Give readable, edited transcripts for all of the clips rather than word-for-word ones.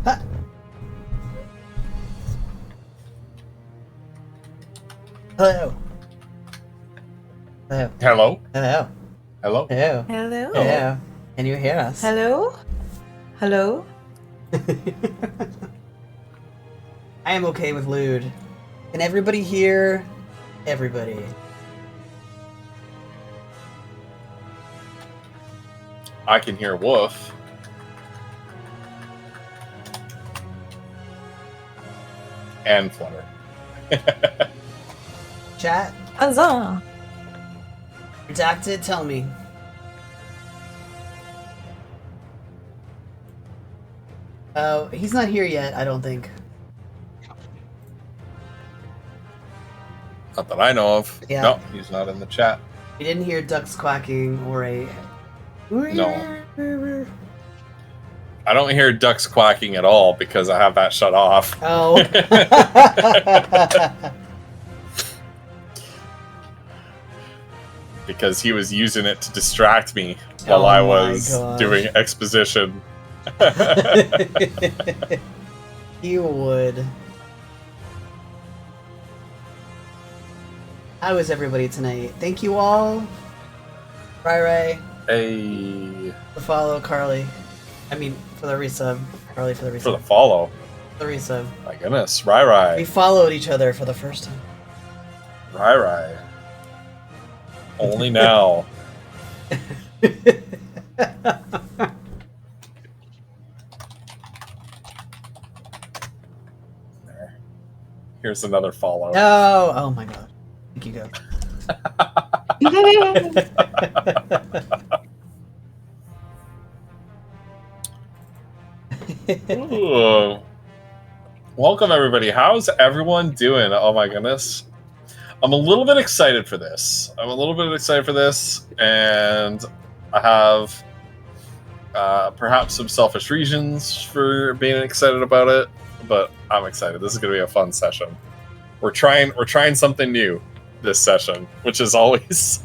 Ha. Hello. Hello. Hello? Hello. Hello? Hello. Hello. Hello. Can you hear us? Hello. Hello. I am okay with lewd. Can everybody hear everybody? I can hear Woof. And Flutter. Chat? Huzzah. Redacted, tell me. Oh, he's not here yet, I don't think. Not that I know of. Yeah. No, he's not in the chat. We didn't hear ducks quacking or a... No. I don't hear ducks quacking at all because I have that shut off. Oh. Because he was using it to distract me while Oh I my was gosh. doing exposition. You would. How is everybody tonight? Thank you all. Rai, Hey. for follow, Carly. I mean, for the resub. Carly for the resub. For the follow. The resub. My goodness. Rai. We followed each other for the first time. Rai. Only now. There. Here's another follow. No! Oh my god. Thank you, go. Ooh. Welcome, everybody. How's everyone doing? Oh my goodness. I'm a little bit excited for this. And I have perhaps some selfish reasons for being excited about it, but I'm excited. This is going to be a fun session. We're trying something new this session, which is always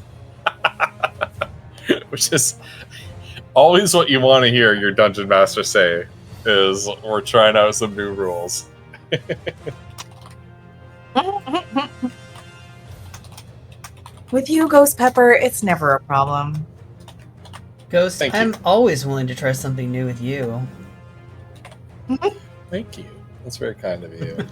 what you want to hear your dungeon master say is we're trying out some new rules. With you, Ghost Pepper, it's never a problem. Ghost, Thank you. I'm always willing to try something new with you. Thank you. That's very kind of you.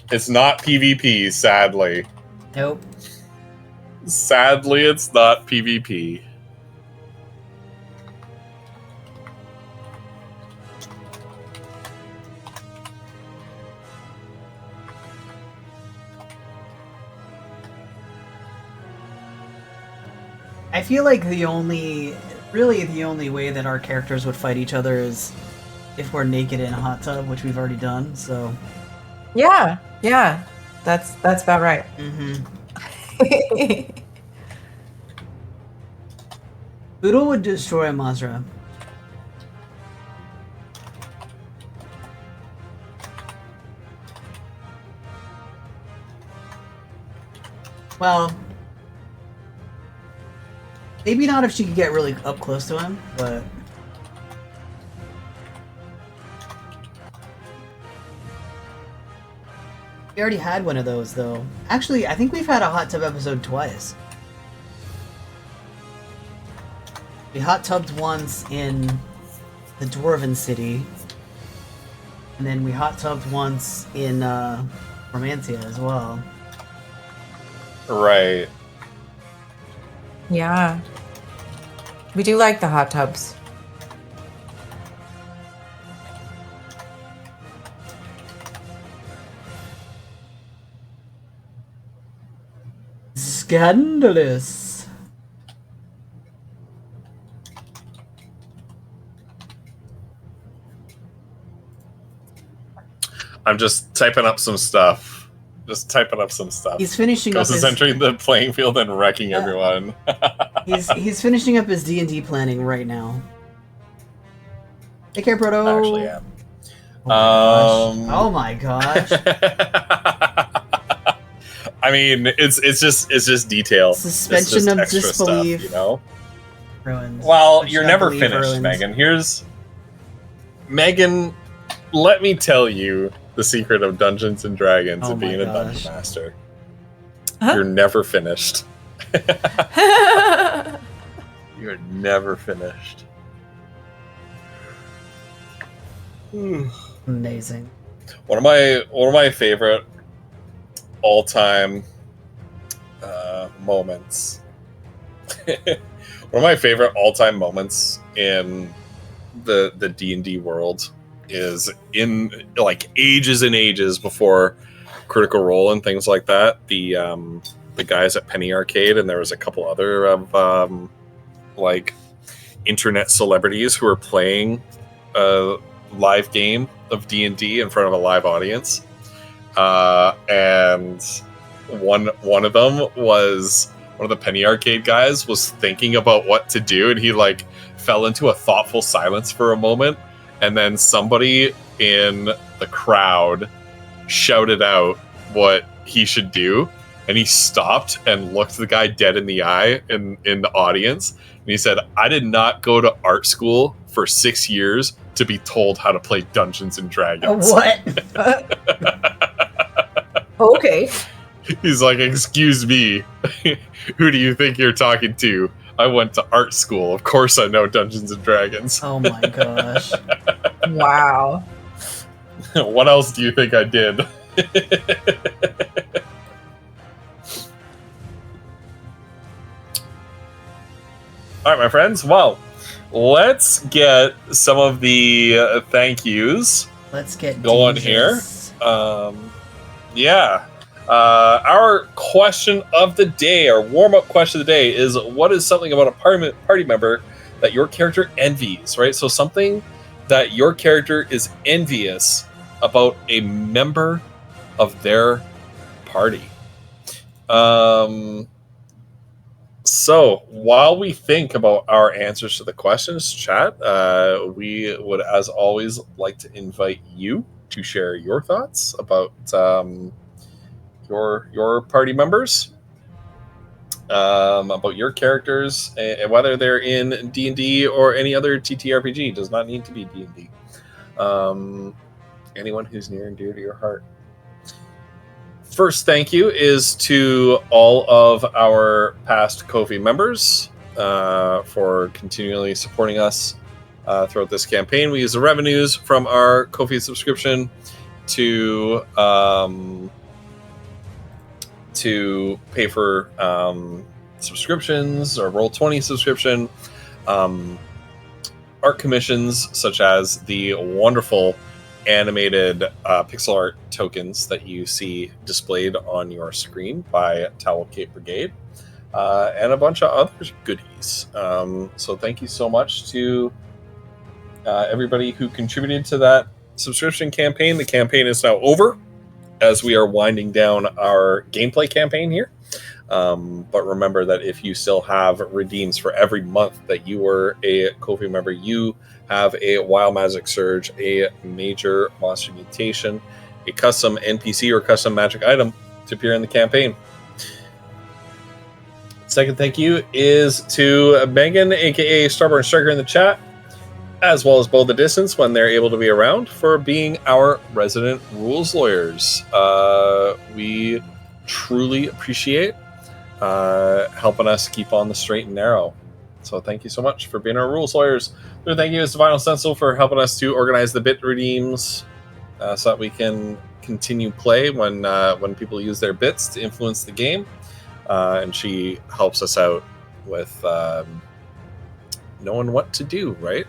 It's not PvP, sadly. Nope. Sadly, it's not PvP. I feel like the only way that our characters would fight each other is if we're naked in a hot tub, which we've already done, so... Yeah, that's about right. Mm-hmm. Boodle would destroy Mazra. Well... maybe not if she could get really up close to him, but... we already had one of those, though. Actually, I think we've had a hot tub episode twice. We hot tubbed once in the Dwarven City, and then we hot tubbed once in Romancia as well. Right. Yeah. We do like the hot tubs. Scandalous. I'm just typing up some stuff. He's finishing Ghost up is his... entering the playing field and wrecking everyone. he's finishing up his D&D planning right now. Take care, Proto. Actually, yeah. Oh my gosh. I I mean, it's just detail. Suspension It's just of extra disbelief. stuff, you know. Ruins. Well, Suspension you're of never belief finished, ruins. Megan. Megan. Let me tell you the secret of Dungeons and Dragons Oh and my being a gosh. dungeon master. Huh? You're never finished. You're never finished. Amazing. One of my favorite all-time moments. One of my favorite all-time moments in the D&D world is in like ages and ages before Critical Role and things like that. The guys at Penny Arcade, and there was a couple other of like internet celebrities who were playing a live game of D&D in front of a live audience, and one of them was one of the Penny Arcade guys was thinking about what to do, and he like fell into a thoughtful silence for a moment, and then somebody in the crowd shouted out what he should do, and he stopped and looked the guy dead in the eye in the audience, and he said, "I did not go to art school for 6 years to be told how to play Dungeons and Dragons." What? Okay. He's like, "Excuse me, who do you think you're talking to? I went to art school. Of course I know Dungeons and Dragons." Oh my gosh. Wow. What else do you think I did? All right, my friends. Well, let's get some of the thank yous Let's get going dangerous. here. Yeah. Our question of the day, our warm-up question of the day is, what is something about a party member that your character envies, right? So something that your character is envious about a member of their party. So while we think about our answers to the questions, chat, we would, as always, like to invite you to share your thoughts about your party members, about your characters, and whether they're in D&D or any other TTRPG. It does not need to be D&D. Anyone who's near and dear to your heart. First thank you is to all of our past Ko-fi members for continually supporting us throughout this campaign. We use the revenues from our Ko-fi subscription to pay for subscriptions or Roll20 subscription, art commissions such as the wonderful animated pixel art tokens that you see displayed on your screen by Towel Cape Brigade, and a bunch of other goodies. So thank you so much to everybody who contributed to that subscription campaign. The campaign is now over as we are winding down our gameplay campaign here. But remember that if you still have redeems for every month that you were a Ko-fi member, you have a Wild Magic Surge, a Major Monster Mutation, a custom NPC or custom magic item to appear in the campaign. Second thank you is to Megan, aka Starborn Striker, in the chat, as well as Bow the Distance when they're able to be around, for being our resident rules lawyers. We truly appreciate helping us keep on the straight and narrow. So thank you so much for being our rules lawyers. Third thank you is to Vinyl Stencil for helping us to organize the bit redeems so that we can continue play when people use their bits to influence the game. And she helps us out with knowing what to do, right?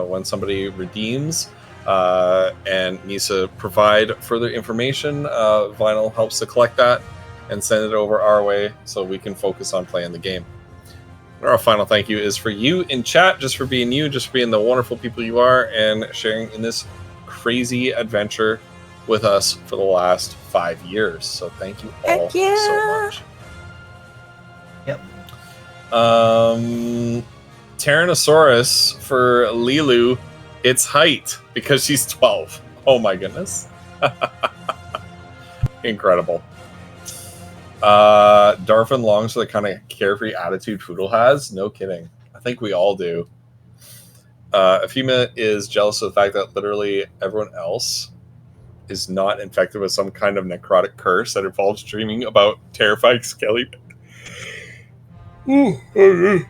When somebody redeems and needs to provide further information, Vinyl helps to collect that and send it over our way so we can focus on playing the game. And our final thank you is for you in chat, just for being you, just for being the wonderful people you are, and sharing in this crazy adventure with us for the last 5 years. So thank you all so much. Yep. Tyrannosaurus for Lilu, its height, because she's 12. Oh my goodness. Incredible. Darvin longs for the kind of carefree attitude Foodle has. No kidding. I think we all do. Efima is jealous of the fact that literally everyone else is not infected with some kind of necrotic curse that involves dreaming about terrifying skelly. Ugh,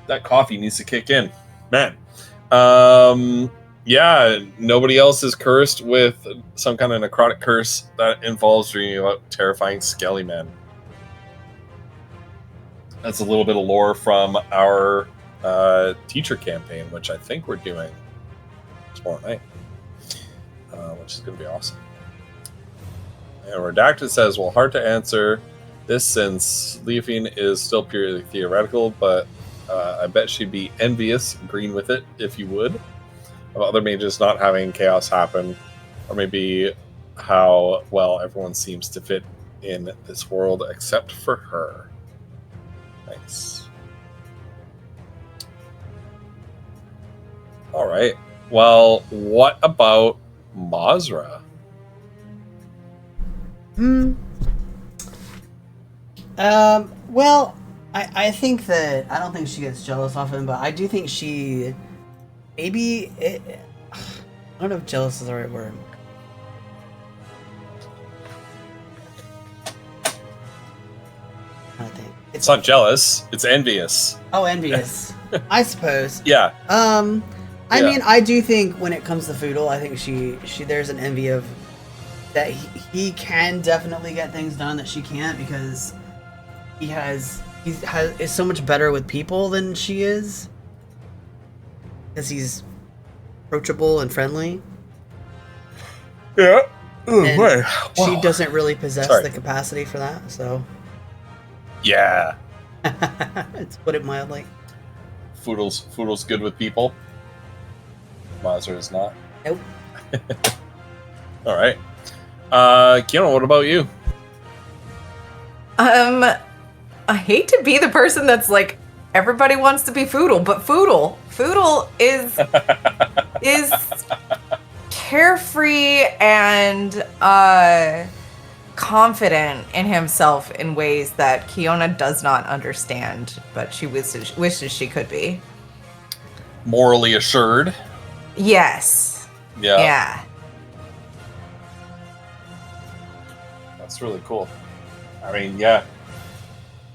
that coffee needs to kick in. Man. Yeah, nobody else is cursed with some kind of necrotic curse that involves dreaming about terrifying skelly men. That's a little bit of lore from our teacher campaign, which I think we're doing tomorrow night, which is going to be awesome. And Redacted says, well, hard to answer this since leaving is still purely theoretical, but I bet she'd be envious, green with it, if you would, of other mages not having chaos happen, or maybe how well everyone seems to fit in this world except for her. Nice. All right. Well, what about Mazra? Well, I think that I don't think she gets jealous often, but I do think she maybe I don't know if jealous is the right word. I think It's not jealous. It's envious. Oh, envious. I suppose. Yeah. I mean, I do think when it comes to Foodle, I think she there's an envy of that he can definitely get things done that she can't because he is so much better with people than she is because he's approachable and friendly. Yeah. And she doesn't really possess the capacity for that, so. Yeah. Let's put it mildly. Foodle's good with people. Mazra is not. Nope. All right. Kiana, what about you? I hate to be the person that's like everybody wants to be Foodle, but Foodle is carefree and confident in himself in ways that Kiona does not understand, but she wishes she could be. Morally assured. Yes. Yeah. Yeah. That's really cool. I mean, yeah.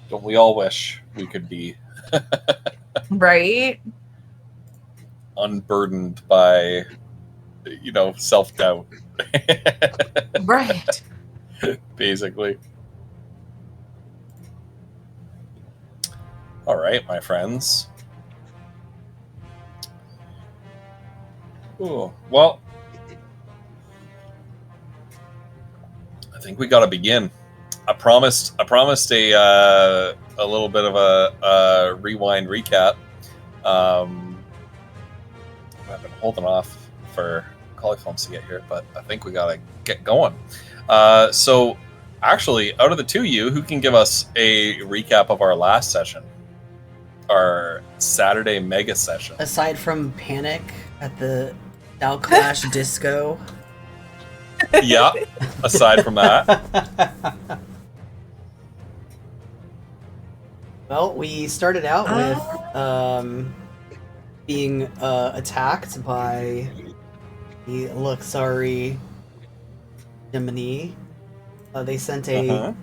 Don't we all wish we could be Right? unburdened by, self-doubt. Right. Basically. All right, my friends. Ooh, well, I think we got to begin. I promised a little bit of a rewind recap. I've been holding off for Cauliflops to get here, but I think we gotta get going. So, actually, out of the two of you, who can give us a recap of our last session, our Saturday mega session? Aside from Panic at the Dow Clash Disco. Yeah. Aside from that. Well, we started out with being attacked by the Luxari Gemini. They sent a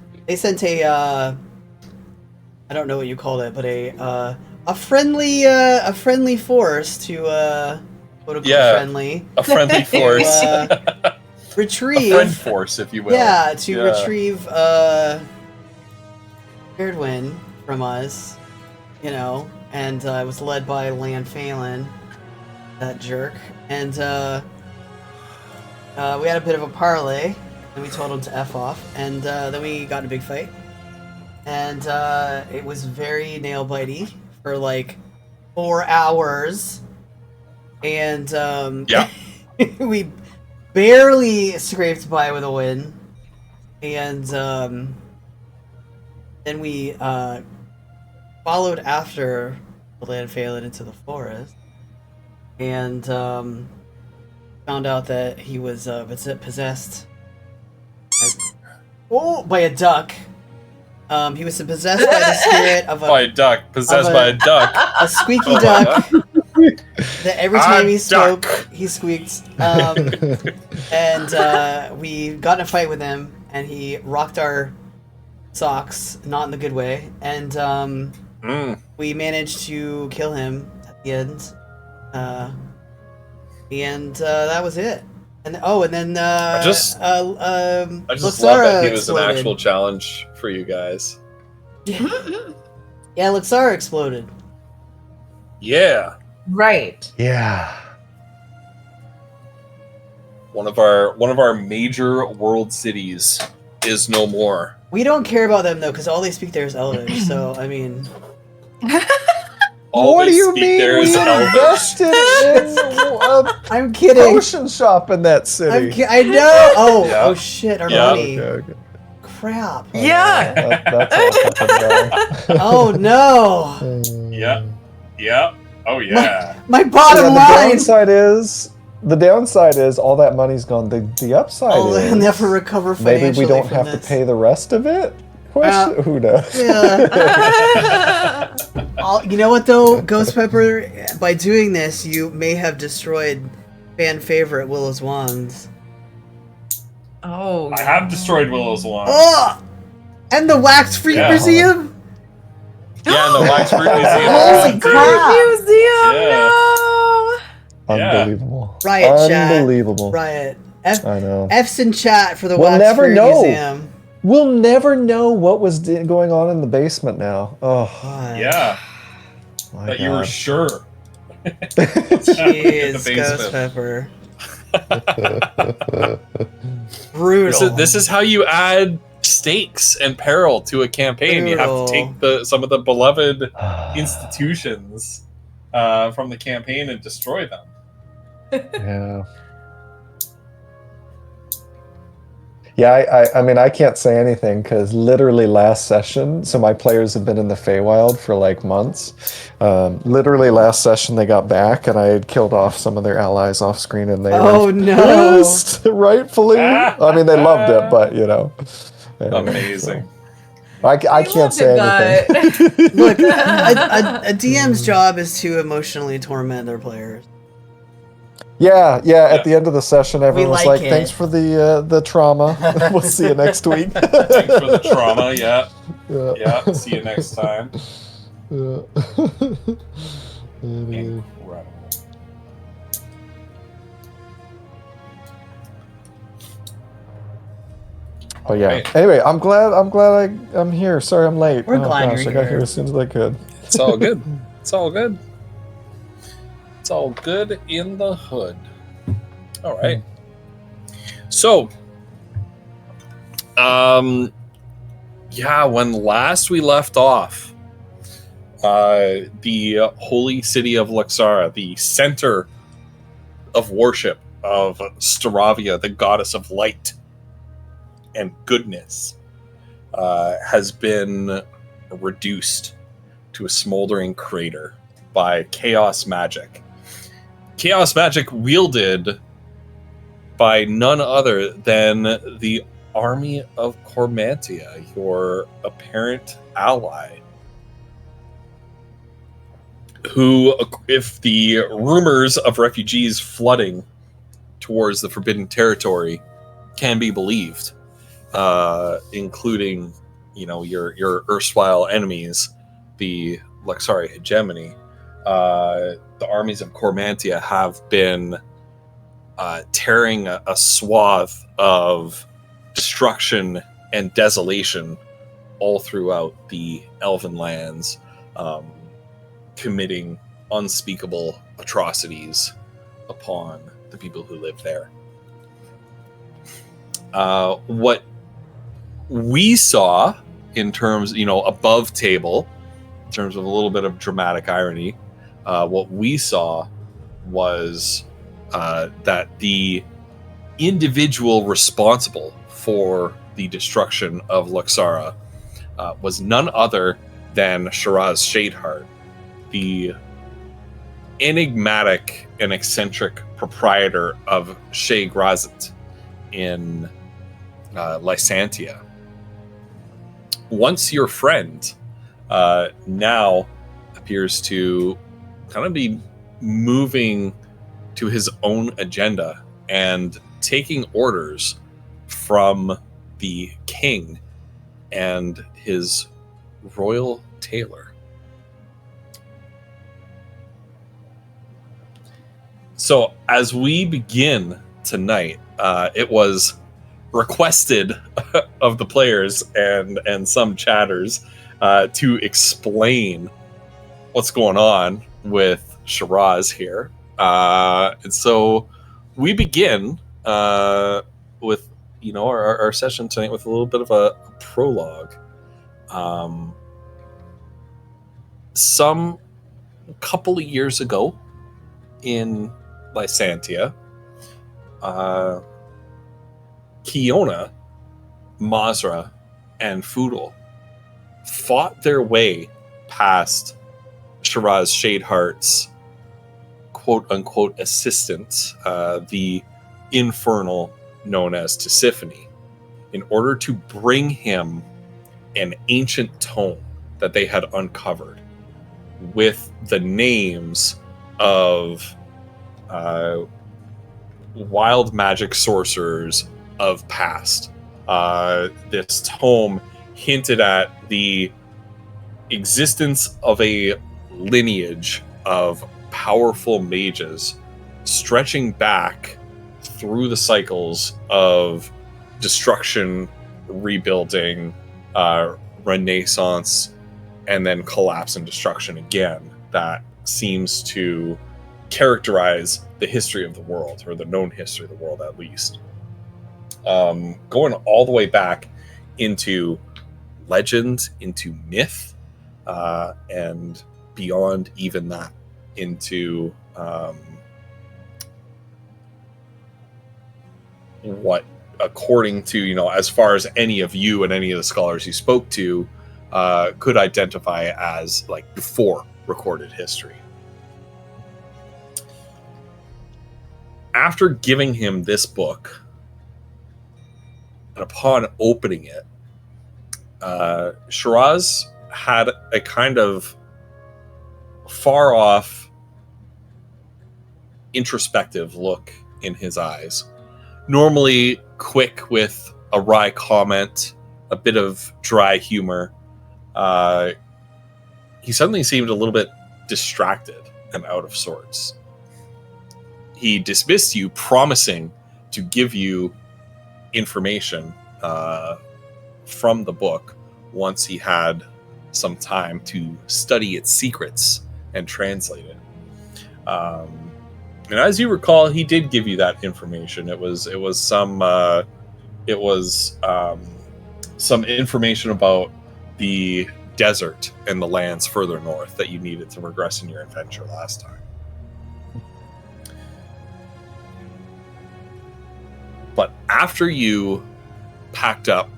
I don't know what you called it, but a friendly force to quote unquote friendly. A friendly force. Retrieve a friend force, if you will. Yeah, to retrieve Erdwin from us, and it was led by Lan Phelan, that jerk, and we had a bit of a parlay, and we told him to F off, and then we got in a big fight, and it was very nail-bitey for like 4 hours, and we barely scraped by with a win, and then we followed after Lan Phelan into the forest, and found out that he was possessed by a duck. He was possessed by the spirit of By a duck, possessed by a duck. a squeaky Oh my duck. That every time he spoke, duck. he squeaked. And we got in a fight with him, and he rocked our socks, not in the good way. And we managed to kill him at the end. And that was it. And then I just love Luxara that he was exploded. an actual challenge for you guys. Yeah, Luxara exploded. Yeah. Right. Yeah. One of our major world cities is no more. We don't care about them though, because all they speak there is Elvish. So I mean, All What they do you speak mean there we is Elvish. invested in a I'm kidding. potion shop in that city? I know. Oh, Yeah. oh shit, our Yeah. money. Okay. Crap. Yeah. That's all fucking gone. Oh no. Yeah. Yeah. Oh yeah. My bottom Yeah, line. the downside is all that money's gone. The upside Oh, is they'll never recover maybe financially we don't from have this. to pay the rest of it. Question? Who knows? Yeah. You know what though, Ghost Pepper? By doing this, you may have destroyed fan favorite Willow's wands. Oh. I have destroyed Willow's wand. Oh, and the Wax Freak Yeah. Museum. Yeah, and the Wax Fruit Museum. Holy crap. Museum. Yeah. No. Yeah. Unbelievable. Riot chat. Unbelievable. Riot. I know. F's in chat for the We'll Wax never Fruit know. Museum. We'll never know what was going on in the basement now. Oh, God. Yeah. my That you were God. sure. Jeez, The Ghost basement. Pepper. Brutal. This is how you add stakes and peril to a campaign. You have to take some of the beloved institutions from the campaign and destroy them. Yeah. Yeah, I mean, I can't say anything because literally last session, so my players have been in the Feywild for like months. Literally last session they got back and I had killed off some of their allies off screen and they were pissed, rightfully. I mean, they loved it, but you know. Anyway, Amazing. so. I can't say anything. Look, a DM's job is to emotionally torment their players. Yeah. At the end of the session, everyone was like like, it. "Thanks for the trauma. We'll see you next week." Thanks for the trauma. Yeah. Yeah. Yeah. See you next time. Yeah. Incredible. But yeah. Alright. Anyway, I'm glad I'm here. Sorry I'm late. We're glad gosh, you're I got here. here as soon as I could. It's all good. It's all good. It's all good in the hood. All right. So, yeah, when last we left off, the holy city of Luxara, the center of worship of Staravia, the goddess of light and goodness, has been reduced to a smoldering crater by chaos magic. Chaos magic wielded by none other than the army of Cormantia, your apparent ally, who, if the rumors of refugees flooding towards the Forbidden Territory can be believed, including, you know, your erstwhile enemies, the Luxari hegemony, the armies of Cormantia have been tearing a swath of destruction and desolation all throughout the Elven lands, committing unspeakable atrocities upon the people who live there. What we saw in terms, you know, above table, in terms of a little bit of dramatic irony, what we saw was that the individual responsible for the destruction of Luxara was none other than Shiraz Shadeheart, the enigmatic and eccentric proprietor of Shea Grazit in Lysantia, once your friend now appears to kind of be moving to his own agenda and taking orders from the king and his royal tailor. So as we begin tonight, it was requested of the players and some chatters to explain what's going on with Shiraz here. And so we begin with, you know, our session tonight with a little bit of a prologue. Some couple of years ago in Lysantia, Kiona, Mazra, and Foodle fought their way past Shiraz Shadeheart's quote-unquote assistant, the infernal known as Tisiphone, in order to bring him an ancient tome that they had uncovered with the names of wild magic sorcerers of past. This tome hinted at the existence of a lineage of powerful mages stretching back through the cycles of destruction, rebuilding, renaissance, and then collapse and destruction again. That seems to characterize the history of the world, or the known history of the world at least. Going all the way back into legend, into myth, and beyond even that, into what, according to, you know, as far as any of you and any of the scholars you spoke to, could identify as like before recorded history. After giving him this book, and upon opening it, Shiraz had a kind of far off, introspective look in his eyes. Normally quick with a wry comment, a bit of dry humor. He suddenly seemed a little bit distracted and out of sorts. He dismissed you, promising to give you information from the book once he had some time to study its secrets and translate it. And as you recall, he did give you that information. It was some information about the desert and the lands further north that you needed to progress in your adventure last time. But after you packed up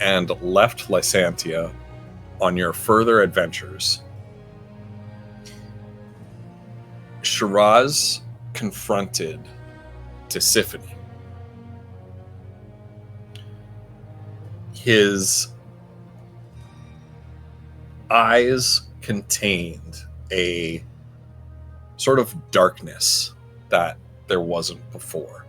and left Lysantia on your further adventures, Shiraz confronted Tisiphone. His eyes contained a sort of darkness that there wasn't before.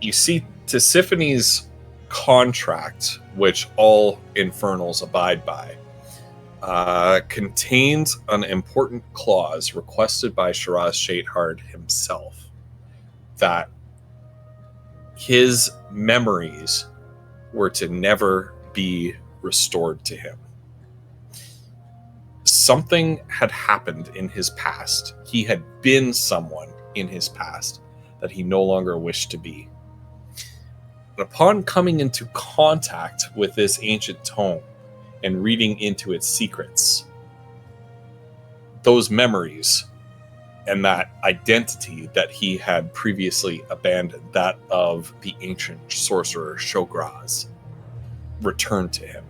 You see Tisiphone's contract, which all infernals abide by, contains an important clause requested by Shiraz Shadeheart himself, that his memories were to never be restored to him. Something had happened in his past. He had been someone in his past that he no longer wished to be. But upon coming into contact with this ancient tome and reading into its secrets, those memories and that identity that he had previously abandoned, that of the ancient sorcerer Shograz, returned to him.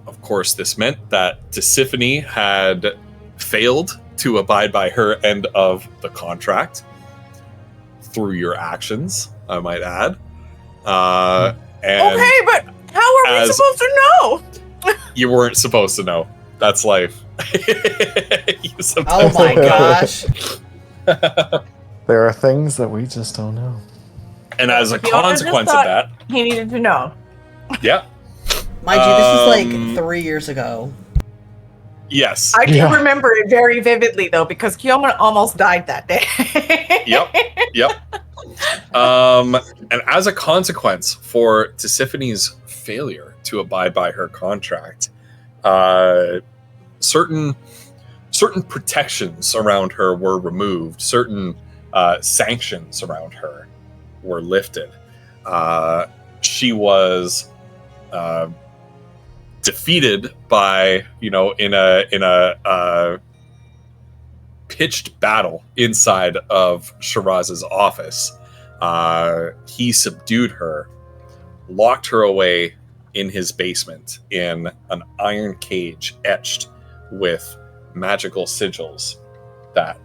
of course, this meant that Tisiphone had failed to abide by her end of the contract through your actions, I might add. And Okay, but how are we supposed to know? you weren't supposed to know. That's life. Oh my gosh. There are things that we just don't know. And as a Fiona just consequence of thought that, he needed to know. yeah. Mind you, this is like 3 years ago. Yes. I do remember it very vividly, though, because Kioma almost died that day. Yep. And as a consequence for Tisiphone's failure to abide by her contract, certain protections around her were removed. Certain sanctions around her were lifted. She was defeated by, in a pitched battle inside of Shiraz's office. He subdued her, locked her away in his basement in an iron cage etched with magical sigils that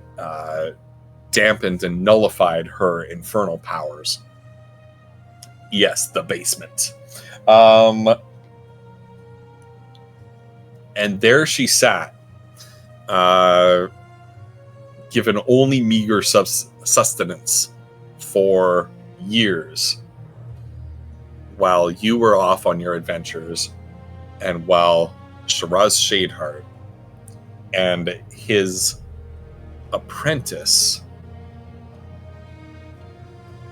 dampened and nullified her infernal powers. Yes, the basement. And there she sat, given only meager sustenance for years, while you were off on your adventures, and while Shiraz Shadeheart and his apprentice,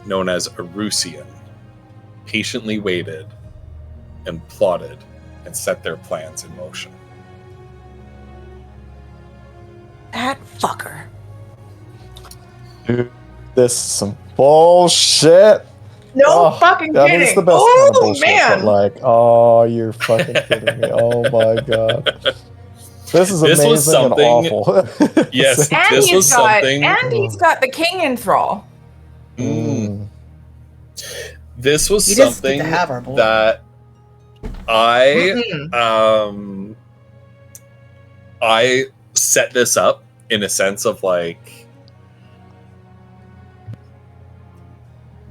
known as Erusian, patiently waited and plotted and set their plans in motion. That fucker. Dude, this is some bullshit. No fucking I kidding. mean, it's the best kind of bullshit, man. but like, oh, you're fucking kidding me. Oh my god. This is amazing was something- and awful. Yes, And this he's was got, something. and he's got the king in thrall. Mm. This was You just something get to have our boy. that I set this up in a sense of like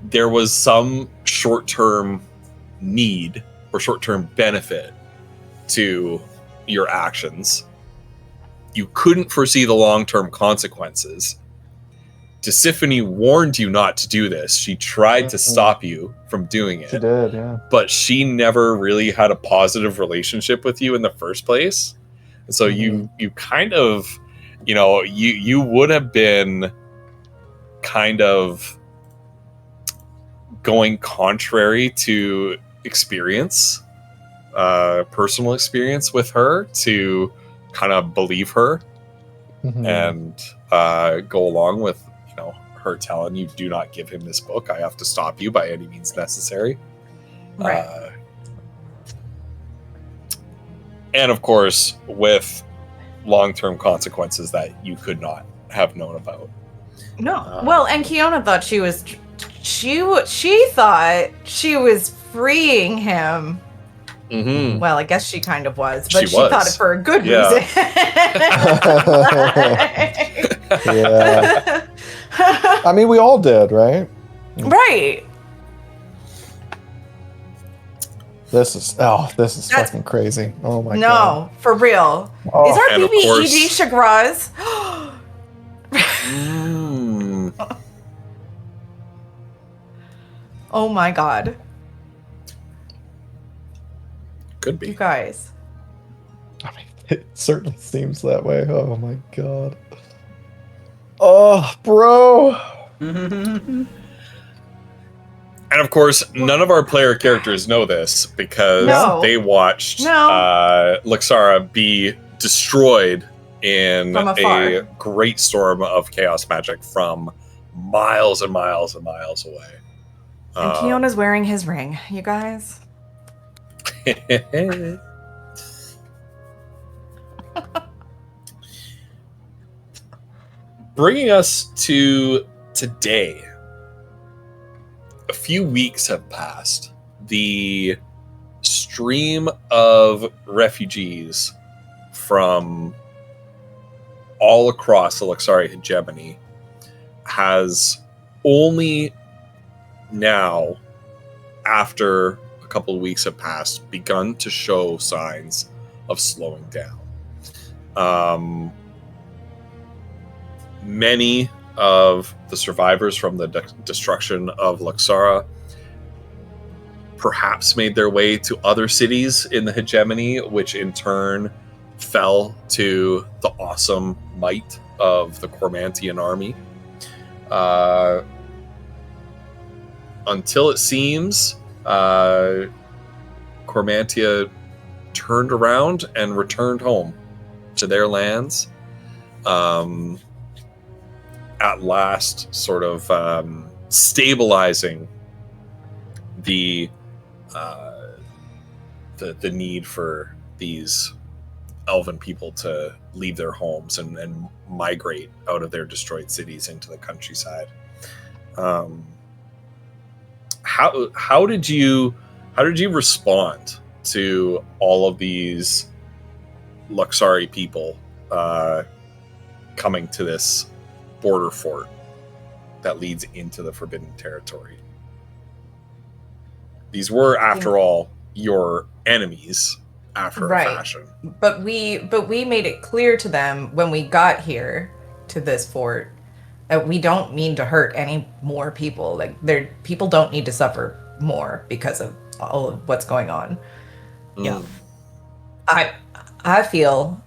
there was some short-term need or short-term benefit to your actions. You couldn't foresee the long-term consequences. Tisiphone warned you not to do this. She tried to stop you from doing She it, did, yeah. but she never really had a positive relationship with you in the first place. And so you kind of, you would have been kind of going contrary to experience, personal experience with her, to kind of believe her Mhm. and go along with her telling you, do not give him this book, I have to stop you by any means necessary. Right. And of course with long-term consequences that you could not have known about. No. Well, and Kiona thought she thought she was freeing him. Mm-hmm. Well, I guess she kind of was, but she was. thought it for a good Yeah. reason. Yeah. I mean, we all did, right? Right. This is That's- fucking crazy. Oh my god. No, for real. Oh. Is our And of BB course- EG Chagraz? Oh my god. Could You be. guys. I mean, it certainly seems that way. Oh my god. Oh, bro. And of course, none of our player characters know this because No. they watched No. Luxara be destroyed in From afar. a great storm of chaos magic from miles and miles and miles away. And Kiona's wearing his ring, you guys. Bringing us to today. A few weeks have passed. The stream of refugees from all across the Luxari hegemony has only now, after a couple of weeks have passed, begun to show signs of slowing down. Many of the survivors from the destruction of Luxara perhaps made their way to other cities in the hegemony, which in turn fell to the awesome might of the Cormantian army. Until it seems Cormantia turned around and returned home to their lands. At last, sort of stabilizing the need for these elven people to leave their homes and migrate out of their destroyed cities into the countryside. How did you respond to all of these Luxari people coming to this border fort that leads into the Forbidden Territory? These were, after all, your enemies after a fashion. But we made it clear to them when we got here to this fort that we don't mean to hurt any more people. Like, people don't need to suffer more because of all of what's going on. Yeah. I feel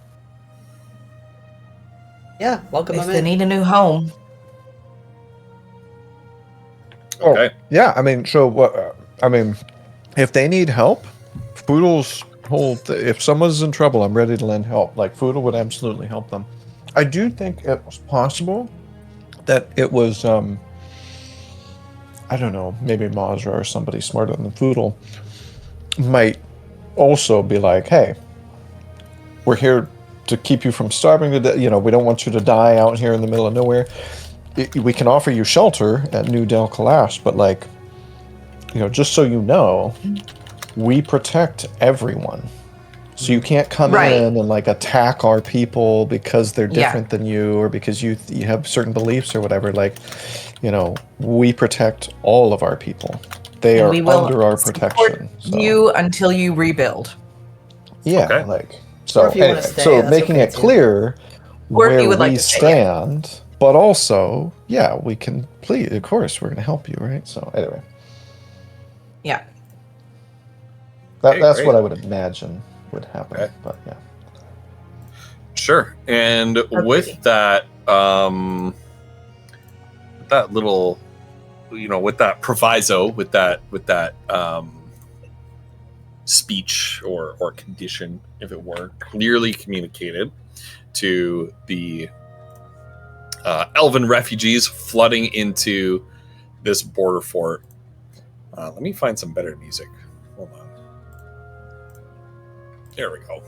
welcome if them they in. need a new home. Okay. Oh, yeah, I mean, so what? I mean, if they need help, Foodle's whole. If someone's in trouble, I'm ready to lend help. Like, Foodle would absolutely help them. I do think it was possible that it was, I don't know, maybe Mazra or somebody smarter than Foodle might also be like, hey, we're here to keep you from starving to death. You know, we don't want you to die out here in the middle of nowhere. We can offer you shelter at New Del Kalash, but, like, you know, just so you know, we protect everyone. So you can't come in and, like, attack our people because they're different than you, or because you have certain beliefs or whatever. Like, you know, we protect all of our people. They are under our protection. So. You until you rebuild. Yeah, like, so anyway, stay, so making it clear where we stand, but also, yeah, we can please, of course, we're going to help you, right? So anyway. Yeah. That's what I would imagine would happen, but yeah. Sure. And with that, that little, you know, with that proviso, with that speech or condition, if it were clearly communicated to the elven refugees flooding into this border fort. Let me find some better music. Hold on. There we go.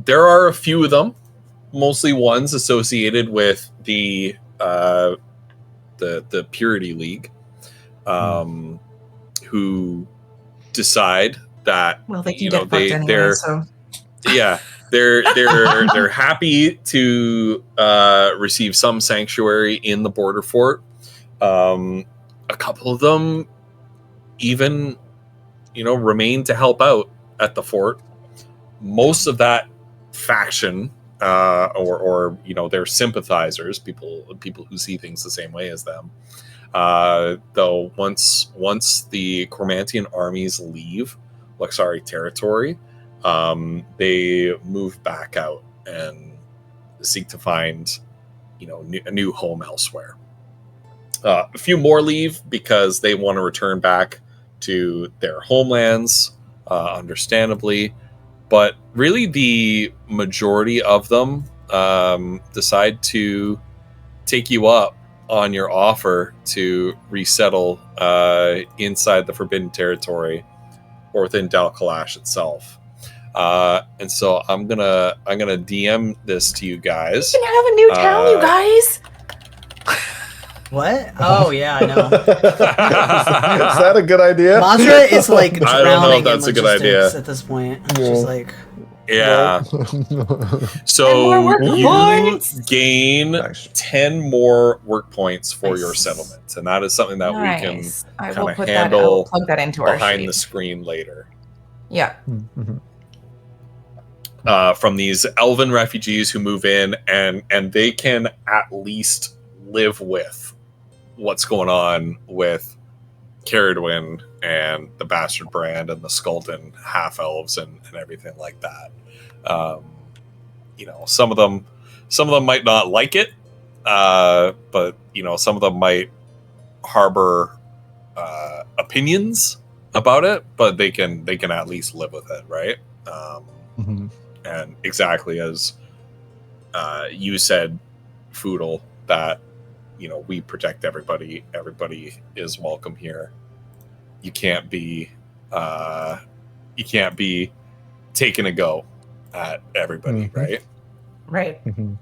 There are a few of them, mostly ones associated with the Purity League, who decide that they're happy to receive some sanctuary in the border fort. A couple of them even, you know, remain to help out at the fort. Most of that faction, or you know, their sympathizers, people who see things the same way as them. Though once the Cormantian armies leave Luxari territory, they move back out and seek to find, you know, a new home elsewhere. A few more leave because they want to return back to their homelands, understandably. But really, the majority of them decide to take you up on your offer to resettle inside the Forbidden Territory or within Del Kalash itself. And so I'm gonna DM this to you guys. We can have a new town, you guys. What? Oh yeah, I know. Is that a good idea? Mazra is like I don't know if drowning in that's a good logistics idea. at this point. Yeah. She's like, Yeah. And So more work you points. gain Nice. 10 more work points for your Nice. settlement, and that is something that we can Nice. I will kinda put that. I will handle plug that into our behind sheet. the screen later. Yeah. Mhm. From these elven refugees who move in, and they can at least live with what's going on with Caradwin and the Bastard Brand and the Skulden half elves and everything like that. You know, some of them might not like it, but you know, some of them might harbor opinions about it, but they can at least live with it, right? Mhm. And exactly as you said, Foodle, that you know, we protect everybody. Everybody is welcome here. You can't be taking a go at everybody, Mhm. right? Right. Mhm.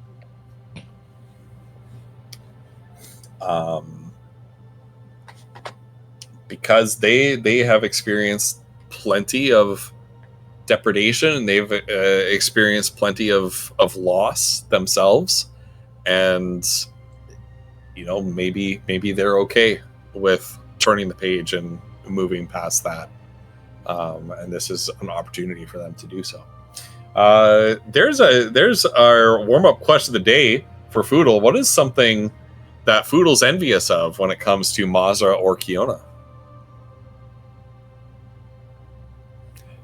Because they have experienced plenty of depredation, and they've experienced plenty of loss themselves, and you know, maybe they're okay with turning the page and moving past that, and this is an opportunity for them to do so. There's our warm-up question of the day for Foodle. What is something that Foodle's envious of when it comes to Mazra or Kiona?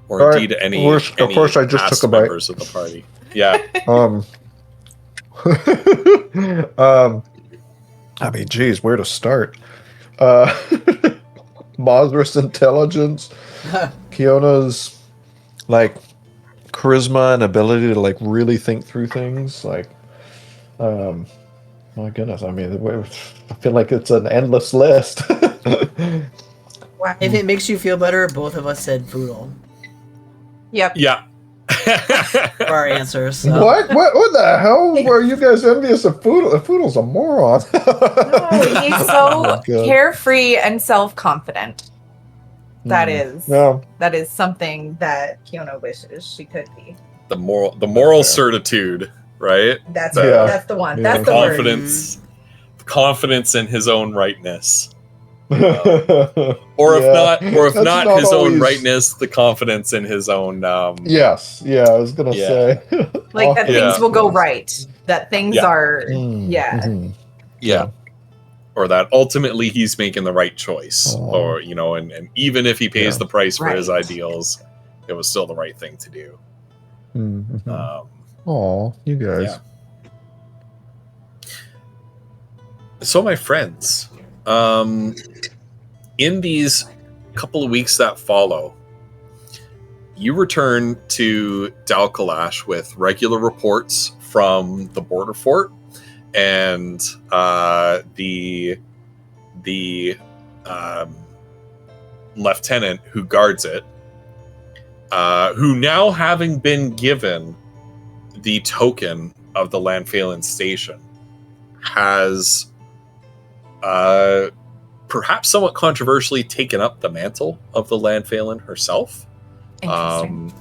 Or All right, indeed any of course, I just past took a bite. members of the party. Yeah. I mean, geez, where to start? Mazra's intelligence, Kiona's like charisma and ability to like really think through things. Like, my goodness, I mean, I feel like it's an endless list. Wow. if it makes you feel better, both of us said Foodle Yep. Yeah. for our answers. So. What the hell were you guys envious of Foodle? Foodle's a moron. No, he's Oh my so God. carefree and self-confident. That is No. that is something that Kiona wishes she could be. The moral Fair. certitude, right? That's Yeah. that's the one. Yeah. That's the word. Confidence in his own rightness. Or if Yeah. not That's not not his own always- rightness, the confidence in his own Yes. Yeah, I was gonna Yeah. say. Like that Yeah. things will go right. That things Yeah. are Mm, yeah. mhm. yeah. Or that ultimately he's making the right choice. Aw. Or, you know, and even if he pays Yeah. the price for his Right. ideals, it was still the right thing to do. Mhm. Um, Aw, you guys. So, my friends, in these couple of weeks that follow, you return to Dalkalash with regular reports from the border fort and the lieutenant who guards it, who now having been given the token of the Lanphalin station, has perhaps somewhat controversially taken up the mantle of the Lanphalin herself. Interesting.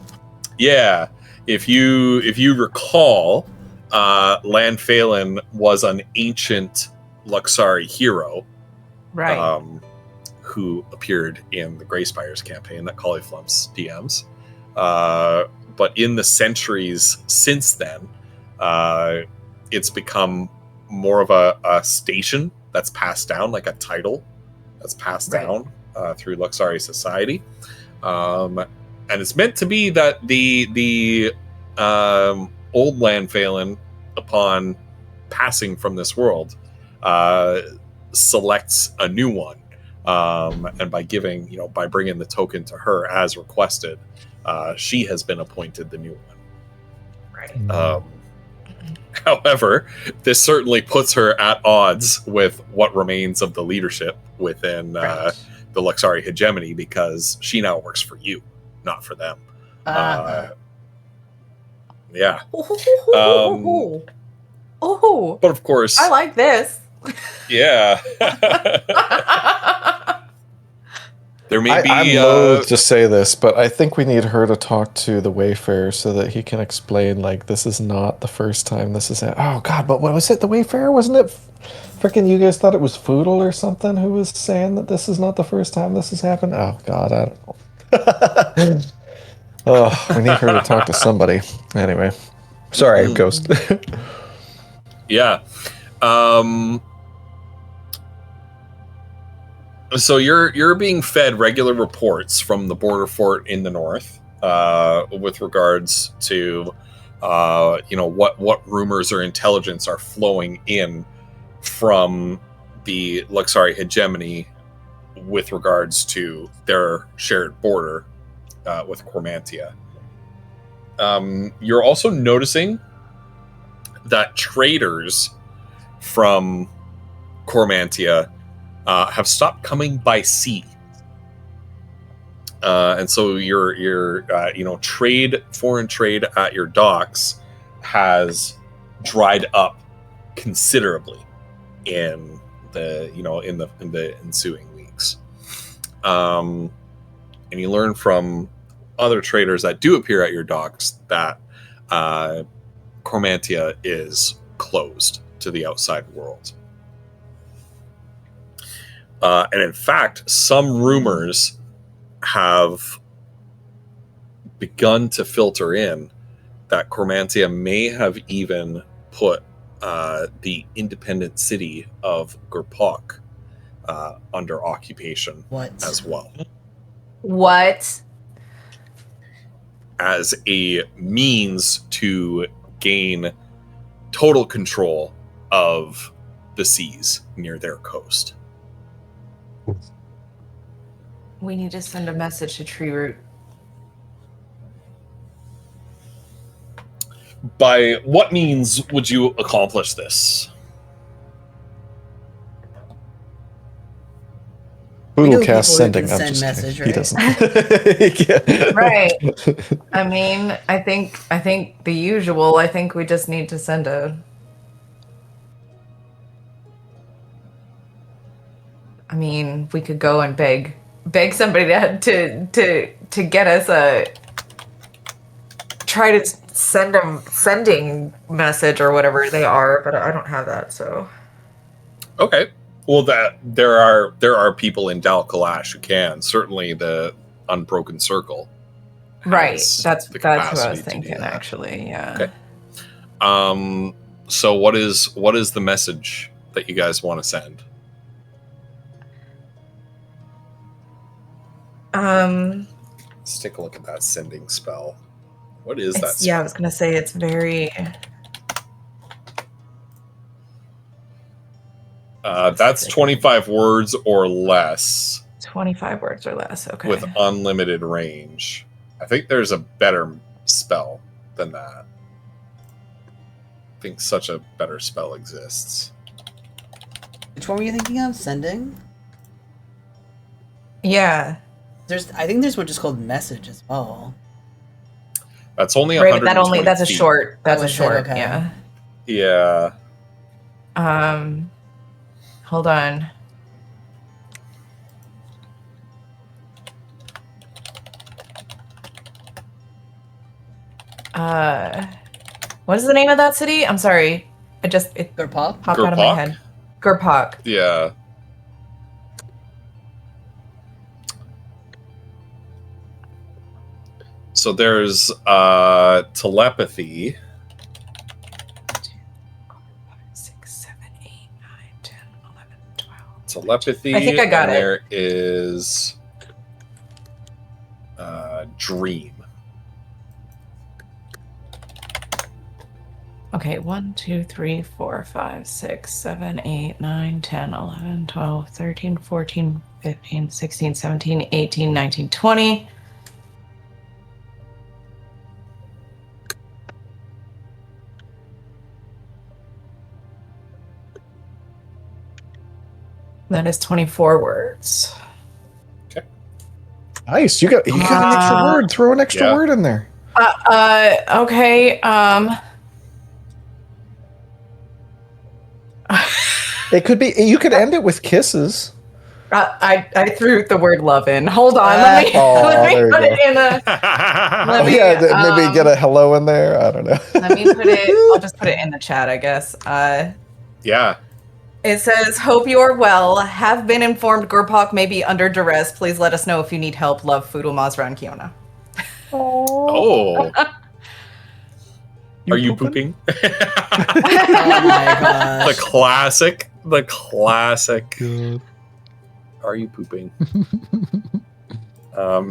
Yeah, if you recall, Lanphalin was an ancient Luxari hero, Right. who appeared in the Greyspires campaign that Cauliflumps PMs. But in the centuries since then, it's become more of a station that's passed down, like a title that's passed Right. down through Luxari society. And it's meant to be that the old Lanphalin, upon passing from this world, selects a new one, and by bringing the token to her as requested, she has been appointed the new one. Right. However, this certainly puts her at odds with what remains of the leadership within Right. the Luxari hegemony, because she now works for you, not for them. Yeah. Oh, But of course, I like this. Yeah. There may be. I'm loath to say this, but I think we need her to talk to the Wayfarer so that he can explain, like, this is not the first time this is. Oh God, but what was it? The Wayfarer, wasn't it? Freaking, you guys thought it was Foodle or something who was saying that this is not the first time this has happened. Oh God, I don't know. Oh, we need her to talk to somebody. Anyway, sorry, Ghost. Yeah. So you're being fed regular reports from the border fort in the north, with regards to, what rumors or intelligence are flowing in from the Luxari hegemony with regards to their shared border with Cormantia. You're also noticing that traders from Cormantia have stopped coming by sea, and so your foreign trade at your docks has dried up considerably in the ensuing weeks. And you learn from other traders that do appear at your docks that Cormantia is closed to the outside world. And in fact, some rumors have begun to filter in that Cormantia may have even put the independent city of Gurpok under occupation as well. What? As a means to gain total control of the seas near their coast. We need to send a message to Tree Root. By what means would you accomplish this? Boodle cast sending. I'm Send just message, kidding. right? He doesn't. Right. I mean, I think the usual. I think we just need to send a. I mean, we could go and beg somebody to get us a. Try to send them sending message or whatever they are, but I don't have that, so. Okay. Well, that there are people in Dal Kalash who can. Certainly, the Unbroken Circle. Right. That's the who I capacity was to do thinking, that. actually. Yeah. Okay. So what is the message that you guys want to send? Let's take a look at that sending spell. What is that spell? Yeah, I was gonna say it's very. That's 25 words or less. 25 words or less. Okay. With unlimited range. I think there's a better spell than that. I think such a better spell exists. Which one were you thinking of? Sending? Yeah. I think there's one just called message as well. That's only right, but that's a feet. short. That's a short. Okay. Yeah. Yeah. Hold on. What is the name of that city? I'm sorry. It Gurpok? popped out of my head. Gurpok. Yeah. So there's telepathy. 6, 7, 8, 9, 10, 11, 12. Telepathy. I think I got and it. There is dream. Okay, 1, 2, 3, 4, 5, 6, 7, 8, 9, 10, 11, 12, 13, 14, 15, 16, 17, 18, 19, 20. That is 24 words. Okay. Nice. You got an extra word. Throw an extra word in there. Okay. It could be. You could end it with kisses. I threw the word love in. Hold on, let me there you put go. it in a. Let me, Maybe get a hello in there. I don't know. let me put it. I'll just put it in the chat, I guess. Yeah. It says, "Hope you are well. Have been informed Gurpak may be under duress. Please let us know if you need help. Love, Fudo, Mazra, and Kiona." Oh. Are you pooping? Oh my The gosh. classic. The classic. God. Are you pooping?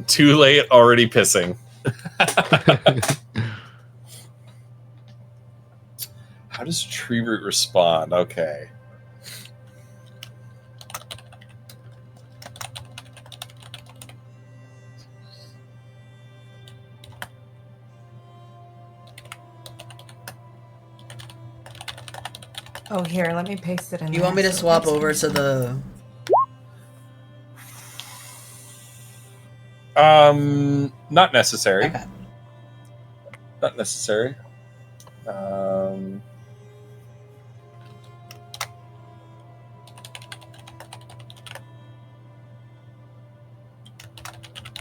Too late, already pissing. How does Tree Root respond? Okay. Oh, here, let me paste it in. You want me to swap over to the... Not necessary. Okay. Not necessary.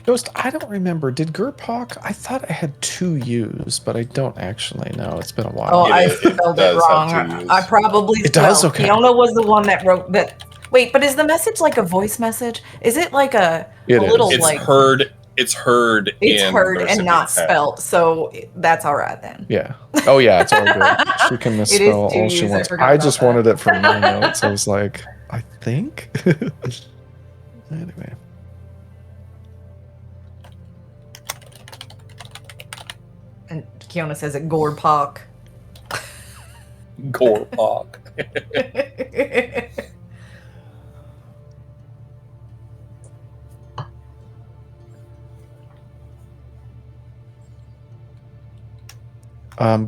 Ghost, I don't remember. Did Gurpak? I thought I had 2 U's, but I don't actually know. It's been a while. Oh, I It spelled it does have wrong. 2 U's. I probably It does? spelled. Okay. Fiona was the one that wrote that. Wait, but is the message like a voice message? Is it like a little It's like heard. It's heard. it's in heard the and not recipient's head. spelt? So that's all right then. Yeah. Oh, yeah, it's all good. She can It is misspell 2 all she U's, I wants. forgot I about just that. wanted it from my notes. I was like, I think? Anyway. And Kiona says it Gorpak. Gorpak.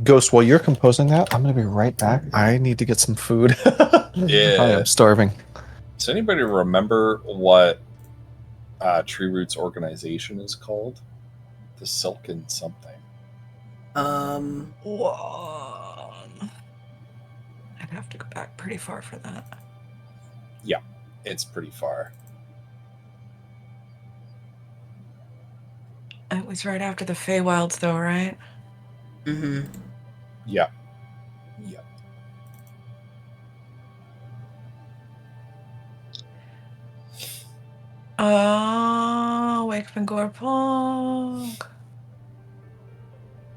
Ghost, while you're composing that, I'm going to be right back. I need to get some food. Yeah. I am starving. Does anybody remember what Tree Root's organization is called? The Silken something. One. I'd have to go back pretty far for that. Yeah, it's pretty far. It was right after the Feywilds, though, right? Mm-hmm. Yeah. Yeah. Wake from Gorpong.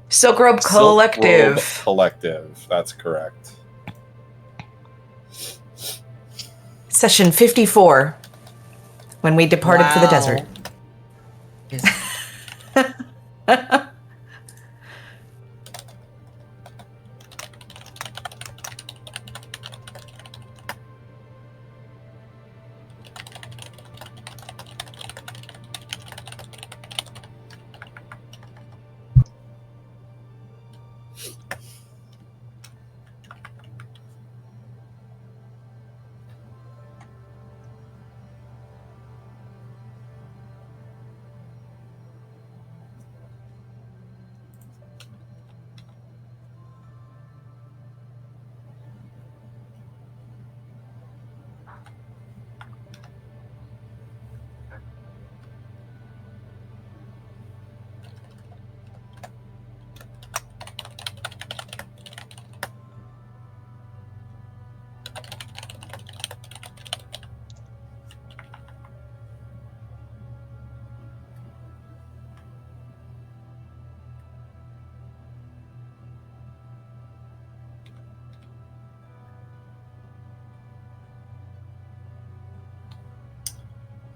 Silk Robe Silk Collective. Robe Collective. That's correct. Session 54. When we departed for the desert.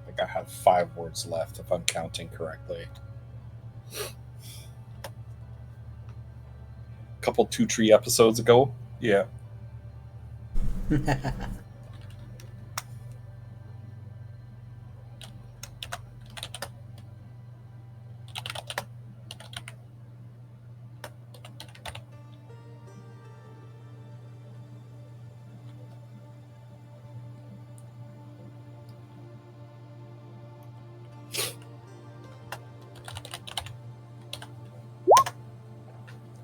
I think I have 5 words left if I'm counting correctly. Couple 2 Tree episodes ago. Yeah.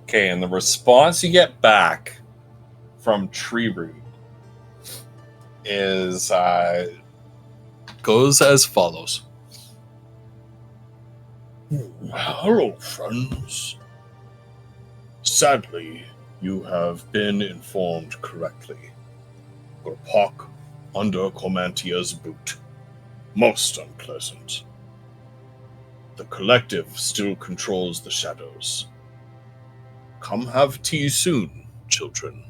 Okay, and the response you get back from Tree Root is goes as follows. Hello, friends. Sadly, you have been informed correctly. Gorpok under Comantia's boot. Most unpleasant. The collective still controls the shadows. Come have tea soon, children.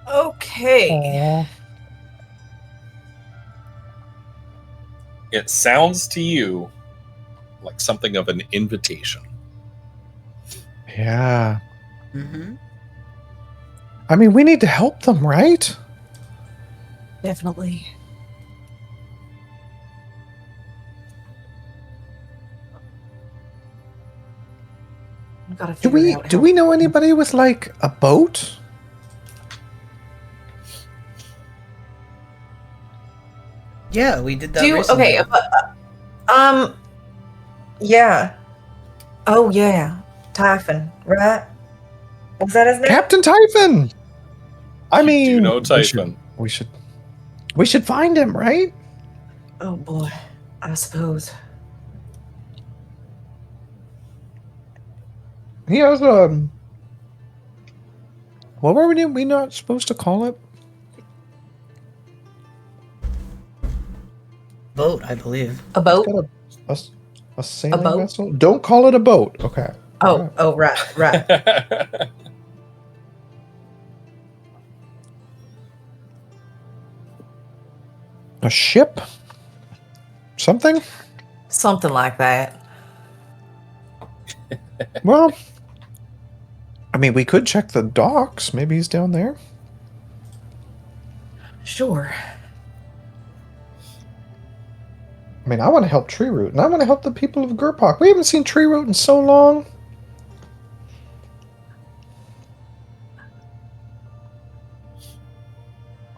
Okay. It sounds to you like something of an invitation. Yeah. Mm-hmm. I mean, we need to help them, right? Definitely. Gotta figure out Do how- we know anybody with like a boat? Yeah, we did that recently. Okay, yeah. Oh yeah, Typhon, right? Was that his name? Captain Typhon. I You mean, do know Typhon. We should find him, right? Oh boy, I suppose. He has what were we not supposed to call it? Boat, I believe. A boat? It's got a sailing boat? vessel. Don't call it a boat. Okay. Oh, right. A ship? Something? Something like that. Well, I mean, we could check the docks. Maybe he's down there. Sure. I mean, I want to help Tree Root, and I want to help the people of Gurpok. We haven't seen Tree Root in so long.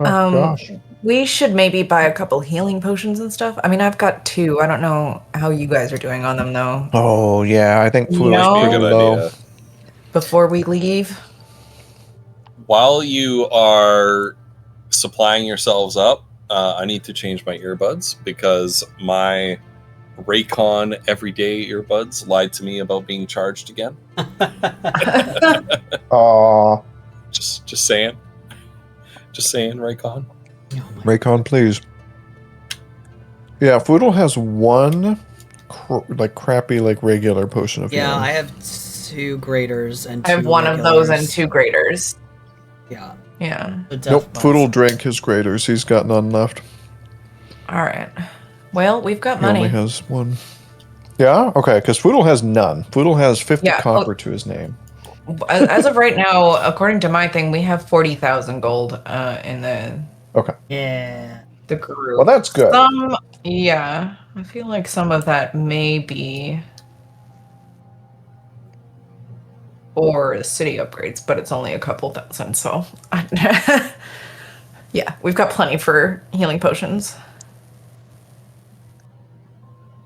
Oh, gosh. We should maybe buy a couple healing potions and stuff. I mean, I've got 2. I don't know how you guys are doing on them though. Oh, yeah, I think food No. is Be a pretty good low. idea. Before we leave. While you are supplying yourselves up, I need to change my earbuds because my Raycon everyday earbuds lied to me about being charged again. Aw, Just saying. Just saying, Raycon. Raycon, please. Yeah, Foodle has one crappy regular potion of Yeah, healing. I have 2 graders and 2 I have one of those and regulars. 2 graders. Yeah. Yeah. the death Nope, bots. Foodle drank his graders. He's got none left. All right. Well, we've got He only money. has one. Yeah? Okay, because Foodle has none. Foodle has 50 Yeah, copper to his name. As of right now, according to my thing, we have 40,000 gold in Okay. Yeah. the group. Well, that's good. Yeah, I feel like some of that may be for city upgrades, but it's only a couple thousand, so yeah, we've got plenty for healing potions.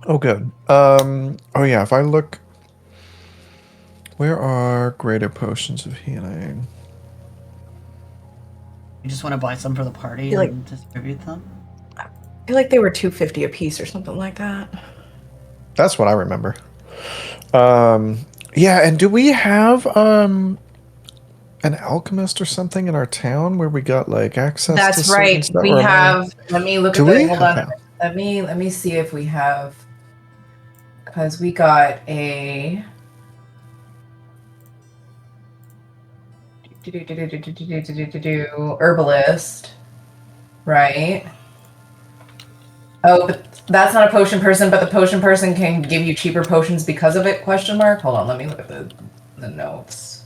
Oh, good. Oh, yeah, if I look... Where are greater potions of healing? You just want to buy some for the party Feel like- and distribute them? I feel like they were 250 a piece or something like that. That's what I remember. Yeah, and do we have an alchemist or something in our town where we got access to That's certain right. stuff? We Or am I- have. Let me look Do at we? the. Hold on. Okay. Let me see if we have. Because we got a. Herbalist, right? Oh, but that's not a potion person, but the potion person can give you cheaper potions because of it? Question mark. Hold on, let me look at the notes.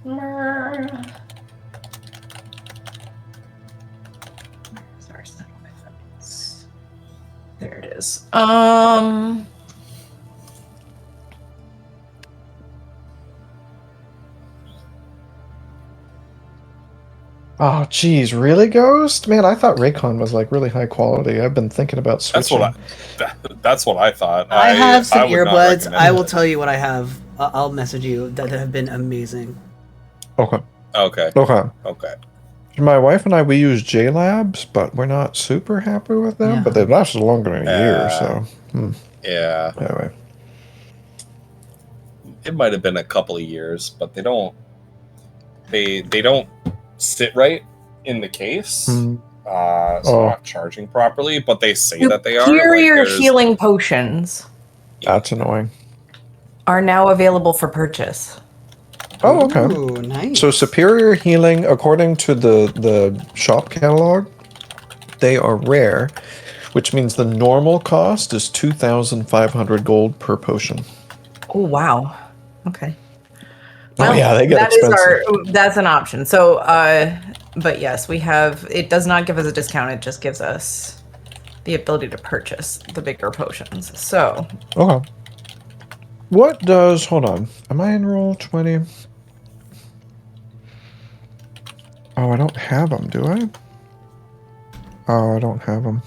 Sorry, it's not on my phones. There it is. Oh, geez, really, Ghost? Man, I thought Raycon was really high quality. I've been thinking about That's switching. that's what I thought. I have some would not earbuds. recommend I will it. tell you what I have. I'll message you that have been amazing. Okay. Okay. Okay. Okay. My wife and I, we use JLabs, but we're not super happy with them. Yeah. But they've lasted longer than a year, so Yeah. anyway. It might have been a couple of years, but they don't sit right in the case. So they're not charging properly, but they say that they are. Superior healing potions That's annoying. are now available for purchase. Oh, okay. Ooh, nice. So superior healing, according to the shop catalog, they are rare, which means the normal cost is 2,500 gold per potion. Oh wow. Okay. Oh yeah, they get expensive. That's an option. So but yes, we have, it does not give us a discount, it just gives us the ability to purchase the bigger potions. So Okay. What does, hold on, am I in roll 20? Oh, I don't have them, do I? Oh, I don't have them.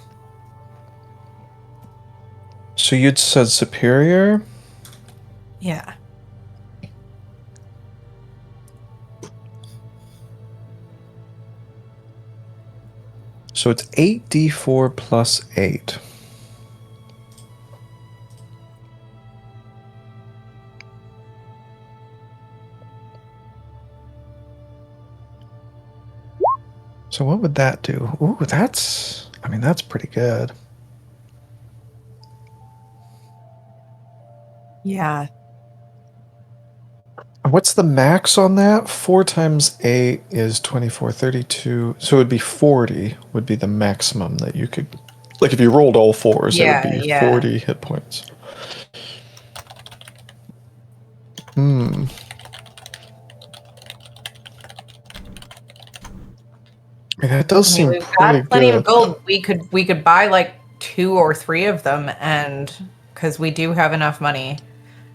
So you'd said superior? yeah. So it's 8d4 plus 8. So what would that do? Ooh, that's, I mean, that's pretty good. Yeah. What's the max on that? 4 times 8 is 24, 32. So it would be 40 would be the maximum that you could... Like if you rolled all 4s, it would be 40 hit points. Hmm. I mean, that does seem We've pretty got plenty good. of gold. We could buy like 2 or 3 of them, and because we do have enough money,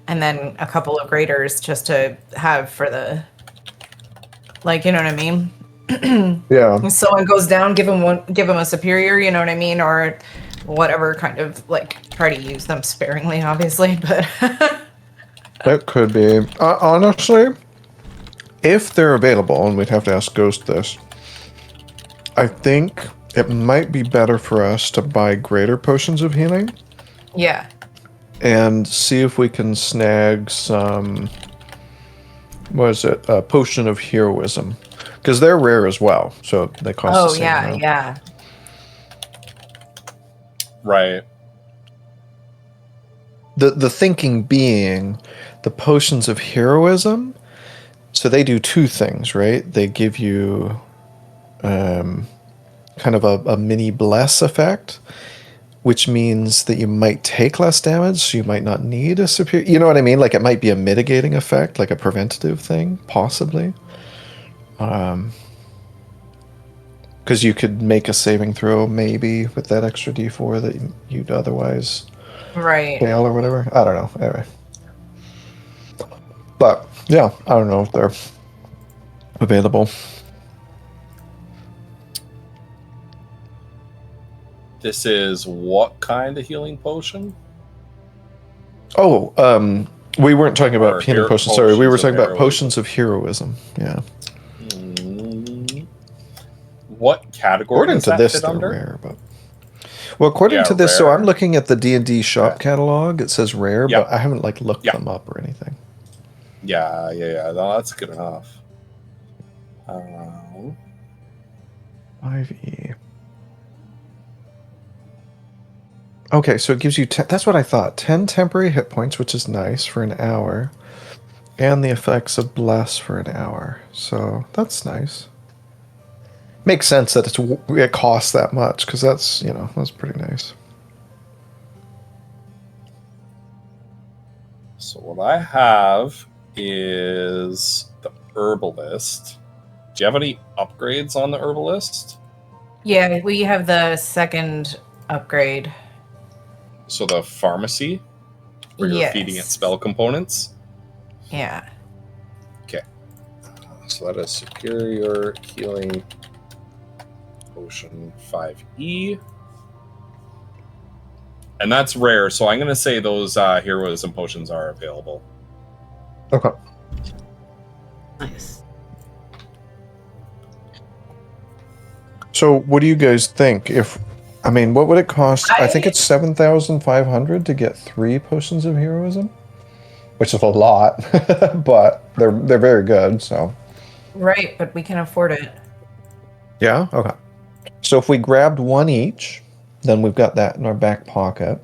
and then a couple of graders just to have for the, like, you know what I mean? Yeah. If someone goes down, give them a superior, you know what I mean, or whatever, kind of like try to use them sparingly, obviously, but That could be. Honestly, if they're available, and we'd have to ask Ghost this, I think it might be better for us to buy greater potions of healing. yeah. And see if we can snag some... What is it? A potion of heroism. Because they're rare as well, so they cost the same amount. Yeah. Right. The thinking being, the potions of heroism, so they do 2 things, right? They give you kind of a mini bless effect, which means that you might take less damage, so you might not need a superior... You know what I mean? Like, it might be a mitigating effect, like a preventative thing, possibly. Because you could make a saving throw, maybe, with that extra d4 that you'd otherwise fail or whatever. I don't know. Anyway. But, yeah, I don't know if they're available. This is what kind of healing potion? Oh, we weren't talking about healing potions. Sorry, we were talking about heroism. Potions of heroism. Yeah. What category According does to that this, fit they're under? rare, but... Well, according to this, so rare. I'm looking at the D&D shop catalog. It says rare, Yeah. but I haven't, like, looked them up or anything. Yeah. No, that's good enough. 5e. Okay, so it gives you 10, that's what I thought. 10 temporary hit points, which is nice for an hour, and the effects of bless for an hour. So that's nice. Makes sense that it costs that much, because that's, you know, that's pretty nice. So what I have is the herbalist. Do you have any upgrades on the herbalist? Yeah, we have the second upgrade. So the pharmacy, where you're feeding it spell components? Yeah. Okay. So that is superior healing potion 5e. And that's rare, so I'm going to say those heroism potions are available. Okay. Nice. So, what do you guys think? What would it cost? I think it's 7,500 to get 3 potions of heroism, which is a lot, but they're very good. So, Right, but we can afford it. yeah. Okay. So if we grabbed 1 each, then we've got that in our back pocket.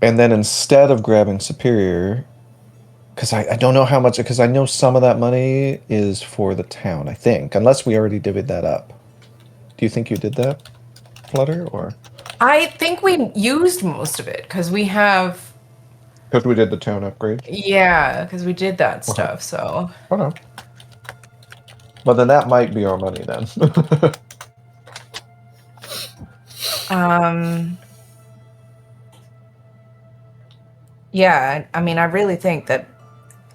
And then instead of grabbing superior, because I don't know how much, because I know some of that money is for the town. I think, unless we already divvied that up. Do you think you did that, Flutter, or? I think we used most of it because we have. Because we did the town upgrade. Yeah, because we did that stuff. So. Okay. Well, then that might be our money then. Yeah, I mean, I really think that.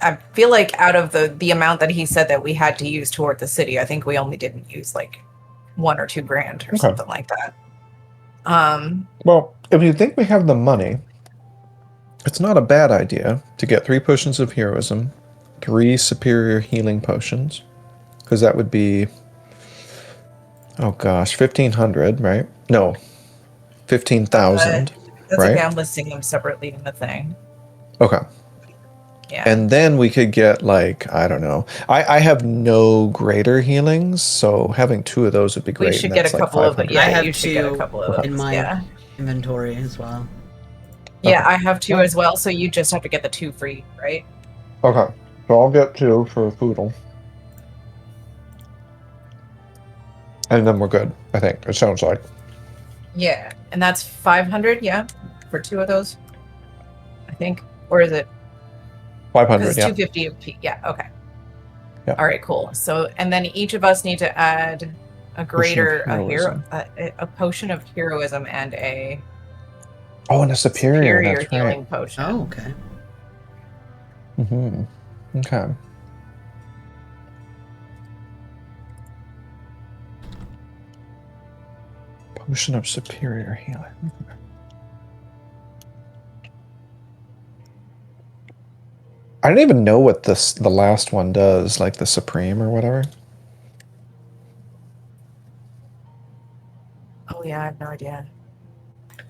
I feel like out of the amount that he said that we had to use toward the city, I think we only didn't use like 1 or 2 grand or something like that. Well, if you think we have the money, it's not a bad idea to get 3 potions of heroism, 3 superior healing potions, because that would be, oh gosh, 1,500, right? No, 15,000, That's right? okay. I'm listing them separately in the thing. Okay. Yeah. And then we could get like, I don't know. I have no greater healings, so having 2 of those would be great. We should and get a that's like couple of 500. yeah. I have You should get a 2 couple of in those. my Yeah. inventory as well. Yeah, Okay. I have 2 as well. So you just have to get the 2 free, right? Okay. So I'll get 2 for a poodle. And then we're good, I think. It sounds like. Yeah, and that's 500. Yeah, for 2 of those. I think, or is it? 500, It's yeah. 250 a piece. Yeah. Okay. Yeah. All right. Cool. So, and then each of us need to add a greater heroism. a potion of heroism and a Oh, and a superior, that's healing right. potion. Oh, okay. Mm-hmm. Okay. Potion of superior healing. I don't even know what the last one does, like the supreme or whatever. Oh yeah, I have no idea.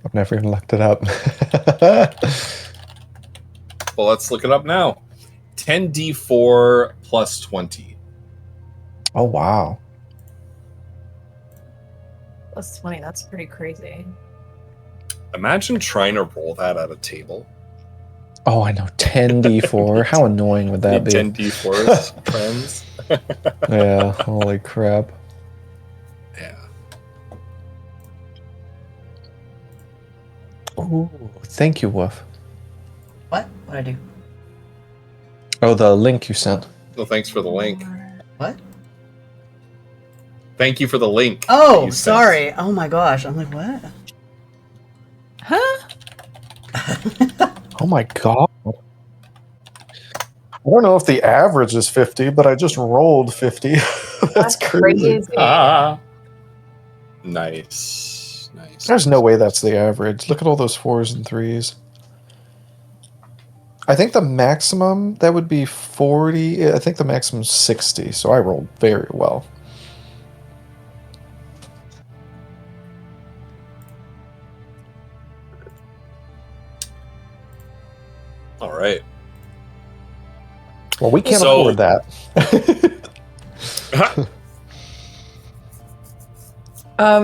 I've never even looked it up. Well, let's look it up now. 10d4 plus 20. Oh wow. Plus 20. That's pretty crazy. Imagine trying to roll that at a table. Oh, I know. 10d4. How annoying would that be? 10d4s, friends. Yeah. Holy crap. Yeah. Ooh, thank you, Woof. What? What'd I do? Oh, the link you sent. Well, thanks for the link. What? Thank you for the link. that Oh, you sent. sorry. Oh my gosh. I'm like, what? Huh? Oh my god. I don't know if the average is 50, but I just rolled 50. That's crazy. Ah. Nice. Nice. There's no way that's the average. Look at all those 4s and 3s. I think the maximum, that would be 40. I think the maximum is 60, so I rolled very well. All right. Well, we can't So- afford that.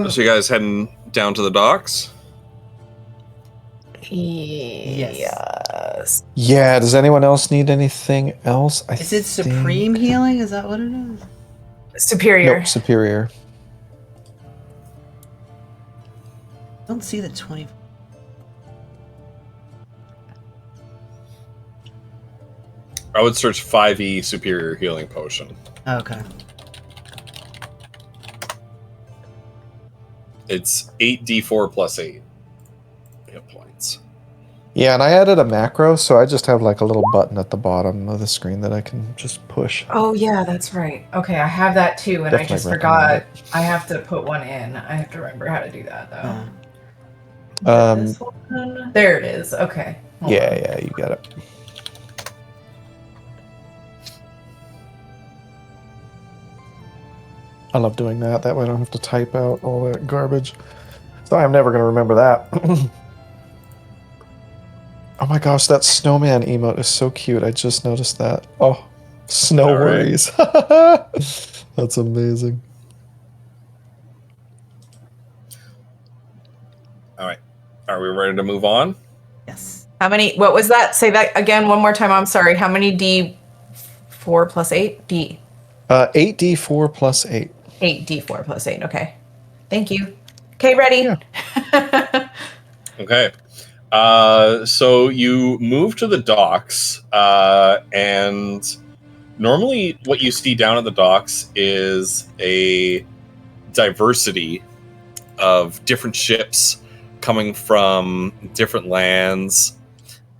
So you guys heading down to the docks? Yes. Yeah, does anyone else need anything else? Is it supreme healing? Is that what it is? Superior. Nope, superior. I don't see the 20. I would search 5e superior healing potion. Okay. It's 8d4 plus 8 hit points. Yeah, and I added a macro, so I just have like a little button at the bottom of the screen that I can just push. Oh yeah, that's right. Okay, I have that too, and I Definitely just recommend forgot. I have to put one in. I have to remember how to do that though. Uh, This one? There it is. Okay. Hold Yeah, on. yeah, you got it. I love doing that. That way I don't have to type out all that garbage. So I'm never going to remember that. Oh my gosh, that snowman emote is so cute. I just noticed that. Oh, snow All right. worries. That's amazing. All right. Are we ready to move on? Yes. How many? What was that? Say that again one more time. I'm sorry. How many D4 plus 8? 8d4 plus 8. 8D4 plus 8. Okay. Thank you. Okay, ready. Yeah. Okay. So you move to the docks, and normally what you see down at the docks is a diversity of different ships coming from different lands.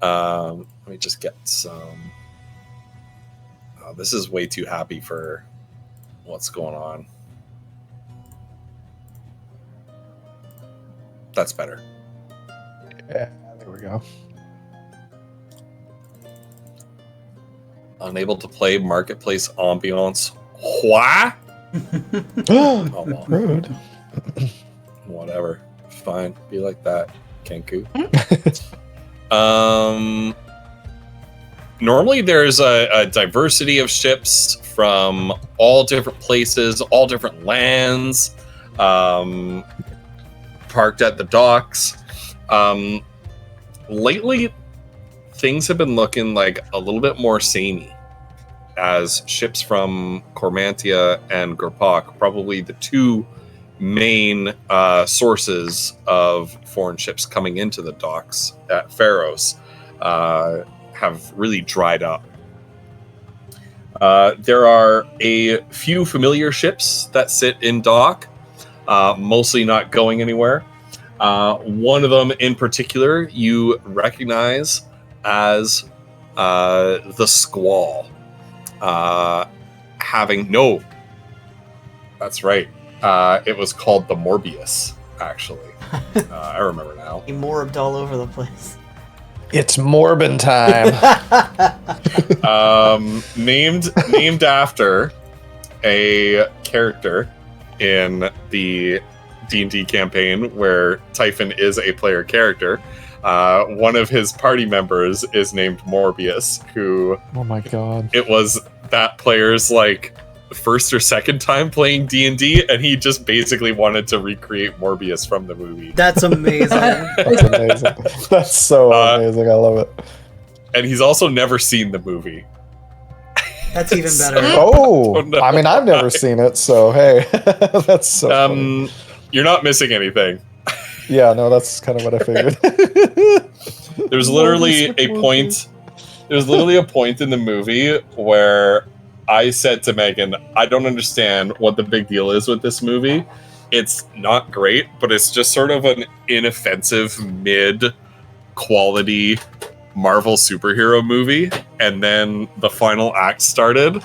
Let me just get some. Oh, this is way too happy for what's going on. That's better. Yeah, there we go. Unable to play marketplace ambiance. What? Oh, well. Rude. Whatever. Fine. Be like that, Kenku. Normally there's a diversity of ships from all different places, all different lands, parked at the docks. Lately, things have been looking like a little bit more samey, as ships from Cormantia and Gurpak, probably the two main sources of foreign ships coming into the docks at Pharos, have really dried up. There are a few familiar ships that sit in dock, mostly not going anywhere. One of them in particular you recognize as the Squall. That's right. It was called the Morbius, actually. I remember now. He morbed all over the place. It's Morbin time. Named after a character in the D&D campaign where Typhon is a player character. One of his party members is named Morbius, who... Oh my god. It was that player's, like, first or second time playing D&D, and he just basically wanted to recreate Morbius from the movie. That's amazing. That's amazing. That's so amazing. I love it. And he's also never seen the movie. That's even better. Oh, I mean, I've never seen it, so hey, that's so funny. You're not missing anything. Yeah, no, that's kind of what I figured. There's literally a point. There's literally a point in the movie where I said to Megan, I don't understand what the big deal is with this movie. It's not great, but it's just sort of an inoffensive mid-quality Marvel superhero movie. And then the final act started,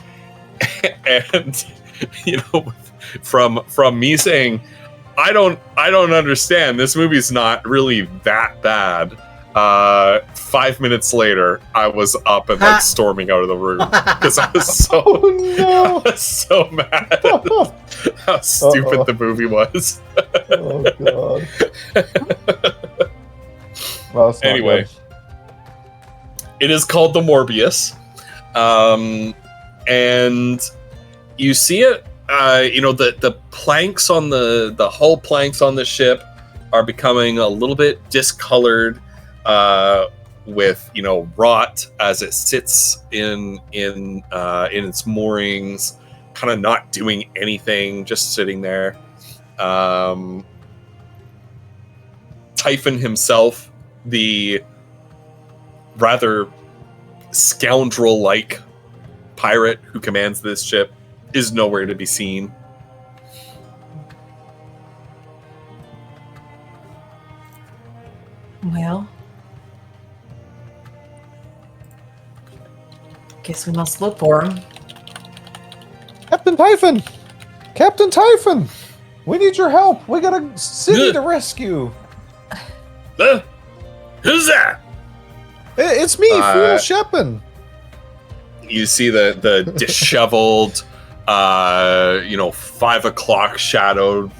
and from me saying, I don't understand. This movie's not really that bad. 5 minutes later, I was up and storming out of the room because I was so I was so mad at how stupid the movie was. Oh god. Well, anyway, it is called the Morbius, and you see it. The planks on the hull planks on the ship are becoming a little bit discolored. With rot as it sits in its moorings, kind of not doing anything, just sitting there. Typhon himself, the rather scoundrel-like pirate who commands this ship, is nowhere to be seen. Well, guess we must look for him. Captain Typhon! Captain Typhon! We need your help. We got a city to rescue. Who's that? It's me, Friel Shepin. You see the disheveled, 5 o'clock shadowed,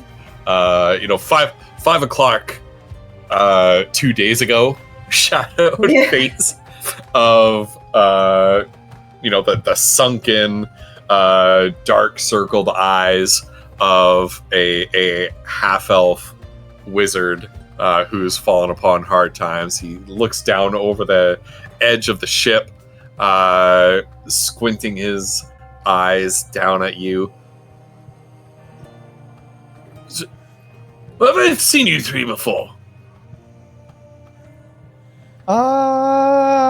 5 o'clock 2 days ago shadowed face of the sunken dark circled eyes of a half-elf wizard who's fallen upon hard times. He looks down over the edge of the ship, squinting his eyes down at you. I haven't seen you three before.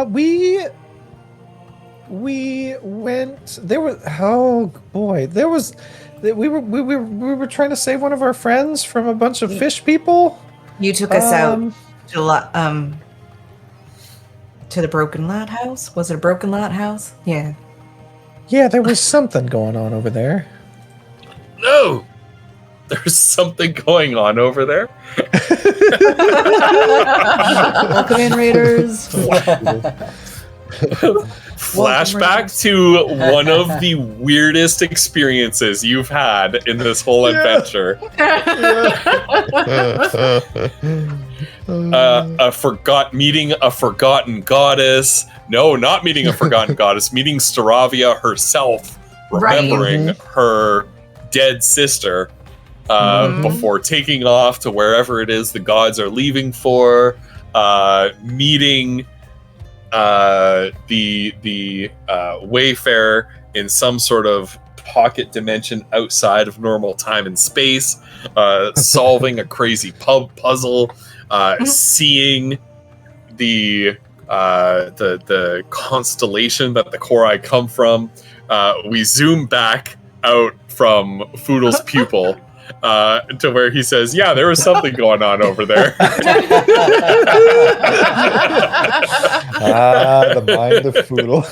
We went. There was. Oh boy, there was. We were trying to save one of our friends from a bunch of fish people. You took us out to the Broken Lad House. Was it a Broken Lad House? Yeah. Yeah, there was something going on over there. No, there's something going on over there. Welcome in, Raiders. Flashback to one of the weirdest experiences you've had in this whole adventure. Meeting a forgotten goddess. No, not meeting a forgotten goddess. Meeting Staravia herself, remembering her dead sister before taking off to wherever it is the gods are leaving for. Meeting the Wayfarer in some sort of pocket dimension outside of normal time and space, solving a crazy puzzle, seeing the constellation that the Korai come from. We zoom back out from Foodle's pupil to where he says, yeah, there was something going on over there. The mind of Foodle.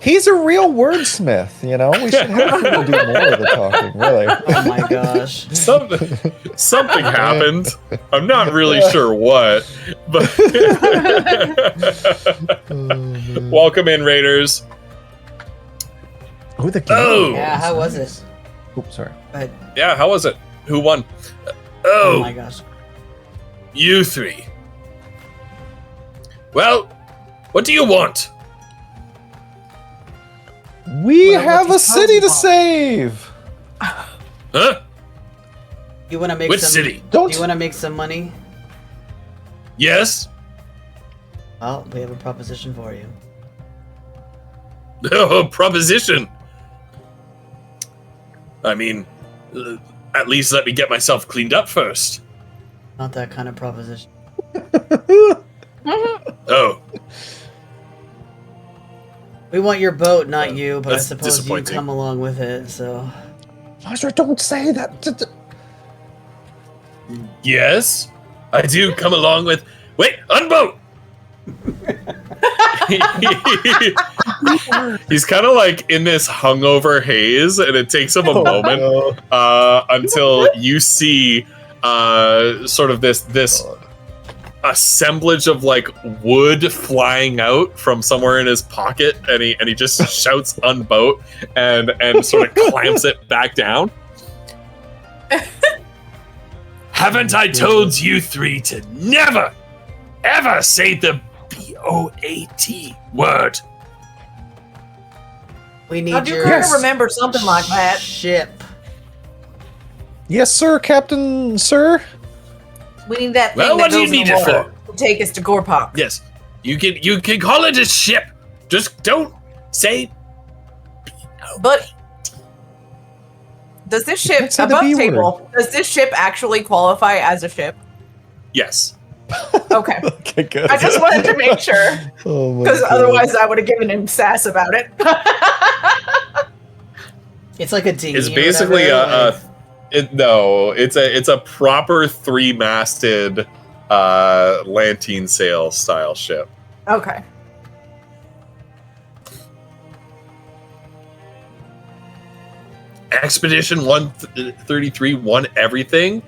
He's a real wordsmith, you know? We should have Foodle do more of the talking, really. Oh my gosh. Something happened. I'm not really sure what, but welcome in, Raiders. Who the Yeah, how was it? Oops, sorry. But, Yeah, how was it? Who won? oh my gosh. You three. Well, what do you want? We Well, have a what's the city to problem? save. Huh? You want to make Which some? city? Don't. You want to make some money? Yes? Well, we have a proposition for you. Oh, proposition. I mean, at least let me get myself cleaned up first. Not that kind of proposition. Oh, We want your boat, not you. But I that's suppose you disappointing. come along with it. So Foster, don't say that. yes. I do come along with... Wait, unboat! He's kind of like in this hungover haze, and it takes him a moment until you see sort of this assemblage of like wood flying out from somewhere in his pocket, and he just shouts unboat and sort of clamps it back down. Haven't I told you three to never ever say the B-O-A-T word? we need I do your kind of remember something like that. ship. Yes, sir, Captain, sir. We need that thing Well, that what do you goes in need the it water for? to take us to Gorpok. Yes, you can call it a ship. Just don't say. But does this ship can't say the above B word. table? Does this ship actually qualify as a ship? Yes. Okay, Okay, good. I just wanted to make sure Oh my because God. otherwise I would have given him sass about it. It's like a dinghy. It's or basically whatever, it's a proper 3-masted lantern sail style ship. Okay. Expedition 133 won everything.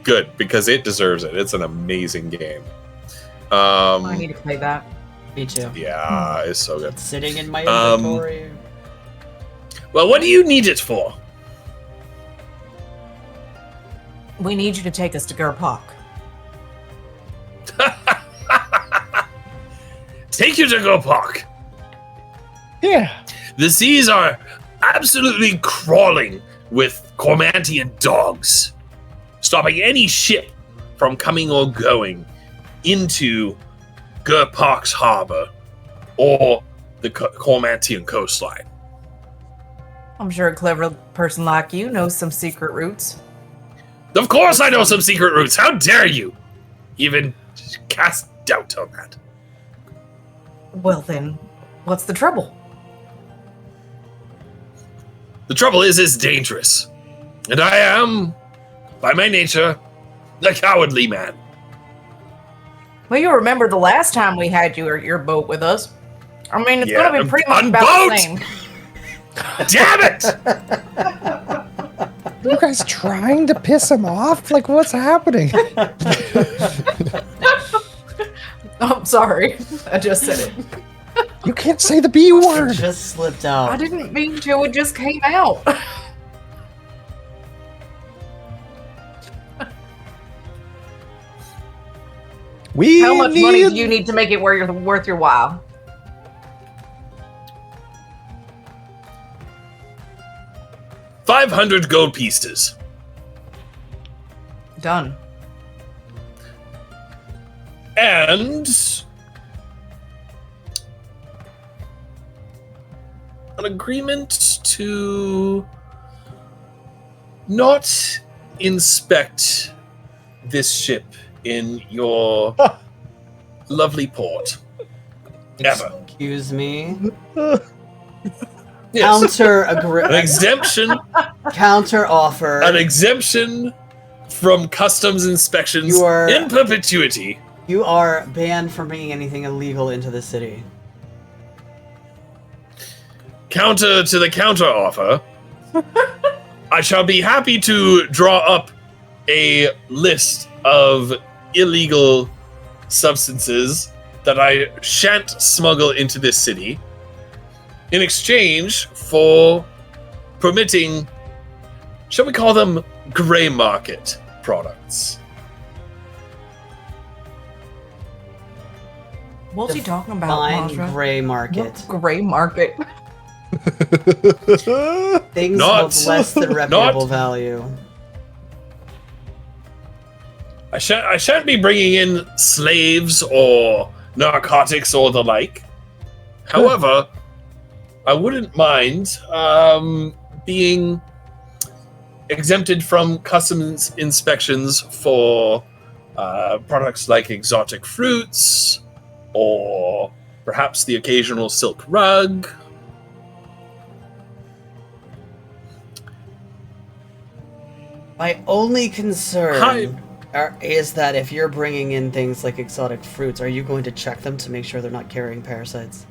Good, because it deserves it. It's an amazing game. I need to play that. Me too. Yeah, it's so good. It's sitting in my Um, inventory. Well, what do you need it for? We need you to take us to Gurpok. Take you to Gopok. Yeah. The seas are absolutely crawling with Cormantian dogs, stopping any ship from coming or going into Gurpok's harbor or the Cormantian coastline. I'm sure a clever person like you knows some secret routes. Of course I know some secret routes. How dare you even cast doubt on that? Well then, what's the trouble? The trouble is it's dangerous. And I am, by my nature, a cowardly man. Well, you remember the last time we had you at your boat with us. I mean, it's Yeah, gonna be pretty much on about boat! the same. Damn it! Are you guys trying to piss him off? Like, what's happening? I'm sorry. I just said it. You can't say the B It word. just slipped out. I didn't mean to. It just came out. We How much need... money do you need to make it worth your while? $500 gold pieces. Done. And an agreement to not inspect this ship in your lovely port. Ever. Excuse me. Yes. An Counter offer. exemption from customs inspections You are- in perpetuity. You are banned from bringing anything illegal into the city. Counter to the counter offer, I shall be happy to draw up a list of illegal substances that I shan't smuggle into this city in exchange for permitting, shall we call them, gray market products. What's he talking about, Fine Mazra? gray market. What gray market? Things Not- of less than reputable value. I shan't be bringing in slaves or narcotics or the like. However, I wouldn't mind being exempted from customs inspections for products like exotic fruits or perhaps the occasional silk rug. My only concern Hi. is that if you're bringing in things like exotic fruits, are you going to check them to make sure they're not carrying parasites?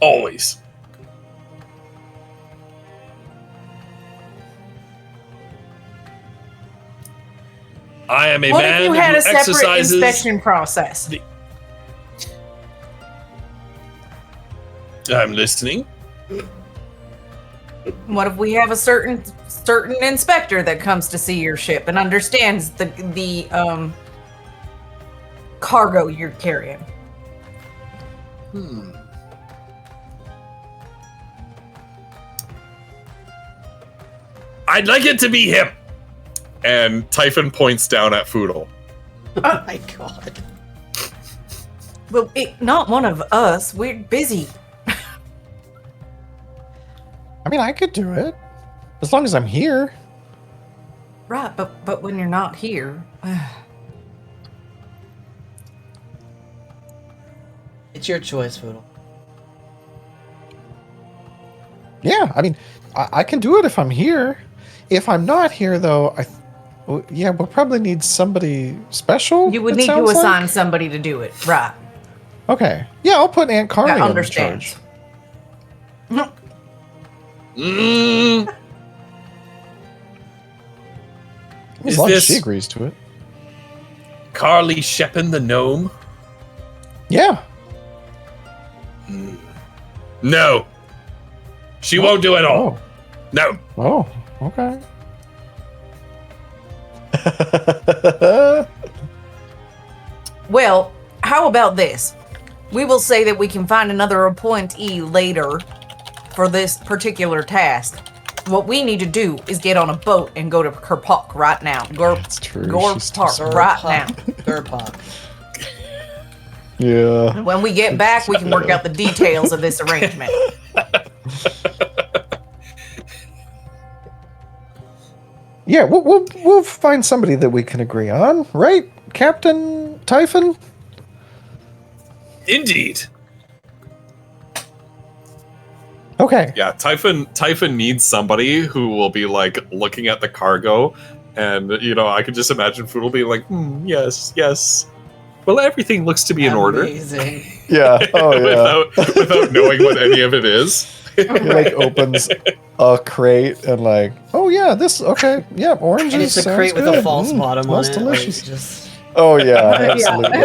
Always. I am a What man if you had who a separate exercises inspection process? I'm listening. What if we have a certain inspector that comes to see your ship and understands the cargo you're carrying? I'd like it to be him. And Typhon points down at Foodle. Oh my god. Well, not one of us. We're busy. I mean, I could do it. As long as I'm here. Right, but when you're not here, It's your choice, Foodle. Yeah, I mean, I can do it if I'm here. If I'm not here, though, yeah, we'll probably need somebody special. you would it need to sounds like. assign somebody to do it. Right. Okay. Yeah, I'll put Aunt Carly That in understands. charge. Mm, As Is long as this- she agrees to it. Carly Shepin the gnome? Yeah. No. She won't do it all. No. Oh, okay. Well, how about this? We will say that we can find another appointee later for this particular task. What we need to do is get on a boat and go to Kerpok right now. That's true. She's too Gorpark right now. Gurpok. Yeah. When we get back, we can work out the details of this arrangement. Yeah, we'll find somebody that we can agree on, right, Captain Typhon? Indeed. Okay. Yeah, Typhon needs somebody who will be like looking at the cargo, and I could just imagine Foodle being like, yes. Well, everything looks to be in order. Amazing. Yeah. Oh yeah. without knowing what any of it is. He like opens a crate and like, oh yeah, this okay, yeah, oranges. And it's a sounds crate with good. a false bottom on smells it. Like, delicious. just Oh yeah, absolutely.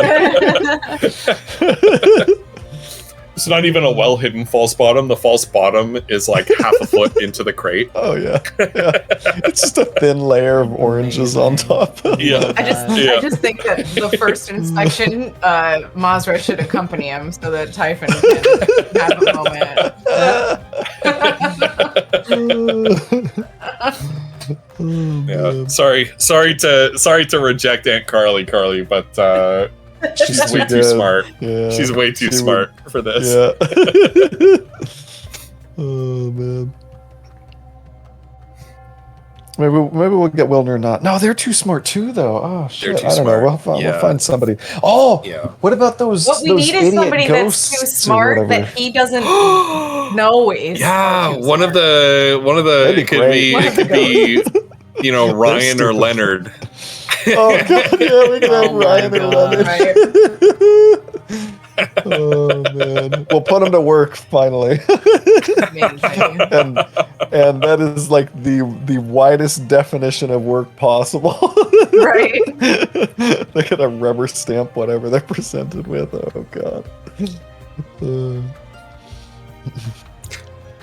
It's not even a well hidden false bottom. The false bottom is like half a foot into the crate. Oh yeah. It's just a thin layer of oranges on top. Yeah. I just think that the first inspection, Mazra should accompany him so that Typhon can have a moment. Yeah. Sorry to reject Aunt Carly, but she's way too smart. Yeah. She's way too smart for this. Yeah. Oh man. Maybe we'll get Wilner or not. No, they're too smart too, though. Oh shit! too I don't smart. know. We'll find somebody. Oh, Yeah. What about those? What we those need is idiot somebody that's ghosts too or smart whatever? that he doesn't know is. Yeah, too one of smart. the That'd be it could great. be One it of the could be Ryan or stupid. Leonard. Oh god, yeah, we can have Oh my Ryan and God. Leonard. Oh man, we'll put him to work finally. Amazing. and that is like the widest definition of work possible. Right. They gotta rubber stamp whatever they're presented with. Oh god.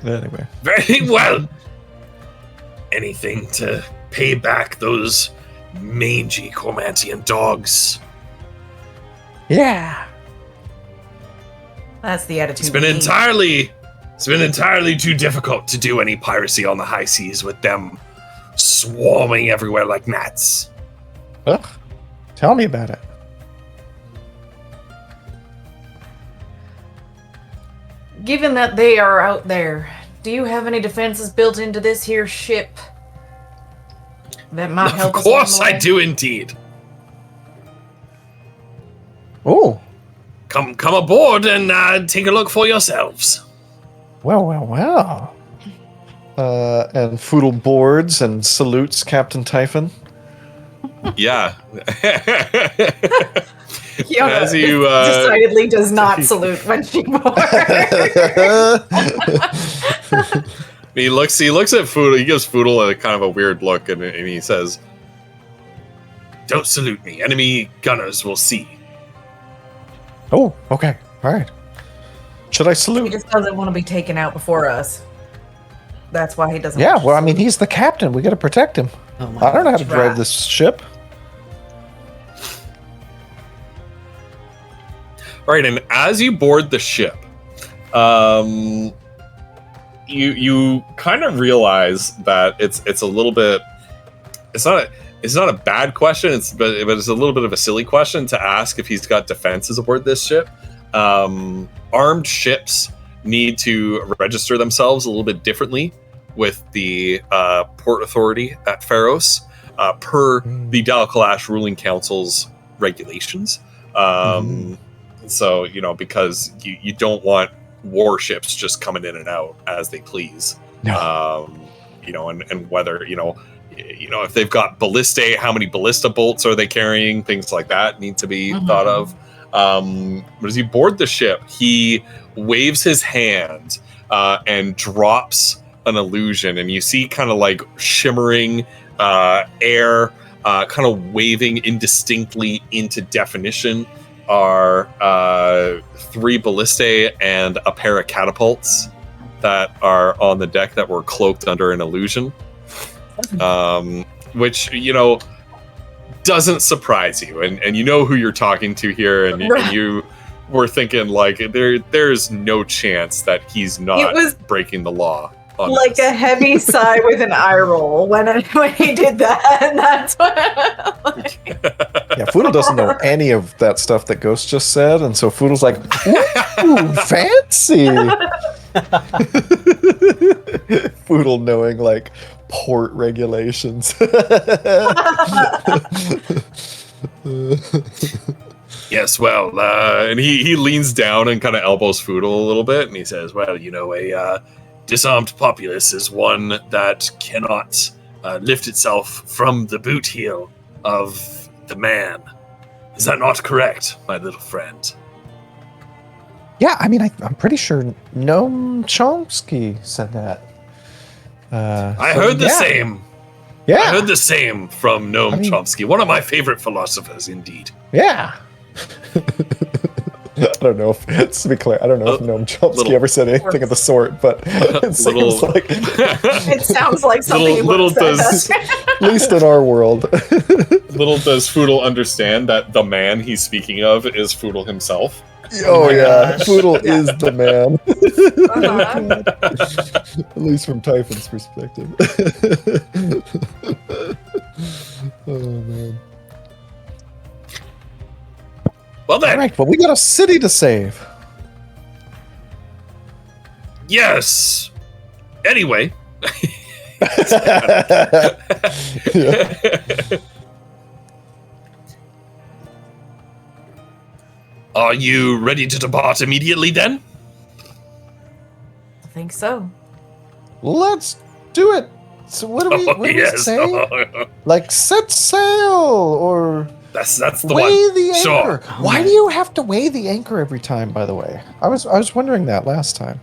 Anyway. Very well. Anything to pay back those mangy Cormantian dogs. Yeah. That's the attitude. It's been we need. entirely too difficult to do any piracy on the high seas with them swarming everywhere like gnats. Ugh. Tell me about it. Given that they are out there, do you have any defenses built into this here ship that might help Of us? along course the I way? do indeed. Oh, Come aboard and take a look for yourselves. well. And Foodle boards and salutes Captain Typhon. Yeah. Fiona As you, decidedly does not salute when she boards. He looks at Foodle. He gives Foodle a kind of a weird look, and he says, "Don't salute me. Enemy gunners will see." Oh, okay. All right. Should I He salute? just doesn't want to be taken out before us. That's why he doesn't. Yeah, want to well, I mean, salute. he's the captain. We got to protect him. Oh my I don't know how to Right. drive this ship. Right, and as you board the ship, you kind of realize that it's a little bit. It's not a bad question. But it's a little bit of a silly question to ask if he's got defenses aboard this ship. Armed ships need to register themselves a little bit differently with the port authority at Pharos per the Dalkalash Ruling Council's regulations. So, because you don't want warships just coming in and out as they please. No. And whether, if they've got ballistae, how many ballista bolts are they carrying? Things like that need to be thought of. But as you board the ship, he waves his hand and drops an illusion, and you see kind of like shimmering air kind of waving indistinctly into definition are 3 ballistae and a pair of catapults that are on the deck that were cloaked under an illusion, which doesn't surprise you, and you know who you're talking to here, and you were thinking like there's no chance that he's not breaking the law. Like a heavy sigh with an eye roll when he did that, and that's what. Yeah, Foodle doesn't know any of that stuff that Ghost just said, and so Foodle's like, "Ooh, fancy." Foodle knowing like port regulations. Yes, well, and he leans down and kind of elbows Foodle a little bit, and he says, "Well, a disarmed populace is one that cannot lift itself from the boot heel of the man. Is that not correct, my little friend?" Yeah, I mean, I'm pretty sure Noam Chomsky said that. I heard the same. Yeah, I heard the same from Noam Chomsky, one of my favorite philosophers, indeed. Yeah. I don't know if, to be clear, I don't know if Noam Chomsky ever said anything of the sort, but it seems like it sounds like something little does at least in our world. Little does Foodle understand that the man he's speaking of is Foodle himself. Oh yeah, Foodle is the man. At least from Typhon's perspective. Oh man. Well then, All right, but we got a city to save. Yes. Anyway. Yeah. Are you ready to depart immediately then? I think so. Let's do it. So what do we yes. say? Like set sail or That's the weigh one. the anchor. Sure. Why do you have to weigh the anchor every time? By the way, I was wondering that last time.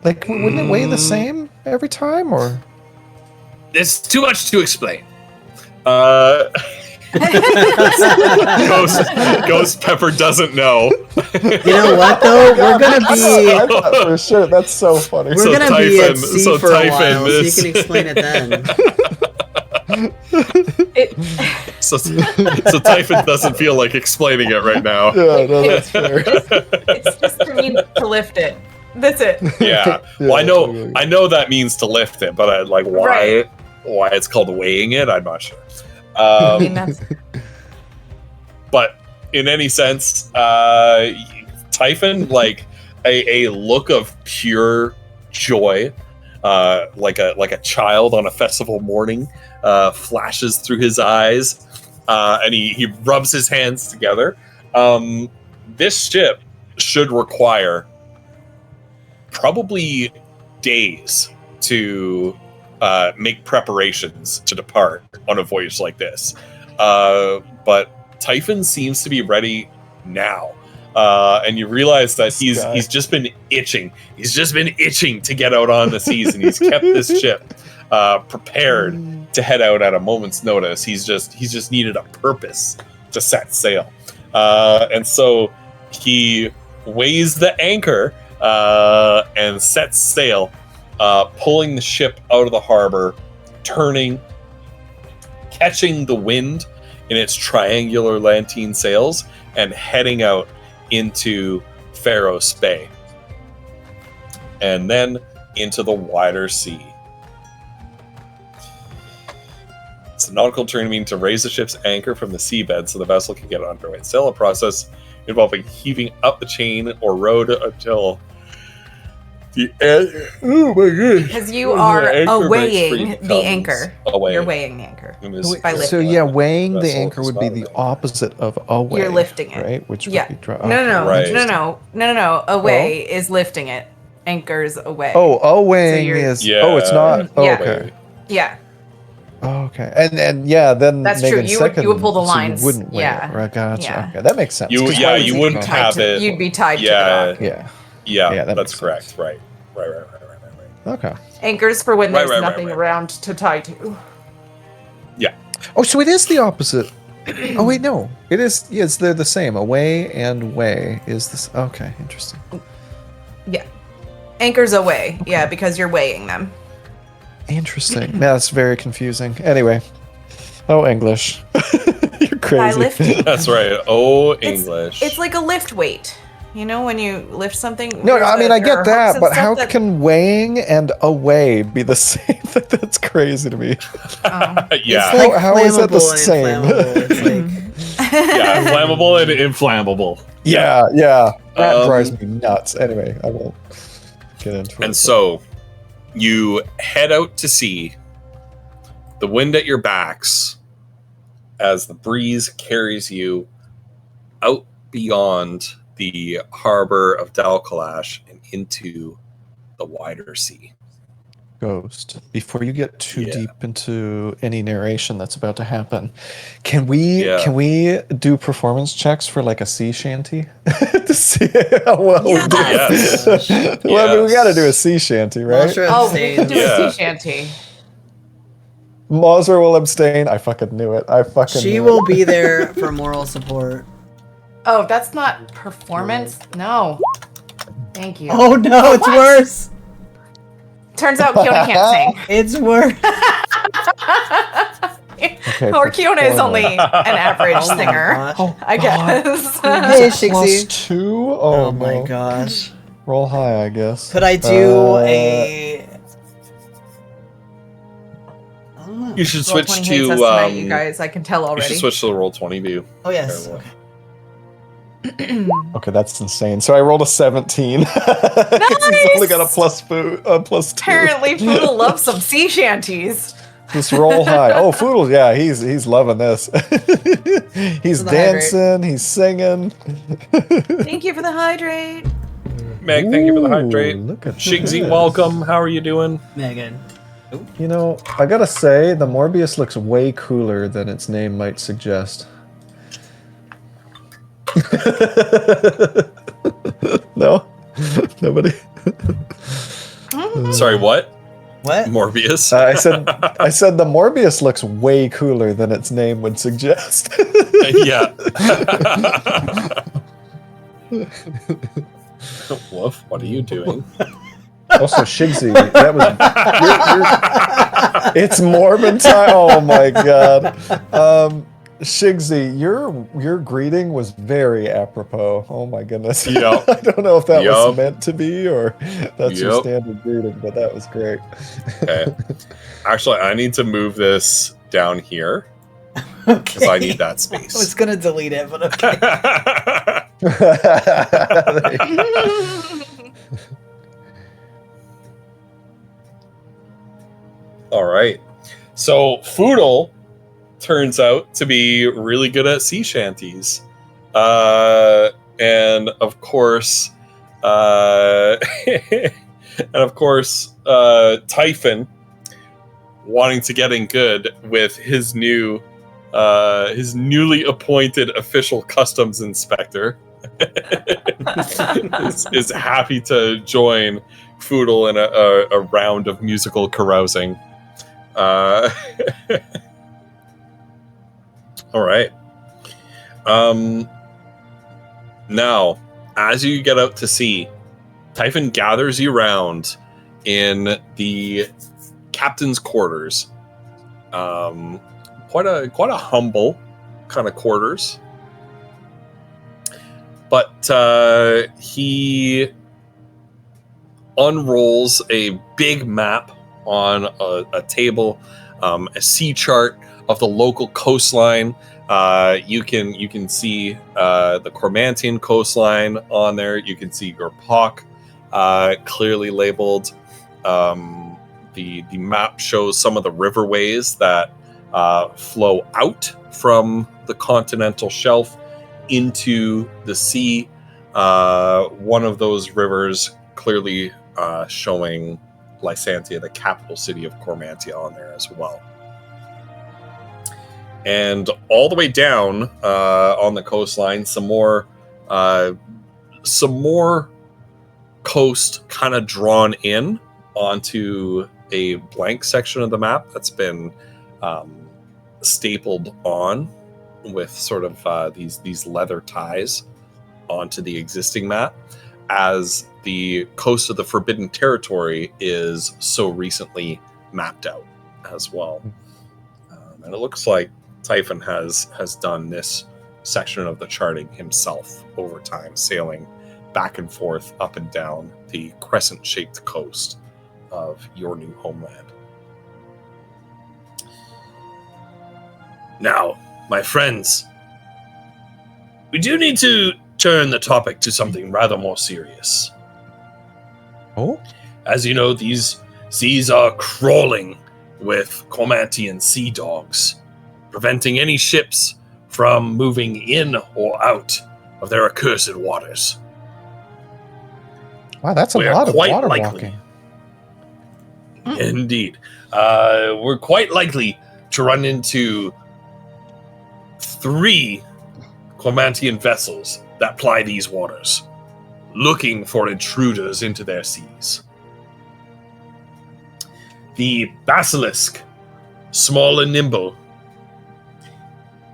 Like, wouldn't it weigh the same every time, or? It's too much to explain. Ghost Pepper doesn't know. You know what though? We're gonna be I thought for sure. That's so funny. we're gonna be at sea for a Typhon while, so you is- can explain it then. So Typhon doesn't feel like explaining it right now. Yeah, no, that's fair. It's just to me to lift it. That's it. Yeah. Well, I know that means to lift it, but why Right. why it's called weighing it, I'm not sure. I mean, that's But in any sense, Typhon, like a look of pure joy, like a child on a festival morning, flashes through his eyes, and he rubs his hands together. This ship should require probably days to make preparations to depart on a voyage like this. But Typhon seems to be ready now. And you realize that he's just been itching. He's just been itching to get out on the seas, and he's kept this ship prepared to head out at a moment's notice. He's just needed a purpose to set sail. And so he weighs the anchor and sets sail, pulling the ship out of the harbor, turning, catching the wind in its triangular lantine sails, and heading out into Pharos Bay. And then into the wider sea. It's a nautical term meaning to raise the ship's anchor from the seabed so the vessel can get underway and sail, a process involving heaving up the chain or rode until the because you are anchor breaks weighing free, the comes anchor. away. You're weighing the anchor. And is- By lifting So it. yeah, weighing the Vessel anchor would be the spotted. opposite of away. You're lifting it. right? Which Yeah. would be No. Right. No. Away is lifting it. Anchors away. Oh, weighing you're- is. Yeah. Oh, it's not. Oh, Yeah. okay. Yeah. Oh, okay. And yeah, then That's true. Megan's You would- second, you would pull the so lines. You wouldn't weigh Yeah. it. Right, gotcha. Yeah. Okay, that makes sense. You- 'Cause yeah, why you would wouldn't tied have to- it. You'd be tied Yeah. to the rock. Yeah. Yeah, Yeah, that that's makes correct. sense. Right. Okay. Anchors for when Right, there's right, right, nothing right. around to tie to. Oh, so it is the opposite. Oh wait, no. It is. Yes, they're the same. Away and way is this. Okay, interesting. Yeah. Anchors away. Yeah, because you're weighing them. Interesting. Yeah, that's very confusing. Anyway. Oh, English. You're crazy. lifting. That's right. Oh, English. It's like a lift weight. You know, when you lift something. No, there's I mean, a- I there are get hooks that, and but stuff how that- can weighing and away be the same thing? That's crazy to me. yeah. It's like How is that the flammable and same? inflammable. It's like Yeah, flammable and inflammable. Yeah. That Um, drives me nuts. Anyway, I won't get into it. And so you head out to sea, the wind at your backs, as the breeze carries you out beyond the harbor of Dalkalash and into the wider sea. Ghost, before you get too Yeah. deep into any narration that's about to happen, can we Yeah. do performance checks for like a sea shanty to see how well we do? Yes. Well, I mean, we Yes. got to do a sea shanty, right? Monster Oh, we can do Yeah. a sea shanty. Mozart will abstain. I fucking knew it. she knew will it. be there for moral support. Oh, that's not performance? No. Thank you. Oh no, it's What? worse. Turns out Kiona can't It's worse. sing. Okay, Or Kiona is only an average Oh my singer, gosh. Oh, I guess. Hey, Plus Shixie. 2? Oh, Oh, my no. gosh. Roll high, I guess. Could I do a? I don't know. You should Roll switch 20 hates us to tonight, you guys. I can tell you already. should switch to the roll 20 view. Oh yes. Terrible. Okay. Okay, that's insane. So I rolled a 17. 'Cause he's only got a plus 2. Apparently, Foodle loves some sea shanties. Just roll high. Oh, Foodle, yeah, he's loving this. He's For the dancing, he's singing. Thank you for the hydrate. Meg, thank you for the Ooh, hydrate. Look at Shigsy, this. welcome. How are you doing? Megan. You know, I gotta say, the Morbius looks way cooler than its name might suggest. No? Nobody? Sorry, what? What? Morbius? I said the Morbius looks way cooler than its name would suggest. Yeah. Woof, what are you doing? Also, Shigsy, that was it's Morbin time. Oh my god. Shigsy, your greeting was very apropos. Oh my goodness. Yup. I don't know if that was Yup. meant to be or that's your Yup. standard greeting, but that was great. Okay. Actually, I need to move this down here because I need that I was space. gonna delete it, but okay. All right. So Foodle turns out to be really good at sea shanties. And of course, Typhon wanting to get in good with his newly appointed official customs inspector is happy to join Foodle in a round of musical carousing. All right. Now, as you get out to sea, Typhon gathers you round in the captain's quarters. Quite a humble kind of quarters, but he unrolls a big map on a table, a sea chart of the local coastline. You can see the Cormantian coastline on there. You can see Gorpok clearly labeled. The map shows some of the riverways that flow out from the continental shelf into the sea. One of those rivers clearly showing Lysantia, the capital city of Cormantia, on there as well. And all the way down on the coastline, some more coast kind of drawn in onto a blank section of the map that's been stapled on with sort of these leather ties onto the existing map. as the coast of the Forbidden Territory is so recently mapped out as well. And it looks like Typhon has done this section of the charting himself over time, sailing back and forth up and down the crescent-shaped coast of your new homeland. Now, my friends, we do need to turn the topic to something rather more serious. Oh? As you know, these seas are crawling with Cormantian sea dogs, preventing any ships from moving in or out of their accursed waters. Wow, that's a We are lot of quite water likely- walking. Indeed. We're quite likely to run into 3 Cormantian vessels that ply these waters, looking for intruders into their seas. The Basilisk, small and nimble.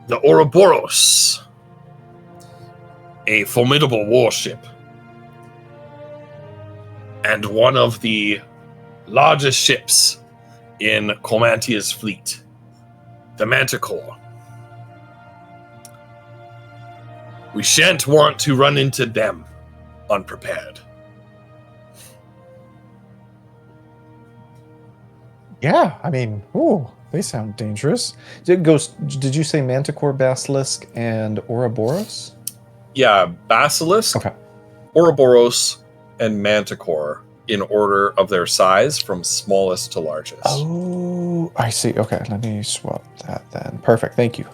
The Ouroboros, a formidable warship. And one of the largest ships in Cormantia's fleet, the Manticore. We shan't want to run into them unprepared. Yeah, I mean, ooh, they sound dangerous. Did you say Manticore, Basilisk, and Ouroboros? Yeah, Basilisk, Okay. Ouroboros, and Manticore in order of their size from smallest to largest. Oh, I see. Okay, let me swap that then. Perfect. Thank you.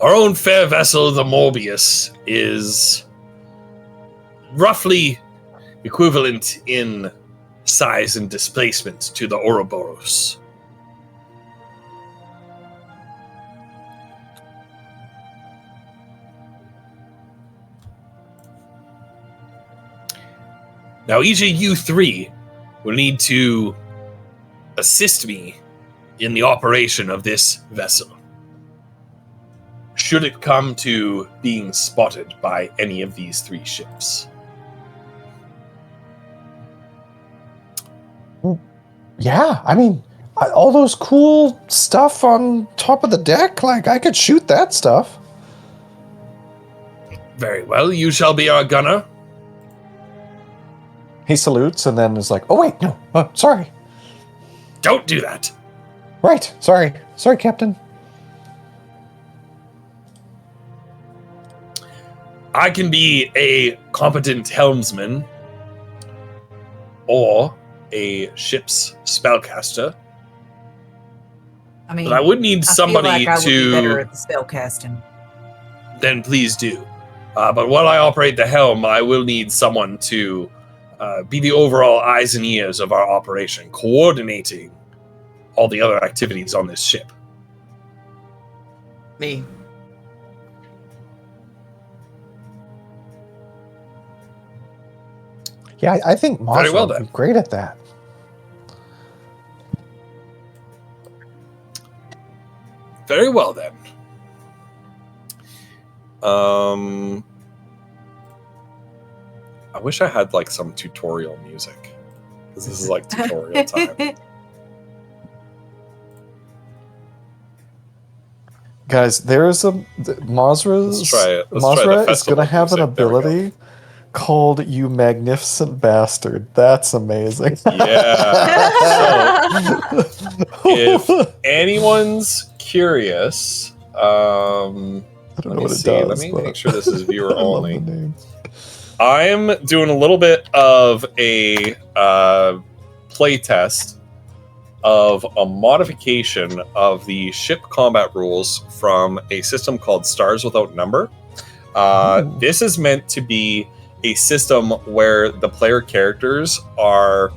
Our own fair vessel, the Morbius, is roughly equivalent in size and displacement to the Ouroboros. Now, each of you 3 will need to assist me in the operation of this vessel, should it come to being spotted by any of these 3 ships. Yeah, I mean, all those cool stuff on top of the deck, like, I could shoot that stuff. Very well, you shall be our gunner. He salutes and then is like, oh, wait, no, sorry. Don't do that. Right, sorry. Sorry, Captain. I can be a competent helmsman or a ship's spellcaster, I mean, but I would need I somebody feel like I would be better to. at the spell casting. Then please do. But while I operate the helm, I will need someone to be the overall eyes and ears of our operation, coordinating all the other activities on this ship. Me. Yeah, I think Very Mazra well, would then. be great at that. Very well then. I wish I had like some tutorial music, because this is like tutorial time. Guys, there's Mazra's. Let's try it. Let's try the Mazra is festival going to have an music. There we go. ability called "You Magnificent Bastard." That's amazing. Yeah. If anyone's curious, I don't know let me what it see. does. Let me but make sure this is viewer I love only. the name. I'm doing a little bit of a play test of a modification of the ship combat rules from a system called Stars Without Number. Ooh. This is meant to be a system where the player characters are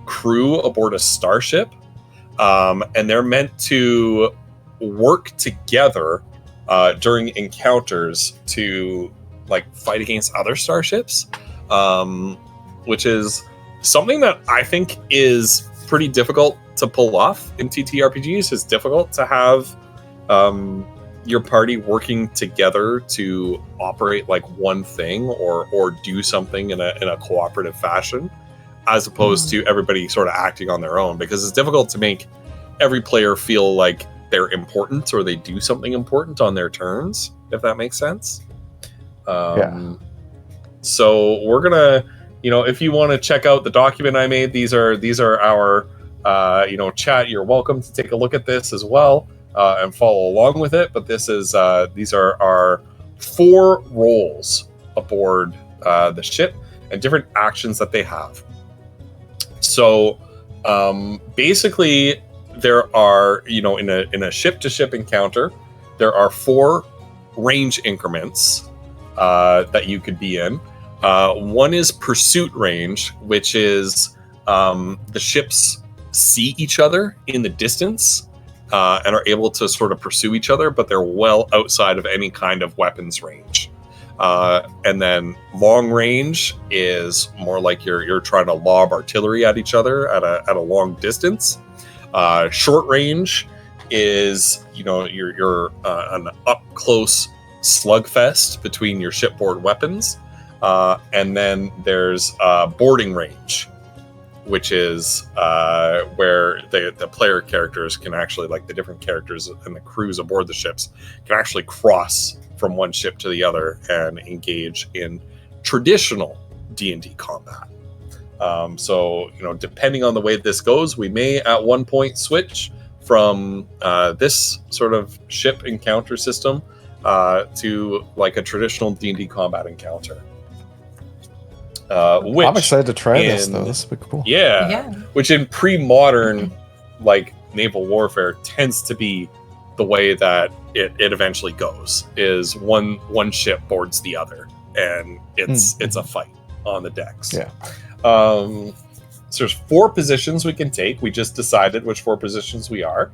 crew aboard a starship, and they're meant to work together during encounters to like fight against other starships, which is something that I think is pretty difficult to pull off in TTRPGs. It's difficult to have your party working together to operate like one thing or do something in a cooperative fashion, as opposed to everybody sort of acting on their own, because it's difficult to make every player feel like they're important or they do something important on their terms, if that makes sense. So we're gonna, if you want to check out the document I made, these are our chat. You're welcome to take a look at this as well and follow along with it. But these are our 4 roles aboard the ship and different actions that they have. So basically, there are, in a ship-to-ship encounter, there are 4 range increments that you could be in. One is pursuit range, which is the ships see each other in the distance and are able to sort of pursue each other, but they're well outside of any kind of weapons range. And then long range is more like you're trying to lob artillery at each other at a long distance. Short range is you're an up close slugfest between your shipboard weapons, and then there's boarding range, which is where the player characters can actually, like the different characters and the crews aboard the ships, can actually cross from one ship to the other and engage in traditional D&D combat. So, depending on the way this goes, we may at one point switch from this sort of ship encounter system to like a traditional D&D combat encounter. Which I'm excited to try this, though. This would be cool. Yeah. Which in pre-modern, like, naval warfare tends to be the way that it eventually goes, is one ship boards the other, and it's a fight on the decks. Yeah. So there's 4 positions we can take. We just decided which 4 positions we are.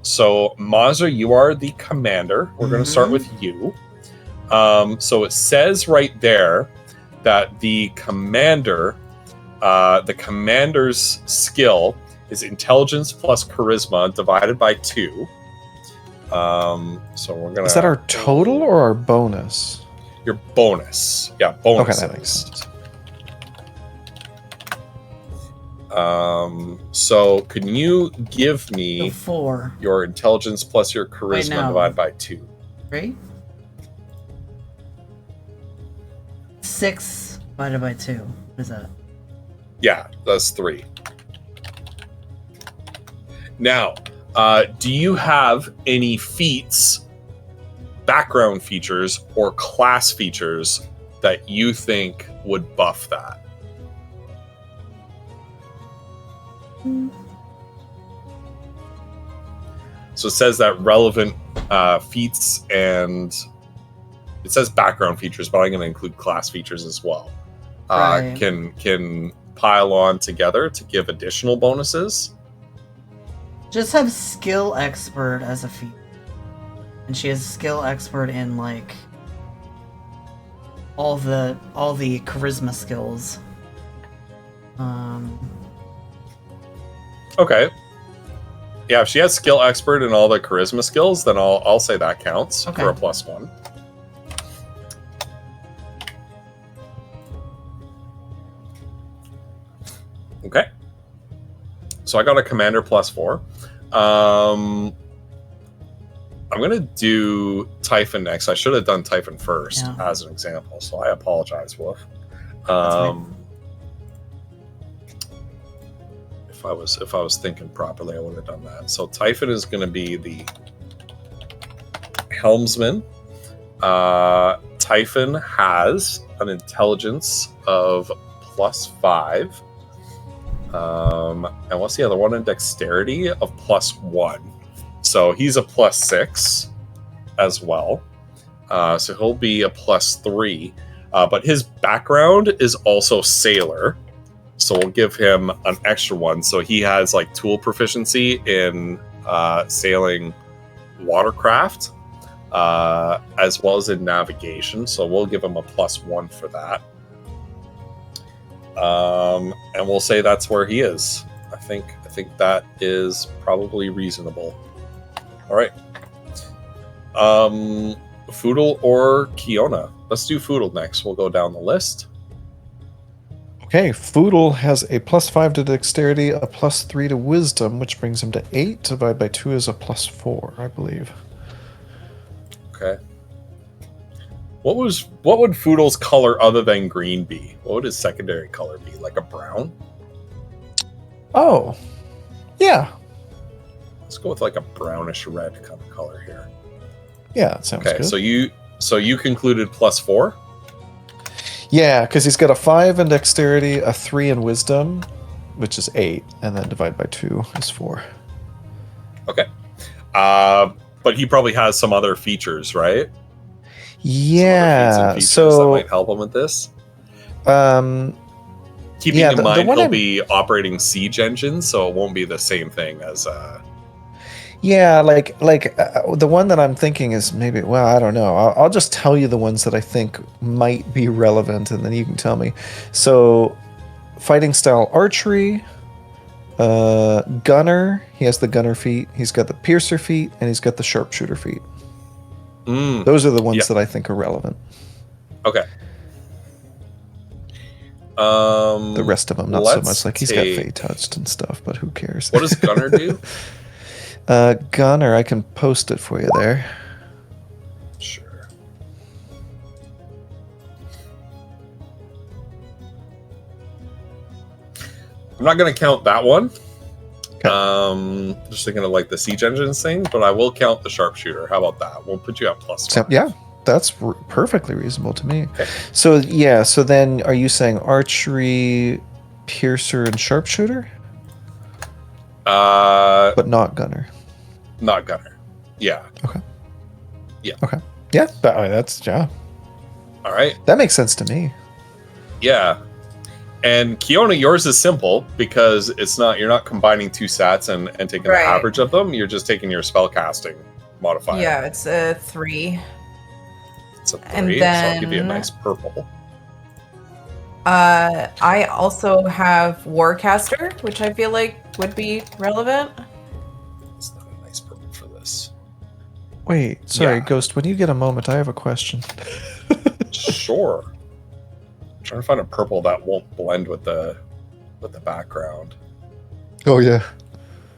So Mazra, you are the commander. We're going to start with you. So it says right there that the commander's skill is intelligence plus charisma divided by 2. So we're gonna. Is that our total or our bonus? Your bonus. Yeah, bonus. Okay, that makes sense. So can you give me 4. your intelligence plus your charisma divided by 2? Right? 6 divided by 2. What is that? Yeah, that's 3. Now, do you have any feats, background features, or class features that you think would buff that? So it says that relevant feats, and it says background features, but I'm going to include class features as well. Right. Can pile on together to give additional bonuses. Just have skill expert as a feat, and she has skill expert in like all the charisma skills. Okay. Yeah, if she has skill expert in all the charisma skills, then I'll say that counts for a +1. Okay. So I got a commander +4. I'm gonna do Typhon next. I should have done Typhon first as an example, so I apologize, Wolf. If I was thinking properly, I would have done that. So Typhon is going to be the helmsman. Typhon has an intelligence of +5. And what's the other one? A dexterity of +1. So he's a +6 as well. So he'll be a +3. But his background is also sailor. So we'll give him an extra 1. So he has like tool proficiency in sailing watercraft, as well as in navigation. So we'll give him a +1 for that. And we'll say that's where he is. I think that is probably reasonable. All right. Foodle or Kiona? Let's do Foodle next. We'll go down the list. Okay, Foodle has a +5 to dexterity, a +3 to wisdom, which brings him to 8. Divided by 2 is a +4, I believe. Okay. What would Foodle's color other than green be? What would his secondary color be? Like a brown? Oh, yeah. Let's go with like a brownish red kind of color here. Yeah, that sounds Okay, good. so you concluded +4? Yeah, because he's got a 5 in dexterity, a 3 in wisdom, which is 8, and then divide by 2 is 4. Okay. But he probably has some other features, right? Yeah, Some other feats and features that so might help him with this. Keeping yeah, in the mind one he'll I'm- be operating siege engines, so it won't be the same thing as yeah, the one that I'm thinking is maybe. Well, I don't know. I'll just tell you the ones that I think might be relevant, and then you can tell me. So, fighting style archery, gunner. He has the gunner feat. He's got the piercer feat, and he's got the sharpshooter feat. Those are the ones that I think are relevant. Okay. The rest of them, not so much. Like he's got fate touched and stuff, but who cares? What does Gunner do? Gunner, I can post it for you there. Sure. I'm not going to count that one. Okay. Just thinking of like the siege engines thing, but I will count the sharpshooter. How about that? We'll put you at +5. Yeah, that's perfectly reasonable to me. Okay. So yeah, so then are you saying archery, piercer, and sharpshooter, but not gunner? Not Gunner. Yeah. Okay. Yeah. Okay. Yeah, that's All right. that makes sense to me. Yeah. And Kiona, yours is simple because you're not combining two stats and taking Right. the average of them. You're just taking your spell casting modifier. Yeah, it's a 3. It's a 3, And so I'll give you a then- nice purple. I also have Warcaster, which I feel like would be relevant. It's not a nice purple for this. Wait, sorry, Yeah. Ghost. When you get a moment, I have a question. Sure. I'm trying to find a purple that won't blend with the background. Oh yeah.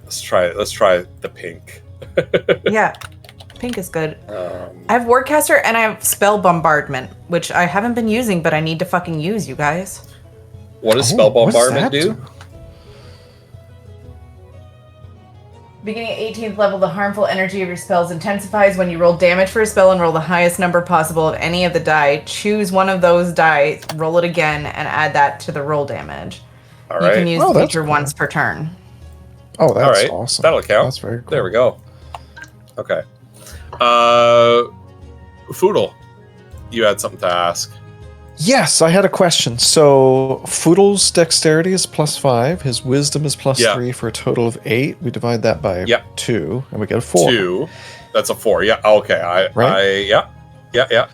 Let's try the pink. Yeah, pink is good. I have Warcaster and I have Spell Bombardment, which I haven't been using, but I need to fucking use, you guys. What does Oh, spell what does bombardment that do? Beginning at 18th level, the harmful energy of your spells intensifies when you roll damage for a spell and roll the highest number possible of any of the die. Choose one of those die, roll it again, and add that to the roll damage. All You right. can use Oh, the that's feature cool. once per turn. Oh, that's All right. awesome. That'll count. That's very cool. There we go. Okay. Foodle, you had something to ask. Yes, I had a question. So Foodle's dexterity is +5. His wisdom is +3 for a total of 8. We divide that by 2, and we get a 4. 2. That's a 4. Yeah. Okay. Yeah.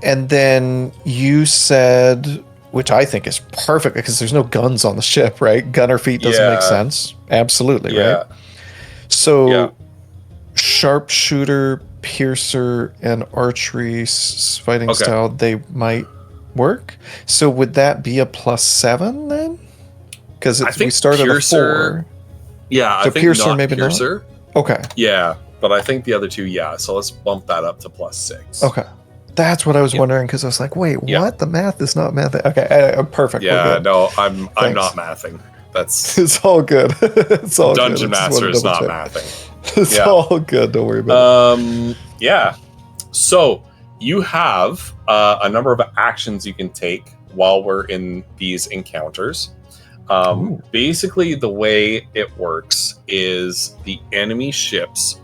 And then you said, which I think is perfect because there's no guns on the ship, right? Gunner feet doesn't make Yeah. sense. Absolutely, Yeah. right? So Yeah. sharpshooter, piercer, and archery fighting Okay. style, they might work. So would that be a +7 then? Because I we think started at a piercer- 4. Yeah. So I think piercer, not maybe not? piercer. Okay. Yeah, but I think the other two, yeah. So let's bump that up to +6. Okay. That's what I was Yeah. wondering because I was like, wait, Yeah. what? The math is not math. Okay, perfect. we're Yeah. good. No, I'm Thanks. not mathing. That's It's all good. It's all Dungeon good. I just Master wanted is to not double-check. mathing. It's Yeah. all good. Don't worry about Yeah. So you have a number of actions you can take while we're in these encounters. Ooh. Basically, the way it works is the enemy ships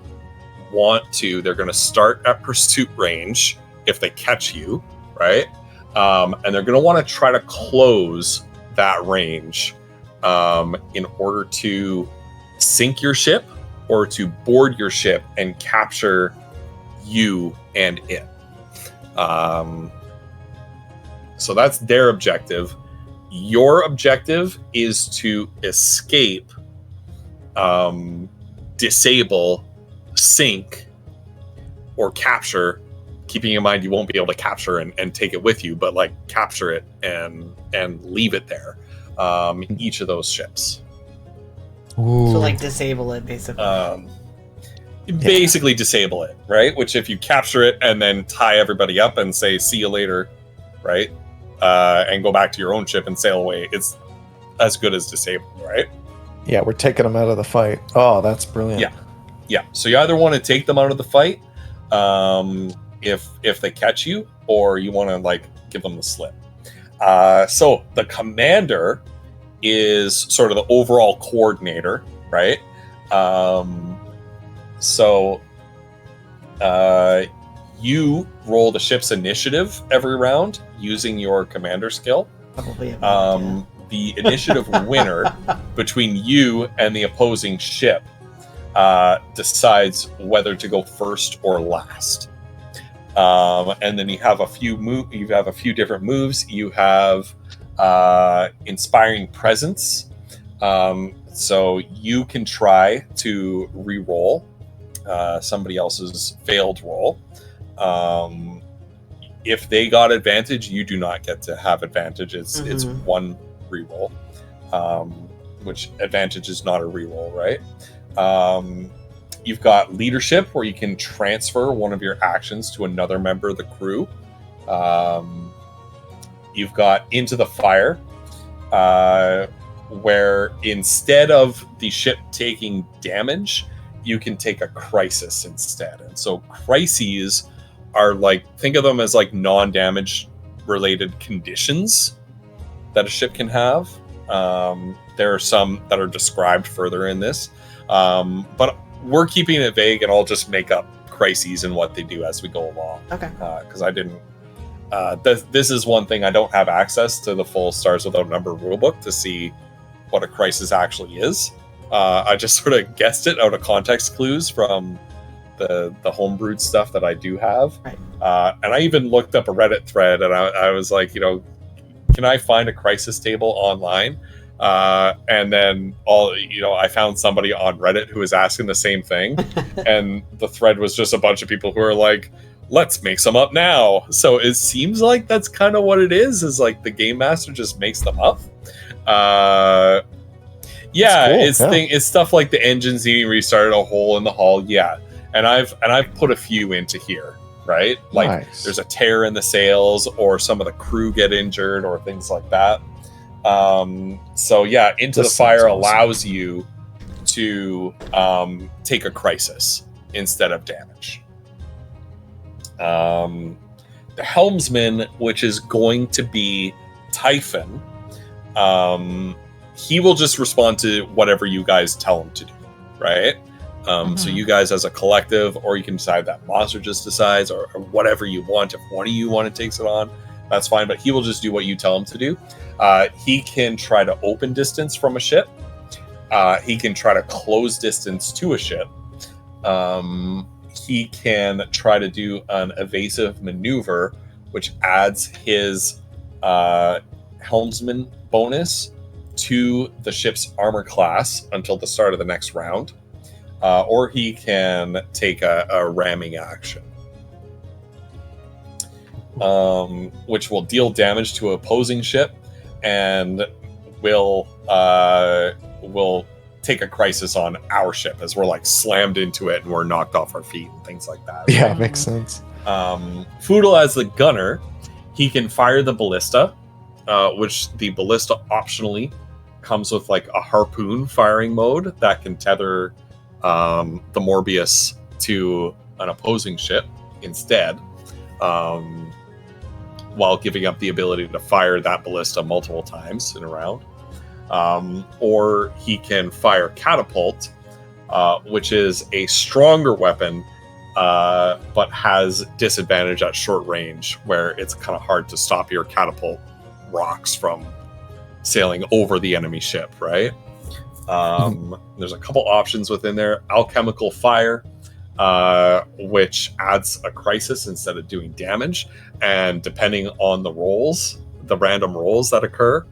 they're going to start at pursuit range if they catch you, right? And they're going to want to try to close that range in order to sink your ship or to board your ship and capture you and it. So that's their objective. Your objective is to escape, disable, sink or capture, keeping in mind you won't be able to capture and take it with you, but like capture it and leave it there. Each of those ships. Ooh. So like disable it basically. Basically disable it, right? Which if you capture it and then tie everybody up and say see you later, right? And go back to your own ship and sail away, it's as good as disabled, right? Yeah, we're taking them out of the fight. Oh, that's brilliant. Yeah. So you either want to take them out of the fight, if they catch you, or you want to like give them the slip. So the commander is sort of the overall coordinator, right? So you roll the ship's initiative every round using your commander skill. Probably a bad idea. The initiative winner between you and the opposing ship decides whether to go first or last. And then you have a few different moves. You have inspiring presence. So you can try to re-roll somebody else's failed roll. If they got advantage, you do not get to have advantage. It's one re-roll, which advantage is not a re-roll, right? You've got leadership, where you can transfer one of your actions to another member of the crew. You've got into the fire, where instead of the ship taking damage, you can take a crisis instead. And so crises are like, think of them as like non-damage related conditions that a ship can have. There are some that are described further in this, but we're keeping it vague, and I'll just make up crises and what they do as we go along. Okay. Because I didn't. This is one thing I don't have access to the full Stars Without Number rulebook to see what a crisis actually is. I just sort of guessed it out of context clues from the homebrewed stuff that I do have. Right. And I even looked up a Reddit thread, and I was like, can I find a crisis table online? And then I found somebody on Reddit who was asking the same thing. And the thread was just a bunch of people who are like, let's make some up now. So it seems like that's kind of what it is like the game master just makes them up. It's stuff like the engines needing restarted, a hole in the hull. Yeah. And I've put a few into here, right? Like Nice. There's a tear in the sails, or some of the crew get injured, or things like that. So yeah, Into the Fire allows you to take a crisis instead of damage. The helmsman, which is going to be Typhon, he will just respond to whatever you guys tell him to do, right? So you guys as a collective, or you can decide that Monster just decides, or whatever you want. If one of you want to takes it on, that's fine, but he will just do what you tell him to do. He can try to open distance from a ship. He can try to close distance to a ship. He can try to do an evasive maneuver, which adds his helmsman bonus to the ship's armor class until the start of the next round. Or he can take a ramming action, which will deal damage to an opposing ship and will take a crisis on our ship as we're like slammed into it and we're knocked off our feet and things like that. Yeah, makes sense. Foodle as the gunner, he can fire the ballista, which the ballista optionally comes with like a harpoon firing mode that can tether the Morbius to an opposing ship instead, while giving up the ability to fire that ballista multiple times in a round. Or he can fire catapult, which is a stronger weapon, but has disadvantage at short range, where it's kind of hard to stop your catapult rocks from sailing over the enemy ship, right? There's a couple options within there. Alchemical fire, which adds a crisis instead of doing damage, and depending on the rolls, the random rolls that occur,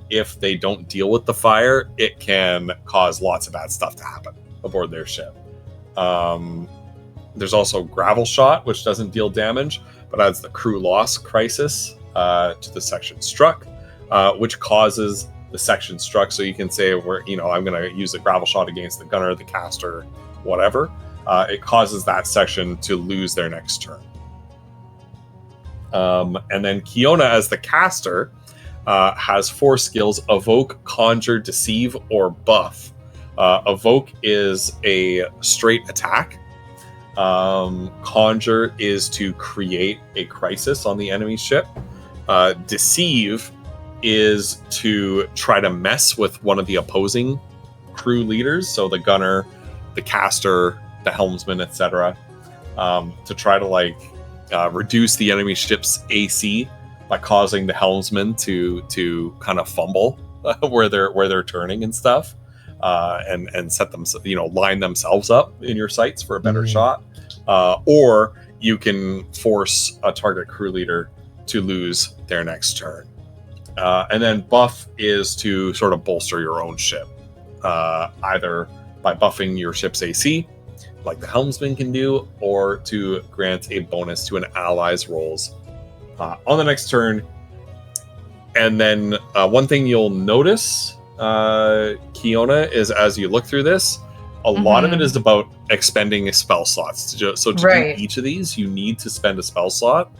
if they don't deal with the fire, it can cause lots of bad stuff to happen aboard their ship. There's also Gravel Shot, which doesn't deal damage, but adds the crew loss crisis to the section struck, which causes the section struck. So you can say, I'm going to use the Gravel Shot against the gunner, the caster, whatever. It causes that section to lose their next turn. And then Kiona, as the caster, has 4 skills: Evoke, Conjure, Deceive, or Buff. Evoke is a straight attack. Conjure is to create a crisis on the enemy ship. Deceive is to try to mess with one of the opposing crew leaders, so the gunner, the caster, the helmsman, etc., to try to reduce the enemy ship's AC by causing the helmsman to kind of fumble where they're turning and stuff, and set them, line themselves up in your sights for a better shot, or you can force a target crew leader to lose their next turn. And then buff is to sort of bolster your own ship, either by buffing your ship's AC, like the helmsman can do, or to grant a bonus to an ally's rolls on the next turn. And then one thing you'll notice, Kiona, is as you look through this, a lot of it is about expending spell slots. To do each of these, you need to spend a spell slot,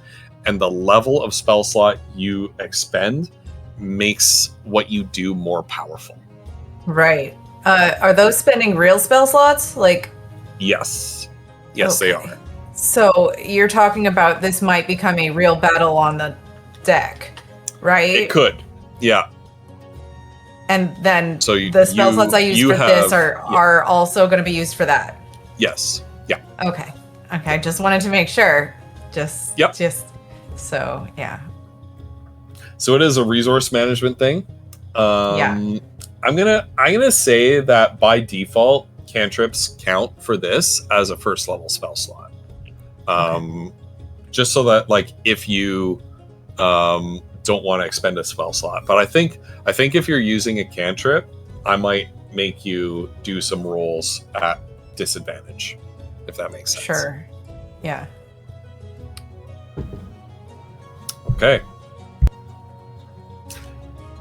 and the level of spell slot you expend makes what you do more powerful. Right. Are those spending real spell slots? Yes. Yes, they are. So you're talking about this might become a real battle on the deck, right? It could. Yeah. And then so the spell slots I use for this are also going to be used for that. Yes. Yeah. Okay. I just wanted to make sure. So it is a resource management thing. I'm gonna say that by default, cantrips count for this as a first level spell slot. Just so that if you don't want to expend a spell slot. But I think if you're using a cantrip, I might make you do some rolls at disadvantage, if that makes sense. Sure. Yeah. Okay.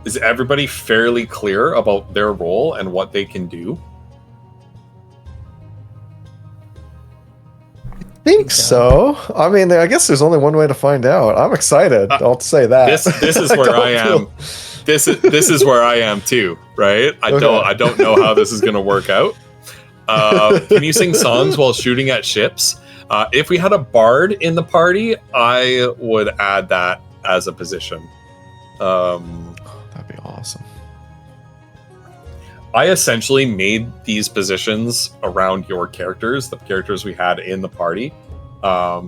Is everybody fairly clear about their role and what they can do? I think so. I mean, I guess there's only one way to find out. I'm excited. I'll say that. This is where I am. This is where I am too, right? I don't know how this is going to work out. Can you sing songs while shooting at ships? If we had a bard in the party, I would add that as a position. That'd be awesome. I essentially made these positions around your characters, the characters we had in the party. I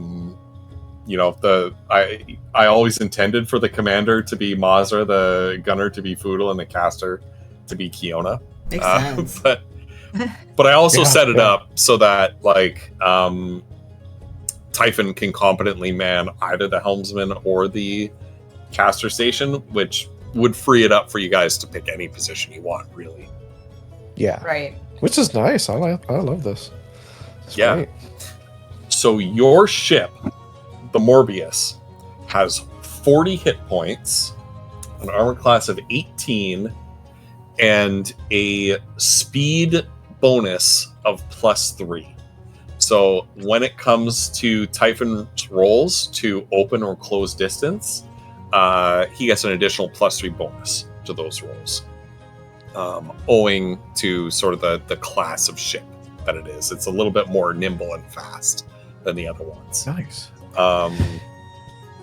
always intended for the commander to be Mazra, the gunner to be Foodle, and the caster to be Kiona. Makes sense. But I also set it up so that Typhon can competently man either the helmsman or the caster station, which would free it up for you guys to pick any position you want, really. Yeah. Right. Which is nice. I love this. It's yeah. Great. So your ship, the Morbius, has 40 hit points, an armor class of 18, and a speed bonus of +3. So when it comes to Typhon's rolls to open or close distance, he gets an additional +3 bonus to those rolls, owing to sort of the class of ship that it is. It's a little bit more nimble and fast than the other ones. Nice.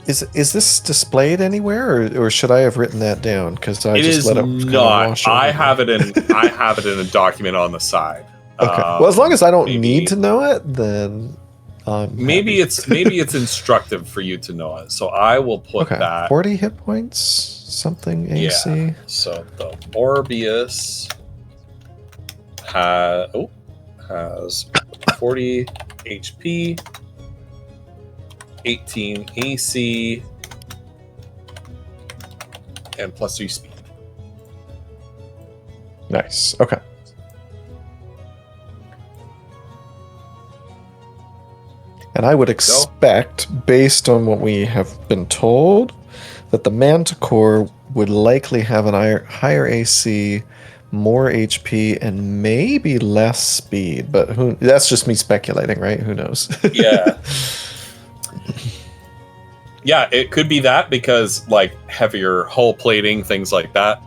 Is this displayed anywhere, or should I have written that down? Because I just let it not. wash over. I have it in a document on the side. Okay. Well, as long as I don't need to know it, then maybe it's instructive for you to know it. So I will put that 40 hit points, something AC. Yeah. So the Morbius has 40 HP, 18 AC, and +3 speed. Nice. Okay. And I would expect, based on what we have been told, that the Manticore would likely have an higher AC, more HP, and maybe less speed. But that's just me speculating, right? Who knows? Yeah. Yeah, it could be that because like heavier hull plating, things like that.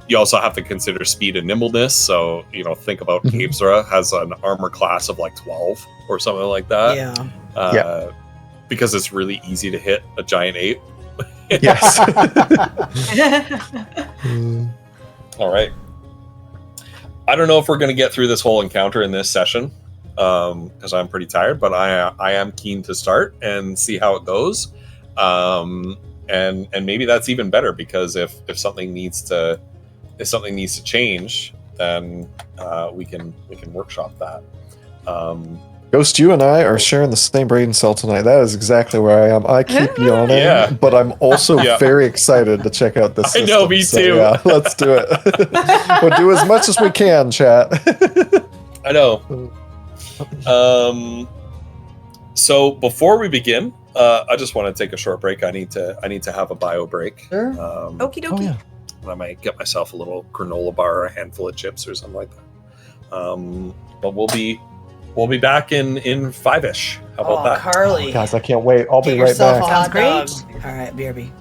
You also have to consider speed and nimbleness. So, think about Kabzra has an armor class of like 12 or something like that. Yeah. Because it's really easy to hit a giant ape. Yes. All right. I don't know if we're going to get through this whole encounter in this session because I'm pretty tired, but I am keen to start and see how it goes. And maybe that's even better because if something needs to change, then we can workshop that. Ghost, you and I are sharing the same brain cell tonight. That is exactly where I am. I keep yawning, Yeah. but I'm also very excited to check out this system. I know, me too. Yeah, let's do it. We'll do as much as we can, chat. I know. So before we begin, I just want to take a short break. I need to have a bio break. Sure. Okie dokie. Oh, yeah. I might get myself a little granola bar or a handful of chips or something like that. But we'll be back in 5-ish. How about that? Carly. Guys, I can't wait. I'll Get be right yourself back. a hot Sounds dog. All right, BRB.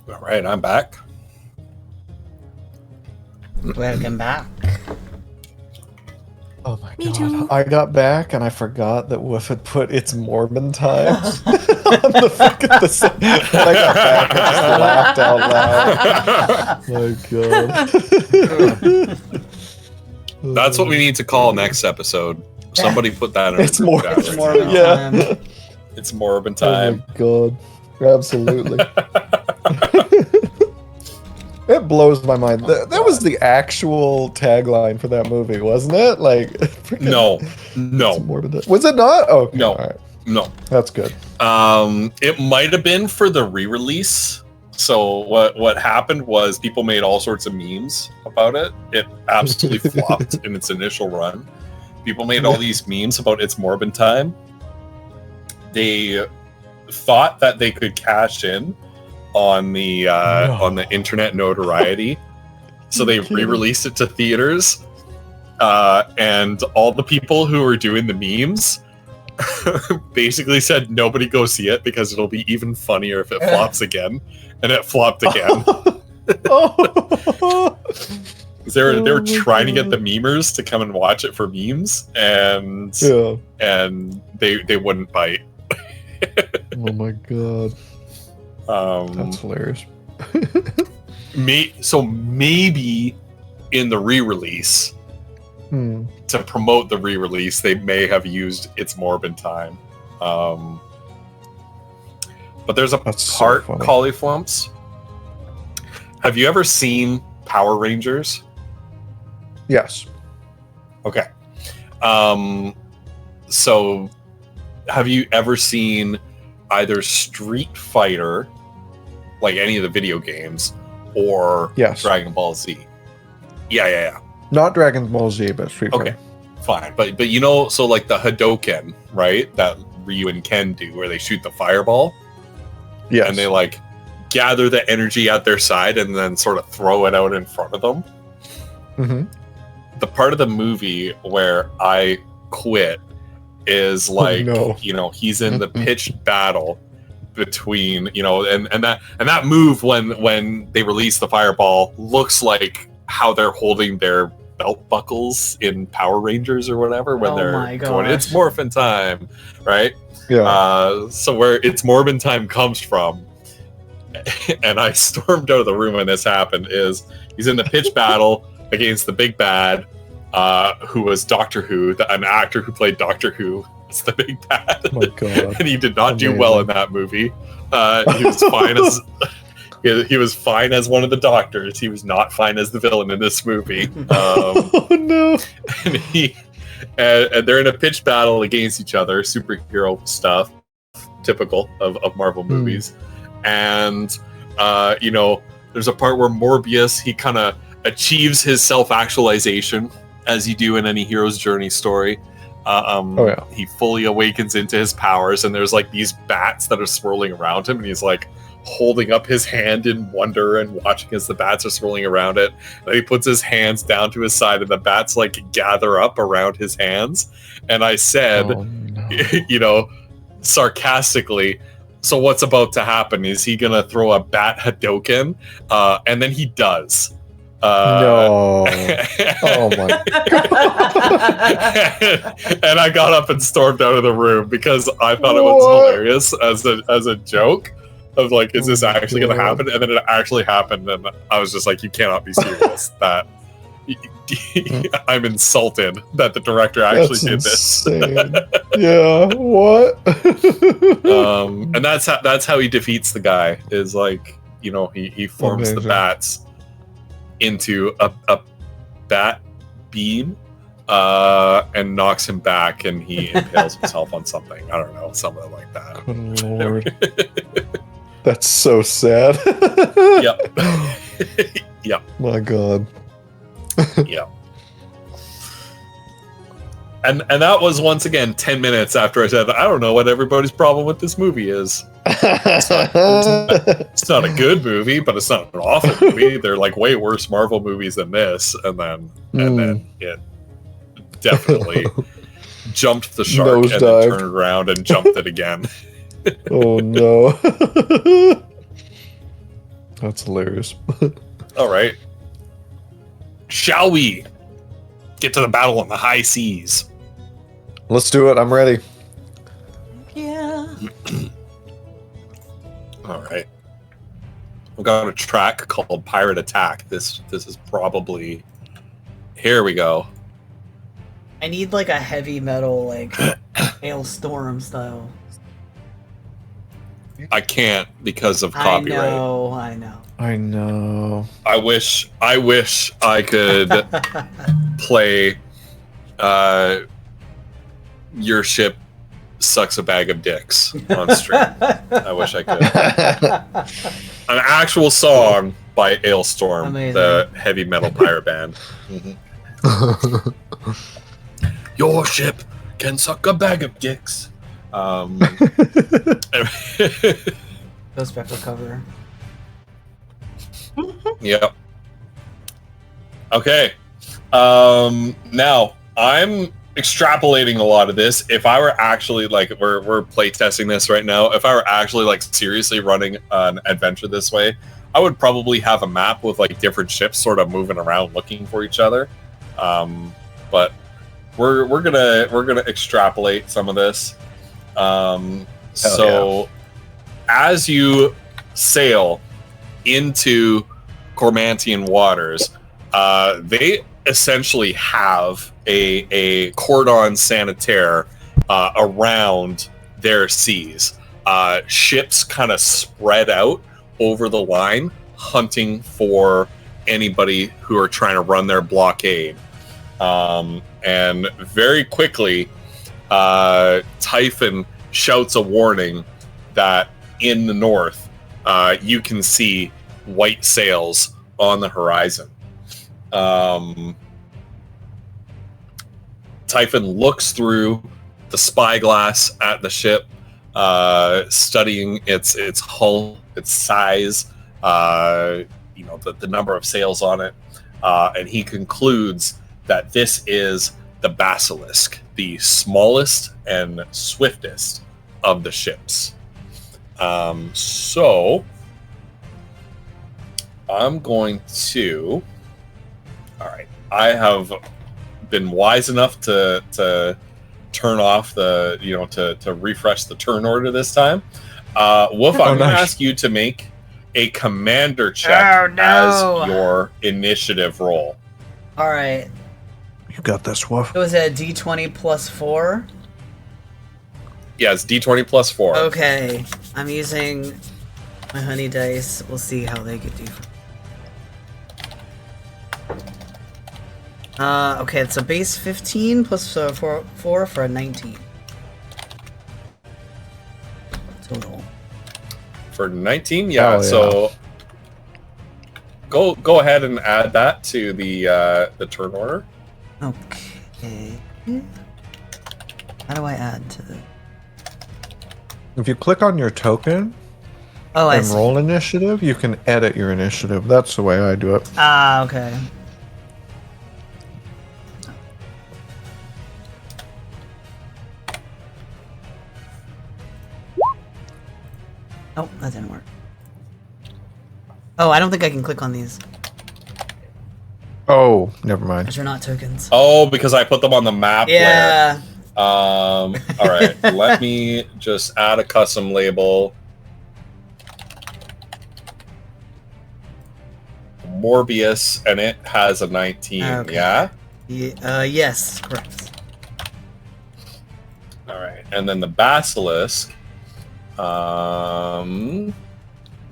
All right, I'm back. Welcome back. Oh my Me god. too. I got back and I forgot that Woof had put It's Morbin Time on the fucking I got back and just laughed out loud. My god. That's what we need to call next episode. Somebody put that in. It's more. It's more of a Yeah. time. It's Morbin Oh time. my god. Absolutely. It blows my mind. That was the actual tagline for that movie, wasn't it? Like, freaking- No, It's no, morbid. Was it not? Oh, No. All right. no. That's good. It might have been for the re-release. So what happened was people made all sorts of memes about it. It absolutely flopped in its initial run. People made all these memes about It's Morbin Time. They thought that they could cash in on the on the internet notoriety, so they re-released it to theaters. And all the people who were doing the memes basically said nobody go see it because it'll be even funnier if it flops again, and it flopped again. Oh. They were trying to get the memers to come and watch it for memes, and Yeah. and they wouldn't bite. Oh my god. That's hilarious. So maybe in the re-release, Hmm. to promote the re-release, they may have used It's Morbin Time. But there's a That's so part, funny. Cauliflumps. Have you ever seen Power Rangers? Yes. Okay. So have you ever seen either Street Fighter, like any of the video games, or Yes. Dragon Ball Z? Yeah. Not Dragon Ball Z, but Street Fighter. Okay. Fine. But you know, so like the Hadoken, right? That Ryu and Ken do where they shoot the fireball Yes. and they like gather the energy at their side and then sort of throw it out in front of them. hmm The part of the movie where I quit is like, no. you know, he's in the pitched battle between, you know, and that move when they release the fireball looks like how they're holding their belt buckles in Power Rangers or whatever when Oh they're my going, gosh. it's Morphin time, right? Yeah. So where It's Morbin Time comes from, and I stormed out of the room when this happened, is he's in the pitch battle against the big bad, who was Doctor Who, an actor who played Doctor Who. It's the big bad, Oh my god. and he did not do well in Amazing. that movie. He was fine as he was fine as one of the doctors. He was not fine as the villain in this movie. Oh no. And they're in a pitch battle against each other, superhero stuff, typical of Marvel movies. And you know, there's a part where Morbius, he kind of achieves his self-actualization, as you do in any hero's journey story. Oh, yeah. He fully awakens into his powers, and there's like these bats that are swirling around him, and he's like holding up his hand in wonder and watching as the bats are swirling around it. And he puts his hands down to his side, and the bats like gather up around his hands. And I said, Oh, no. you know, sarcastically, so what's about to happen? Is he gonna throw a bat Hadoken? And then he does. No. Oh my. And I got up and stormed out of the room because I thought it was What? hilarious as a joke of like, is Oh this my actually going to God. happen? And then it actually happened, and I was just like, you cannot be serious. That I'm insulted that the director actually did this. Insane. Yeah. What? And that's how he defeats the guy. Is like, you know, he forms the Amazing. bats into a bat beam and knocks him back, and he impales himself on something. I don't know, something like that. Good lord. That's so sad. Yep. Yep. My god. Yep. And that was once again 10 minutes after I said, I don't know what everybody's problem with this movie is. It's not a good movie, but it's not an awful movie. They're like way worse Marvel movies than this, and then it definitely jumped the shark and then Nosedived. turned around and jumped it again. Oh no. That's hilarious. All right. Shall we get to the battle on the high seas? Let's do it. I'm ready. Yeah. All right. We've got a track called Pirate Attack. This is probably... Here we go. I need like a heavy metal, like hailstorm style. I can't because of copyright. I know. I know. I wish I could play Your Ship Sucks a Bag of Dicks on stream. I wish I could. An actual song by Ailstorm, Amazing. the heavy metal pirate band. Your ship can suck a bag of dicks. Goes back to cover. Yep. Okay. Now I'm extrapolating a lot of this. If I were actually like, we're play testing this right now. If I were actually like seriously running an adventure this way, I would probably have a map with like different ships sort of moving around looking for each other. But we're gonna extrapolate some of this. So as you sail into Cormantian waters, they essentially have a cordon sanitaire around their seas. Ships kind of spread out over the line, hunting for anybody who are trying to run their blockade. And very quickly, Typhon shouts a warning that in the north, you can see white sails on the horizon. Typhon looks through the spyglass at the ship, studying its hull, its size, the number of sails on it, and he concludes that this is the Basilisk, the smallest and swiftest of the ships. So I'm going to... All right. I have been wise enough to turn off the, to refresh the turn order this time. Wolf, I'm going to ask you to make a commander check as your initiative roll. All right. You got this, Wolf. It was a D20 plus 4. Yeah, it's D20 plus 4. Okay. I'm using my honey dice. We'll see how they get do. Okay, it's a base 15 plus 4 for a 19. Total. For 19? Yeah, so go ahead and add that to the turn order. Okay. How do I add to the... If you click on your token I and see. roll initiative, you can edit your initiative. That's the way I do it. Ah, okay. Oh, that didn't work. Oh, I don't think I can click on these. Oh, never mind. Those are not tokens. Oh, because I put them on the map. Yeah. All right. Let me just add a custom label. Morbius, and it has a 19. Okay. Yeah. Yes, correct. All right, and then the Basilisk,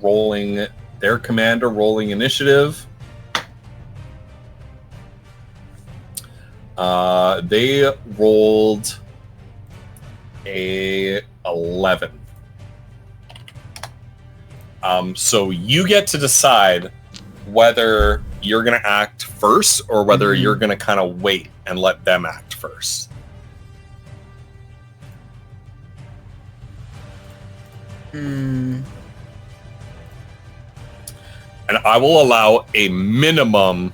rolling their commander, rolling initiative. They rolled a 11. So you get to decide whether you're going to act first or whether you're going to kind of wait and let them act first. Hmm. And I will allow a minimum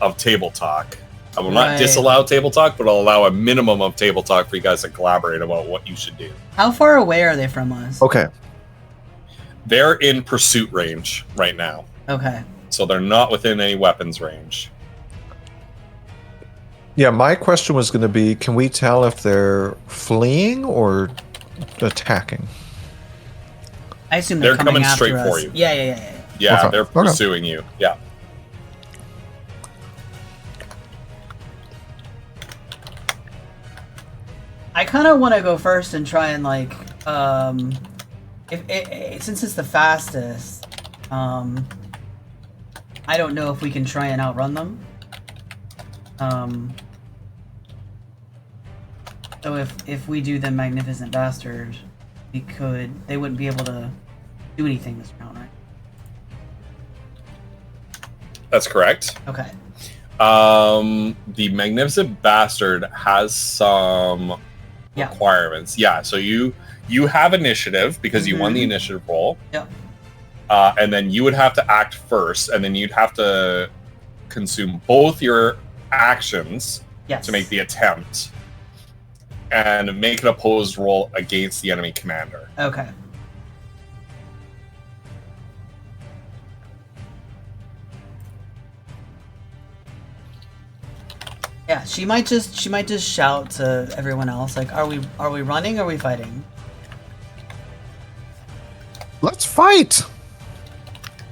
of table talk. I will not disallow table talk, but I'll allow a minimum of table talk for you guys to collaborate about what you should do. How far away are they from us? Okay. They're in pursuit range right now. Okay. So they're not within any weapons range. Yeah, my question was going to be, can we tell if they're fleeing or attacking? I assume They're coming coming after straight us. for you. Yeah. Yeah, Okay. they're Okay. pursuing you. Yeah. I kind of want to go first and try and like, since it's the fastest, I don't know if we can try and outrun them. So if we do the Magnificent Bastard, they wouldn't be able to do anything this round, right? That's correct. Okay. The Magnificent Bastard has some Yeah. requirements. Yeah, so you have initiative because you won the Mhm. initiative roll. Yep. And then you would have to act first, and then you'd have to consume both your actions Yes. to make the attempt and make an opposed roll against the enemy commander. Okay. Yeah, she might just shout to everyone else like, "Are we running? Or are we fighting?" Let's fight!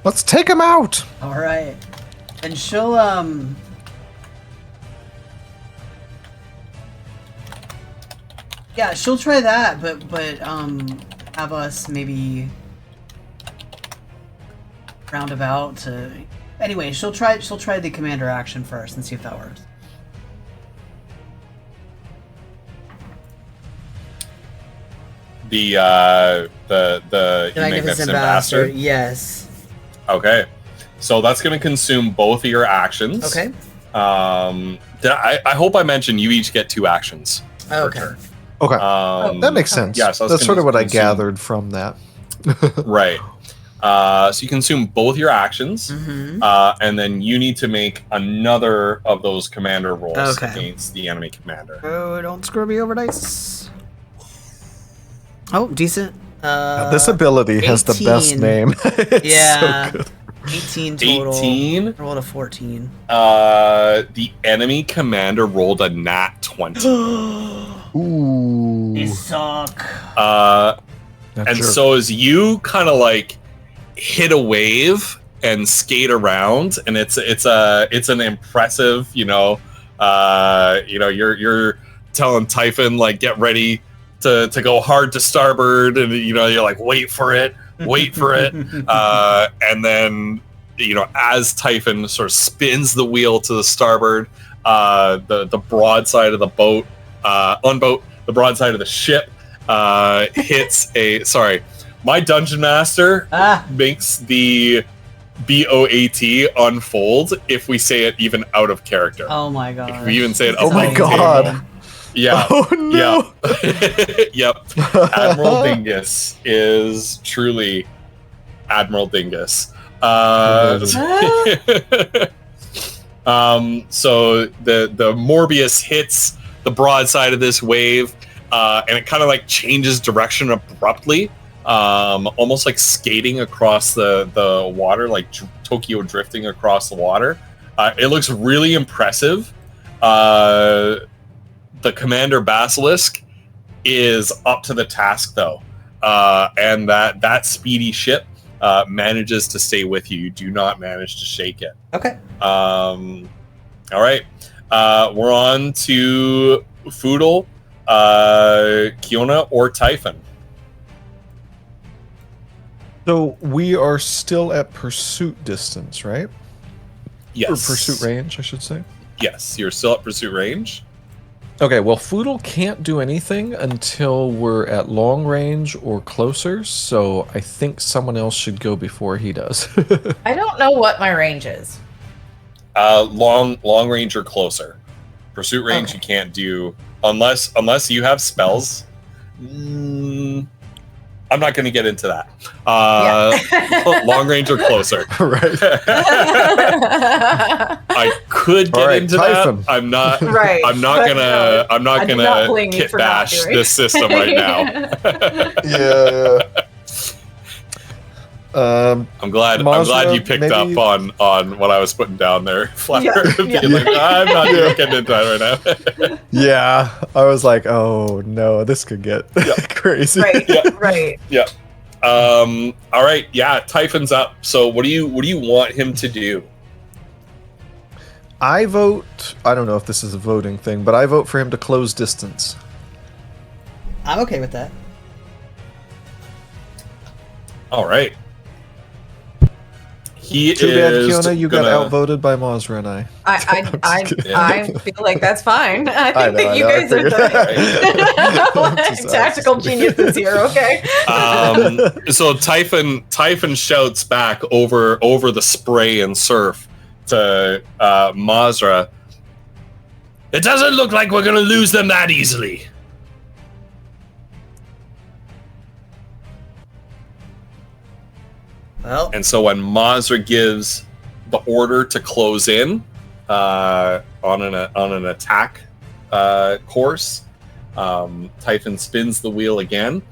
Let's take him out! All right, and she'll yeah, she'll try that, but have us maybe roundabout to. Anyway, she'll try the commander action first and see if that works. The Magnificent Bastard. Yes. Okay, so that's going to consume both of your actions. Okay. I hope I mentioned you each get 2 actions. per Okay. turn. Okay. Um, That makes sense. Yeah, so That's sort of what I consume- gathered from that. Right. So you consume both your actions, Mm-hmm. and then you need to make another of those commander rolls Okay. against the enemy commander. Oh, don't screw me over, dice. Oh, decent. This ability has the best 18. name. It's Yeah. so good. 18 total. 18. I rolled a 14. The enemy commander rolled a nat 20. Ooh. They suck. Uh, Not and sure. so as you kind of like hit a wave and skate around, and it's an impressive, you're telling Typhon like get ready to go hard to starboard, and you're like wait for it, and then as Typhon sort of spins the wheel to the starboard, the broadside of the boat, the broadside of the ship hits my dungeon master makes the BOAT unfold if we say it even out of character. Oh my god. If we even say it Oh my on god. table. Yeah. Oh no. Yeah. Yep. Admiral Dingus is truly Admiral Dingus. So the Morbius hits the broadside of this wave, and it kind of like changes direction abruptly, almost like skating across the water, like Tokyo drifting across the water. It looks really impressive. The Commander Basilisk is up to the task though, and that speedy ship manages to stay with you. You do not manage to shake it. Okay. All right. We're on to Foodle, Kiona, or Typhon. So we are still at pursuit distance, right? Yes. Or pursuit range, I should say. Yes, you're still at pursuit range. Okay, well, Foodle can't do anything until we're at long range or closer, so I think someone else should go before he does. I don't know what my range is. Long range or closer. Pursuit range Okay. you can't do unless you have spells. I'm not going to get into that. Long range or closer. Right. I could get All right, into Typhon. that. I'm not. Right. I'm not But, gonna. I'm not I do gonna not blame you kit for not bash doing this system right now. Yeah. I'm glad Mazra, you picked maybe- up on what I was putting down there. Flatter, Yeah. being like, I'm not even getting into that right now. Yeah, I was like, oh no, this could get crazy. Right. Yeah. Right. Yeah. All right. Yeah. Typhon's up. So what do you want him to do? I vote. I don't know if this is a voting thing, but I vote for him to close distance. I'm okay with that. All right. He Too bad, is Kiona, you gonna- got outvoted by Mazra and I. I feel like that's fine. I think I know, that I you know, I guys are figured. the tactical geniuses here. Okay. So Typhon shouts back over the spray and surf to Mazra. It doesn't look like we're gonna lose them that easily. Well, And so when Mazra gives the order to close in on an attack course, Typhon spins the wheel again,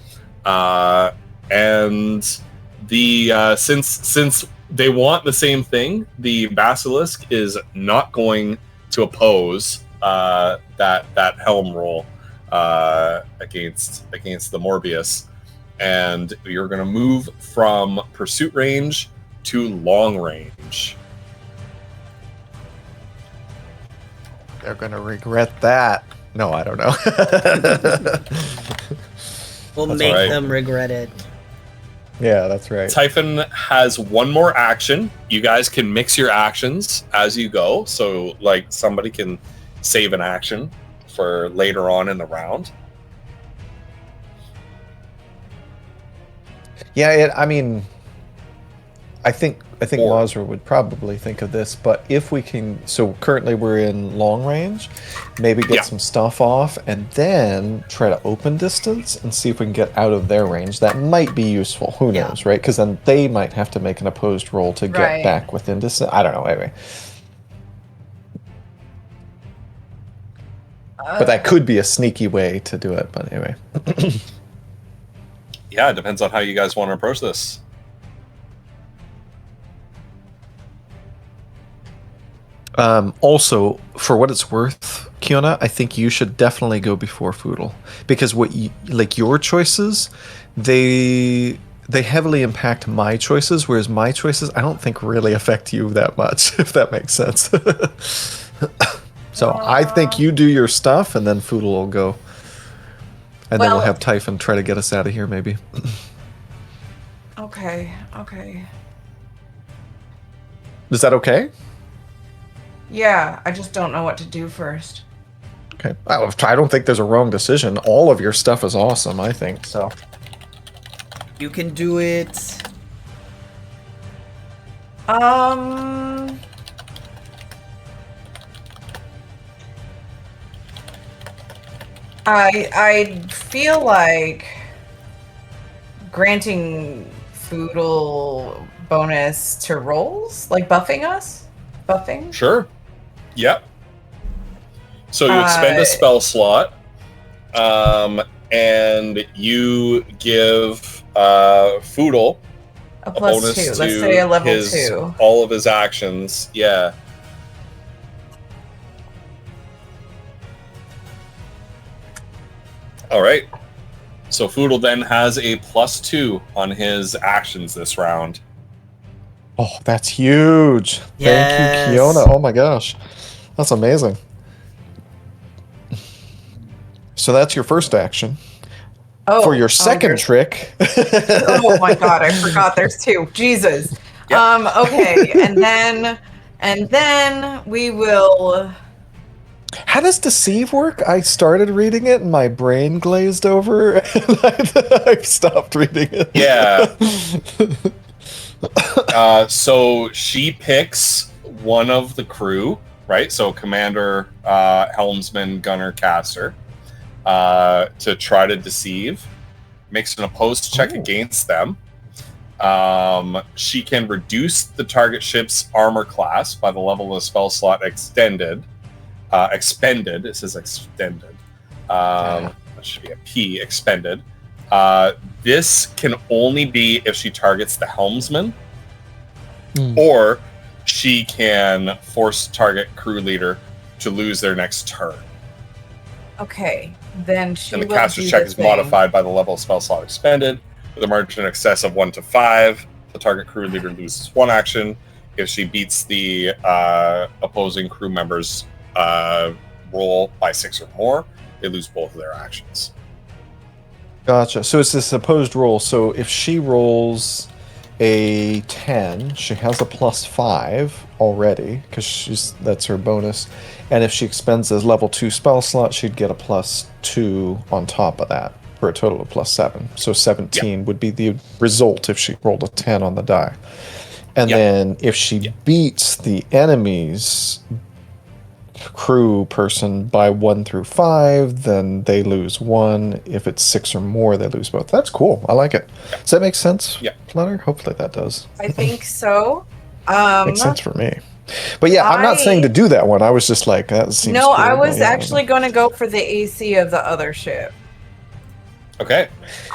and the since they want the same thing, the Basilisk is not going to oppose that helm roll against the Morbius. And you're going to move from pursuit range to long range. They're gonna regret that. No, I don't know. we'll That's make all right. them regret it. Yeah, that's right. Typhon has one more action. You guys can mix your actions as you go. So, like, somebody can save an action for later on in the round. Yeah, I mean, I think Or- Mazra would probably think of this, but if we can, so currently we're in long range, maybe get Yeah. some stuff off, and then try to open distance and see if we can get out of their range. That might be useful. Who Yeah. knows, right? Because then they might have to make an opposed roll to get Right. back within distance. I don't know. Anyway, but that could be a sneaky way to do it. But anyway. Yeah, it depends on how you guys want to approach this. Also, for what it's worth, Kiona, I think you should definitely go before Foodle, because what you, like your choices, they heavily impact my choices, whereas my choices I don't think really affect you that much, if that makes sense. So I think you do your stuff, and then Foodle will go, and then we'll Well- have Typhon try to get us out of here, maybe. Okay. Okay. Is that okay? Yeah, I just don't know what to do first. Okay. I don't think there's a wrong decision. All of your stuff is awesome, I think. So. You can do it. I feel like granting Foodle bonus to rolls, like buffing us, buffing. Sure. Yep. So you expend a spell slot, and you give Foodle A a plus bonus 2. to Let's say a level his, 2. all of his actions. Yeah. All right. So Foodle then has a plus 2 on his actions this round. Oh, that's huge. Yes. Thank you, Kiona. Oh my gosh. That's amazing. So that's your first action. Oh, For your second there's- trick. Oh my god, I forgot there's 2. Jesus. Yep. Okay, and then we will. How does deceive work? I started reading it and my brain glazed over and I've stopped reading it. Yeah. So she picks one of the crew, right? So commander, helmsman, gunner, caster, to try to deceive. Makes an opposed check Ooh. against them. She can reduce the target ship's armor class by the level of the spell slot expended. It says extended. That should be a P, expended. This can only be if she targets the helmsman, Hmm. or she can force target crew leader to lose their next turn. Okay, then she And the will caster's do check the is thing. modified by the level of spell slot expended. With a margin in excess of 1 to 5, the target crew leader loses 1 action. If she beats the opposing crew members' roll by 6 or more, they lose both of their actions. Gotcha. So it's this opposed roll. So if she rolls a 10, she has a +5 already because that's her bonus. And if she expends a level 2 spell slot, she'd get a +2 on top of that for a total of +7. So 17 would be the result if she rolled a 10 on the die. And then if she beats the enemy's crew person by 1 through 5, then they lose 1. If it's 6 or more, they lose both. That's cool. I like it. Does that make sense? Yeah. Flutter? Hopefully that does. I think so. Makes sense for me. But yeah, I'm not saying to do that one. I was just like, that seems No, cool, I but was yeah, actually going to go for the AC of the other ship. Okay.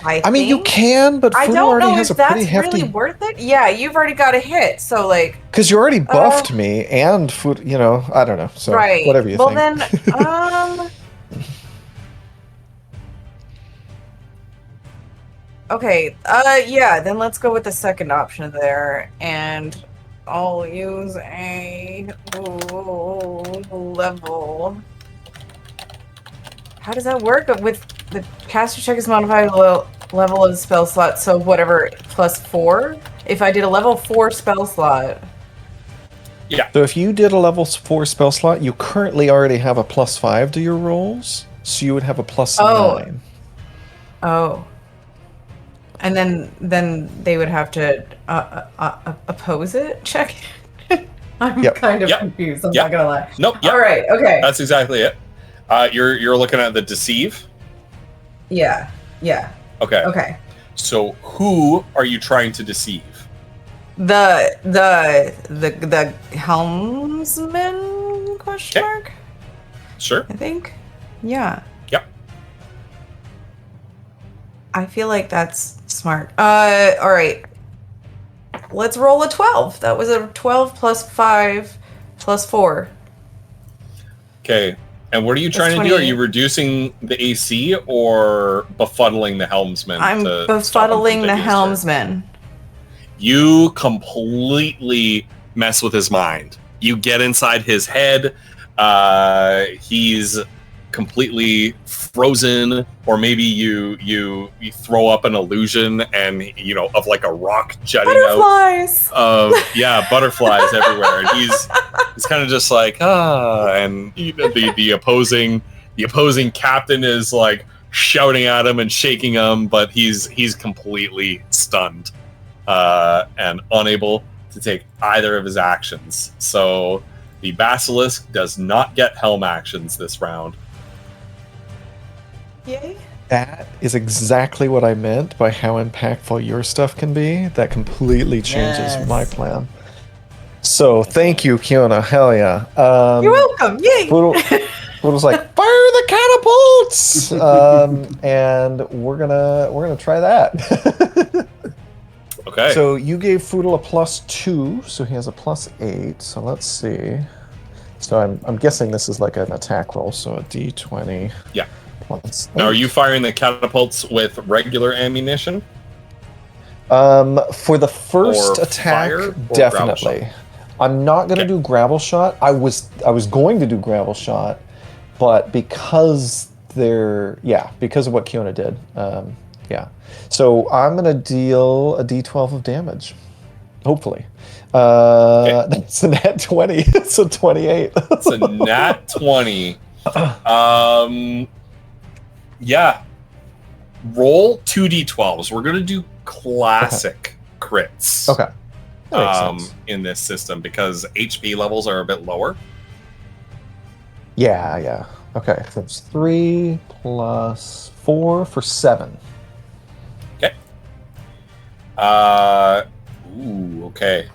I mean, you think. can, but I Fudo don't already know has if a pretty that's hefty... really worth it. Yeah, you've already got a hit, so like. Because you already buffed me and food, you know, I don't know. So right. whatever you well, think. then, okay. Yeah. Then let's go with the second option there, and I'll use a level. How does that work? With the caster check is modified level of the spell slot, so whatever +4. If I did a level 4 spell slot. Yeah. So if you did a level 4 spell slot, you currently already have a +5 to your rolls, so you would have a +9. Oh. And then they would have to oppose it? Check. I'm kind of confused, I'm not gonna lie. Nope. All right, okay. That's exactly it. You're looking at the deceive? Yeah. Okay. Okay. So who are you trying to deceive? The helmsman question mark? Sure. I think. Yeah. Yep. I feel like that's smart. All right. Let's roll a 12. That was a 12 +5 +4. Okay. And what are you trying to do? Are you reducing the AC or befuddling the helmsman? I'm befuddling the helmsman. You completely mess with his mind. You get inside his head. He's completely frozen, or maybe you throw up an illusion and of like a rock jutting butterflies. out of butterflies everywhere, and he's kind of just like and the opposing captain is like shouting at him and shaking him, but he's completely stunned and unable to take either of his actions. So the basilisk does not get helm actions this round. Yay. That is exactly what I meant by how impactful your stuff can be. That completely changes my plan. So thank you, Kiona. Hell yeah. You're welcome. Yay. Poodle's like, fire the catapults, and we're gonna try that. Okay. So you gave Foodle a +2, so he has a +8. So let's see. So I'm guessing this is like an attack roll. So a D20. Yeah. Now, are you firing the catapults with regular ammunition? For the first attack, definitely. I'm not going to do gravel shot. I was going to do gravel shot, but because because of what Kiona did, So I'm going to deal a D12 of damage. Hopefully. That's a nat 20. It's a 28. It's a nat 20. Yeah. Roll 2d12s. We're going to do classic crits. Okay. That makes sense. In this system because HP levels are a bit lower. Yeah. Okay. So it's 3 + 4 for 7. Okay. Okay.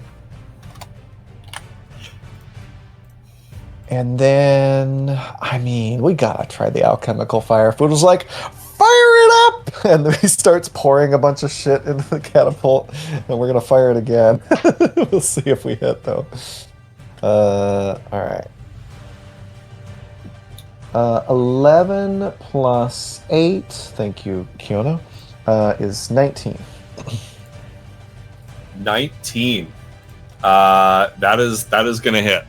And then, I mean, we gotta try the alchemical fire. Food was like, fire it up! and then he starts pouring a bunch of shit into the catapult, and we're gonna fire it again. We'll see if we hit though. All right. 11 plus 8. Thank you, Kiona. Is 19. 19. That is going to hit.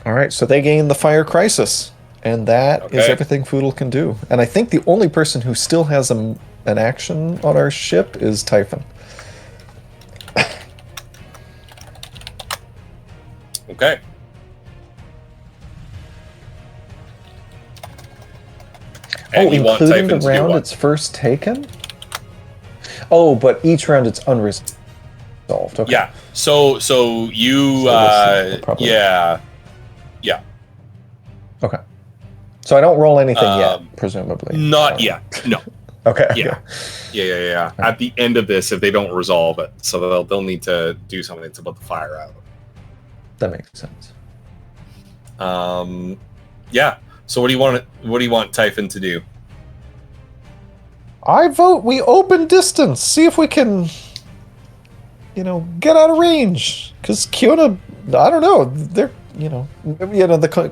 All right, so they gain the fire crisis, and that is Okay. everything Foodle can do. And I think the only person who still has an action on our ship is Typhon. Okay. And you want including Typhon the to do round what? it's first taken? Oh, but each round it's unresolved. Okay. Yeah. So you So we'll probably- yeah. Okay. So I don't roll anything yet, Um, presumably. Not yet. No. Okay. Yeah. Yeah. At the end of this, if they don't resolve it, so they'll need to do something to put the fire out. That makes sense. Yeah. So what do you want Typhon to do? I vote we open distance. See if we can, get out of range. Because Kiona, I don't know. They're, the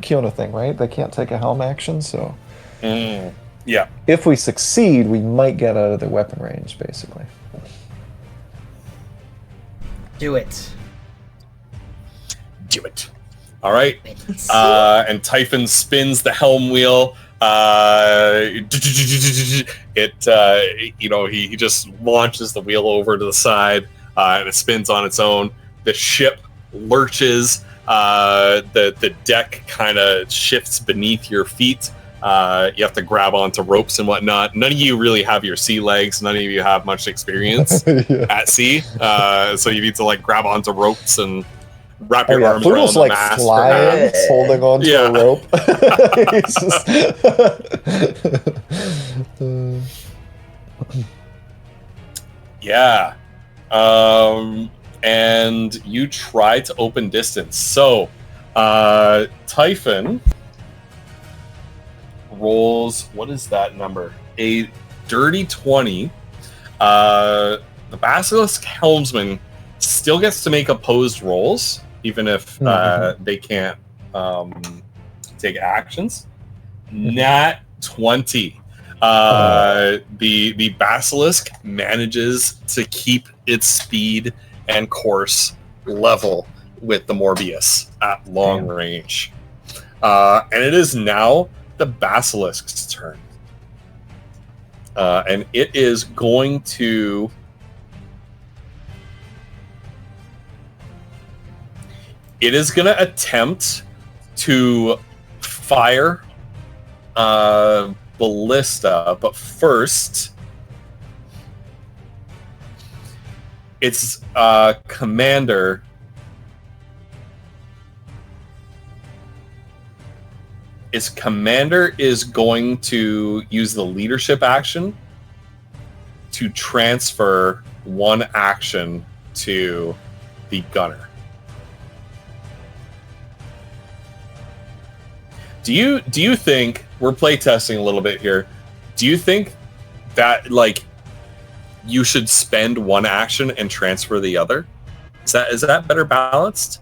Kiona thing, right? They can't take a helm action, so. Yeah. If we succeed, we might get out of their weapon range, basically. Do it. Do it. All right. And Typhon spins the helm wheel. He just launches the wheel over to the side, and it spins on its own. The ship lurches. The deck kind of shifts beneath your feet. You have to grab onto ropes and whatnot. None of you really have your sea legs. None of you have much experience Yeah. at sea, so you need to grab onto ropes and wrap Oh your yeah, arms around Poodle's the like mast. flying, holding onto Yeah. a rope. He's just- Yeah. And you try to open distance. So, Typhon rolls, what is that number? A dirty 20. The Basilisk Helmsman still gets to make opposed rolls, even if they can't take actions. Nat 20. The Basilisk manages to keep its speed and course level with the Morbius at long range. And it is now the Basilisk's turn. And it is going to... It is going to attempt to fire ballista, but first its commander is going to use the leadership action to transfer one action to the gunner. Do you think, we're playtesting a little bit here, do you think that you should spend one action and transfer the other? Is that better balanced?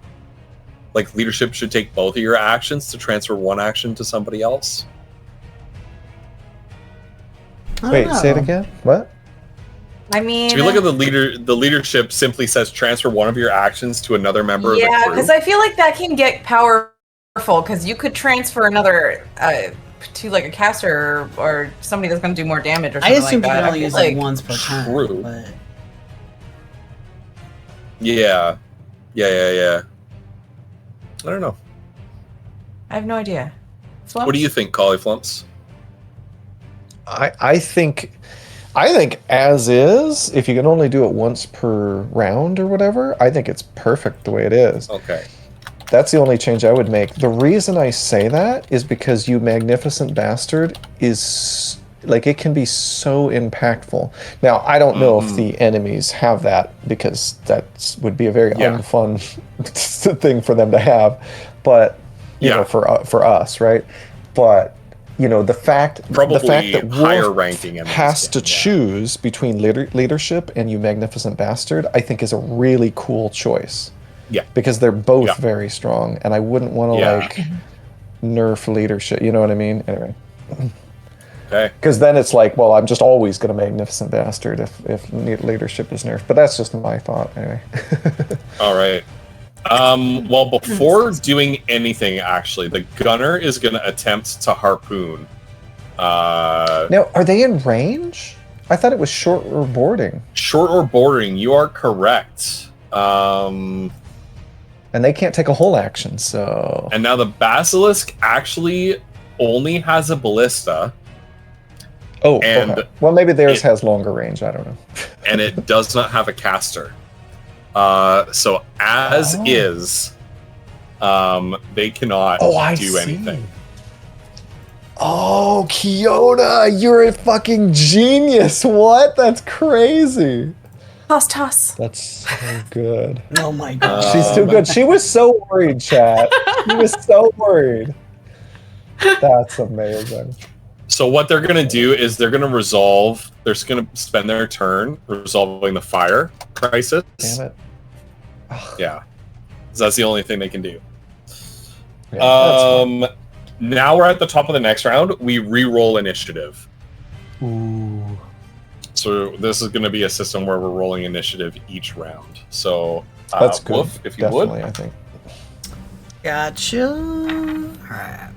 Leadership should take both of your actions to transfer one action to somebody else? Wait, say it again? What? I mean, If you look at the leadership simply says transfer one of your actions to another member of the yeah, crew. because I feel like that can get powerful. Because you could transfer another to a caster or somebody that's going to do more damage or I something assume like you that. can only I use feel it once per turn. True. But Yeah. I don't know. I have no idea. What do you think, Cauliflumps? I think as is, if you can only do it once per round or whatever, I think it's perfect the way it is. Okay. That's the only change I would make. The reason I say that is because You Magnificent Bastard is it can be so impactful. Now, I don't know if the enemies have that, because that would be a very unfun thing for them to have, but you know, for us, right? But the fact Probably that higher Wolf ranking enemies has to can, yeah. choose between leadership and you magnificent bastard, I think is a really cool choice. Yeah. Because they're both Yeah. very strong, and I wouldn't want to Yeah. nerf leadership. You know what I mean? Anyway. Okay. Because then it's like, well, I'm just always going to magnificent bastard if leadership is nerfed. But that's just my thought anyway. All right. Well, before doing anything, actually, the gunner is going to attempt to harpoon. Now, are they in range? I thought it was short or boarding. Short or boarding, you are correct. And they can't take a whole action, so... And now the basilisk actually only has a ballista. Oh, and okay. Well, maybe theirs has longer range. I don't know. And it does not have a caster. So as is, they cannot do anything. Oh, Kiona, you're a fucking genius. What? That's crazy. Toss. That's so good. Oh my god. She's too good. She was so worried, chat. She was so worried. That's amazing. So what they're going to do is they're going to resolve, they're just going to spend their turn resolving the fire crisis. Damn it. Yeah. That's the only thing they can do. Yeah, now we're at the top of the next round. We re-roll initiative. Ooh. So this is going to be a system where we're rolling initiative each round. So that's good. Wolf, if you Definitely, would. I think. Gotcha. Alright.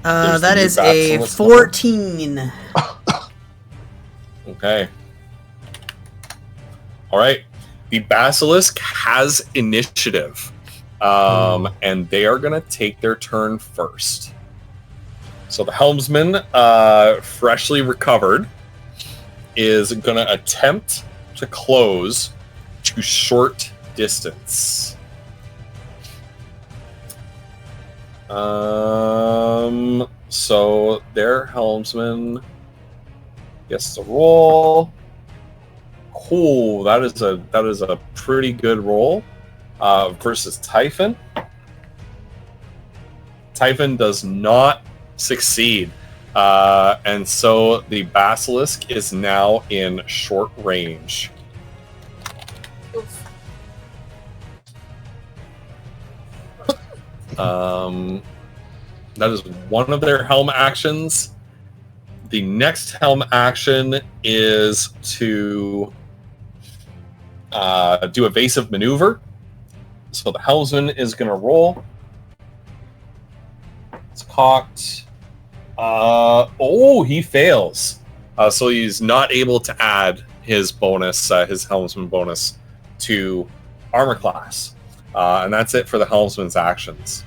That is a 14. Okay. All right. The basilisk has initiative, and they are going to take their turn first. So the helmsman, freshly recovered, is going to attempt to close to short distance. So their helmsman gets to roll. Cool. That is a pretty good roll. Versus Typhon. Typhon does not succeed. And so the basilisk is now in short range. That is one of their helm actions. The next helm action is to do evasive maneuver. So the helmsman is going to roll. It's cocked. He fails. So he's not able to add his bonus, his helmsman bonus, to armor class. And that's it for the helmsman's actions.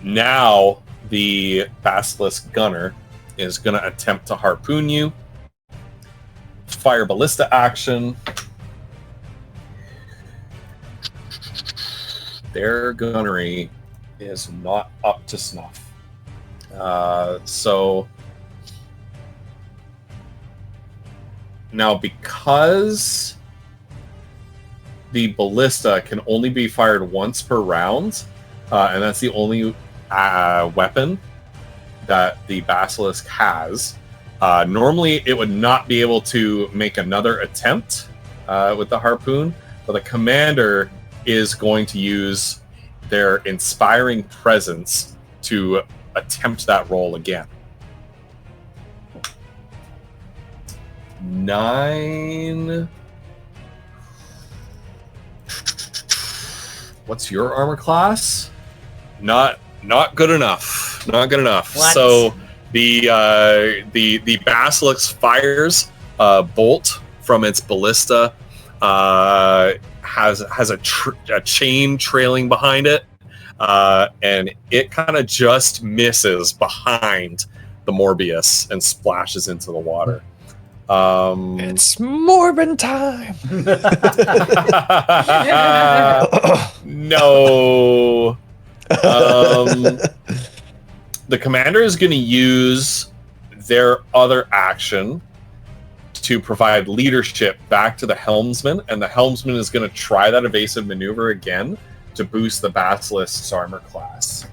Now the basilisk gunner is going to attempt to harpoon you. Fire ballista action. Their gunnery is not up to snuff. So now, because the ballista can only be fired once per round, and that's the only weapon that the basilisk has. Normally, it would not be able to make another attempt with the harpoon, but the commander is going to use their inspiring presence to attempt that roll again. 9. What's your armor class? Not good enough. Not good enough. What? So the basilisk fires a bolt from its ballista. Has a chain trailing behind it, and it kind of just misses behind the Morbius and splashes into the water. It's Morbin time. No. The commander is going to use their other action to provide leadership back to the helmsman, and the helmsman is going to try that evasive maneuver again, to boost the Basilisk's armor class.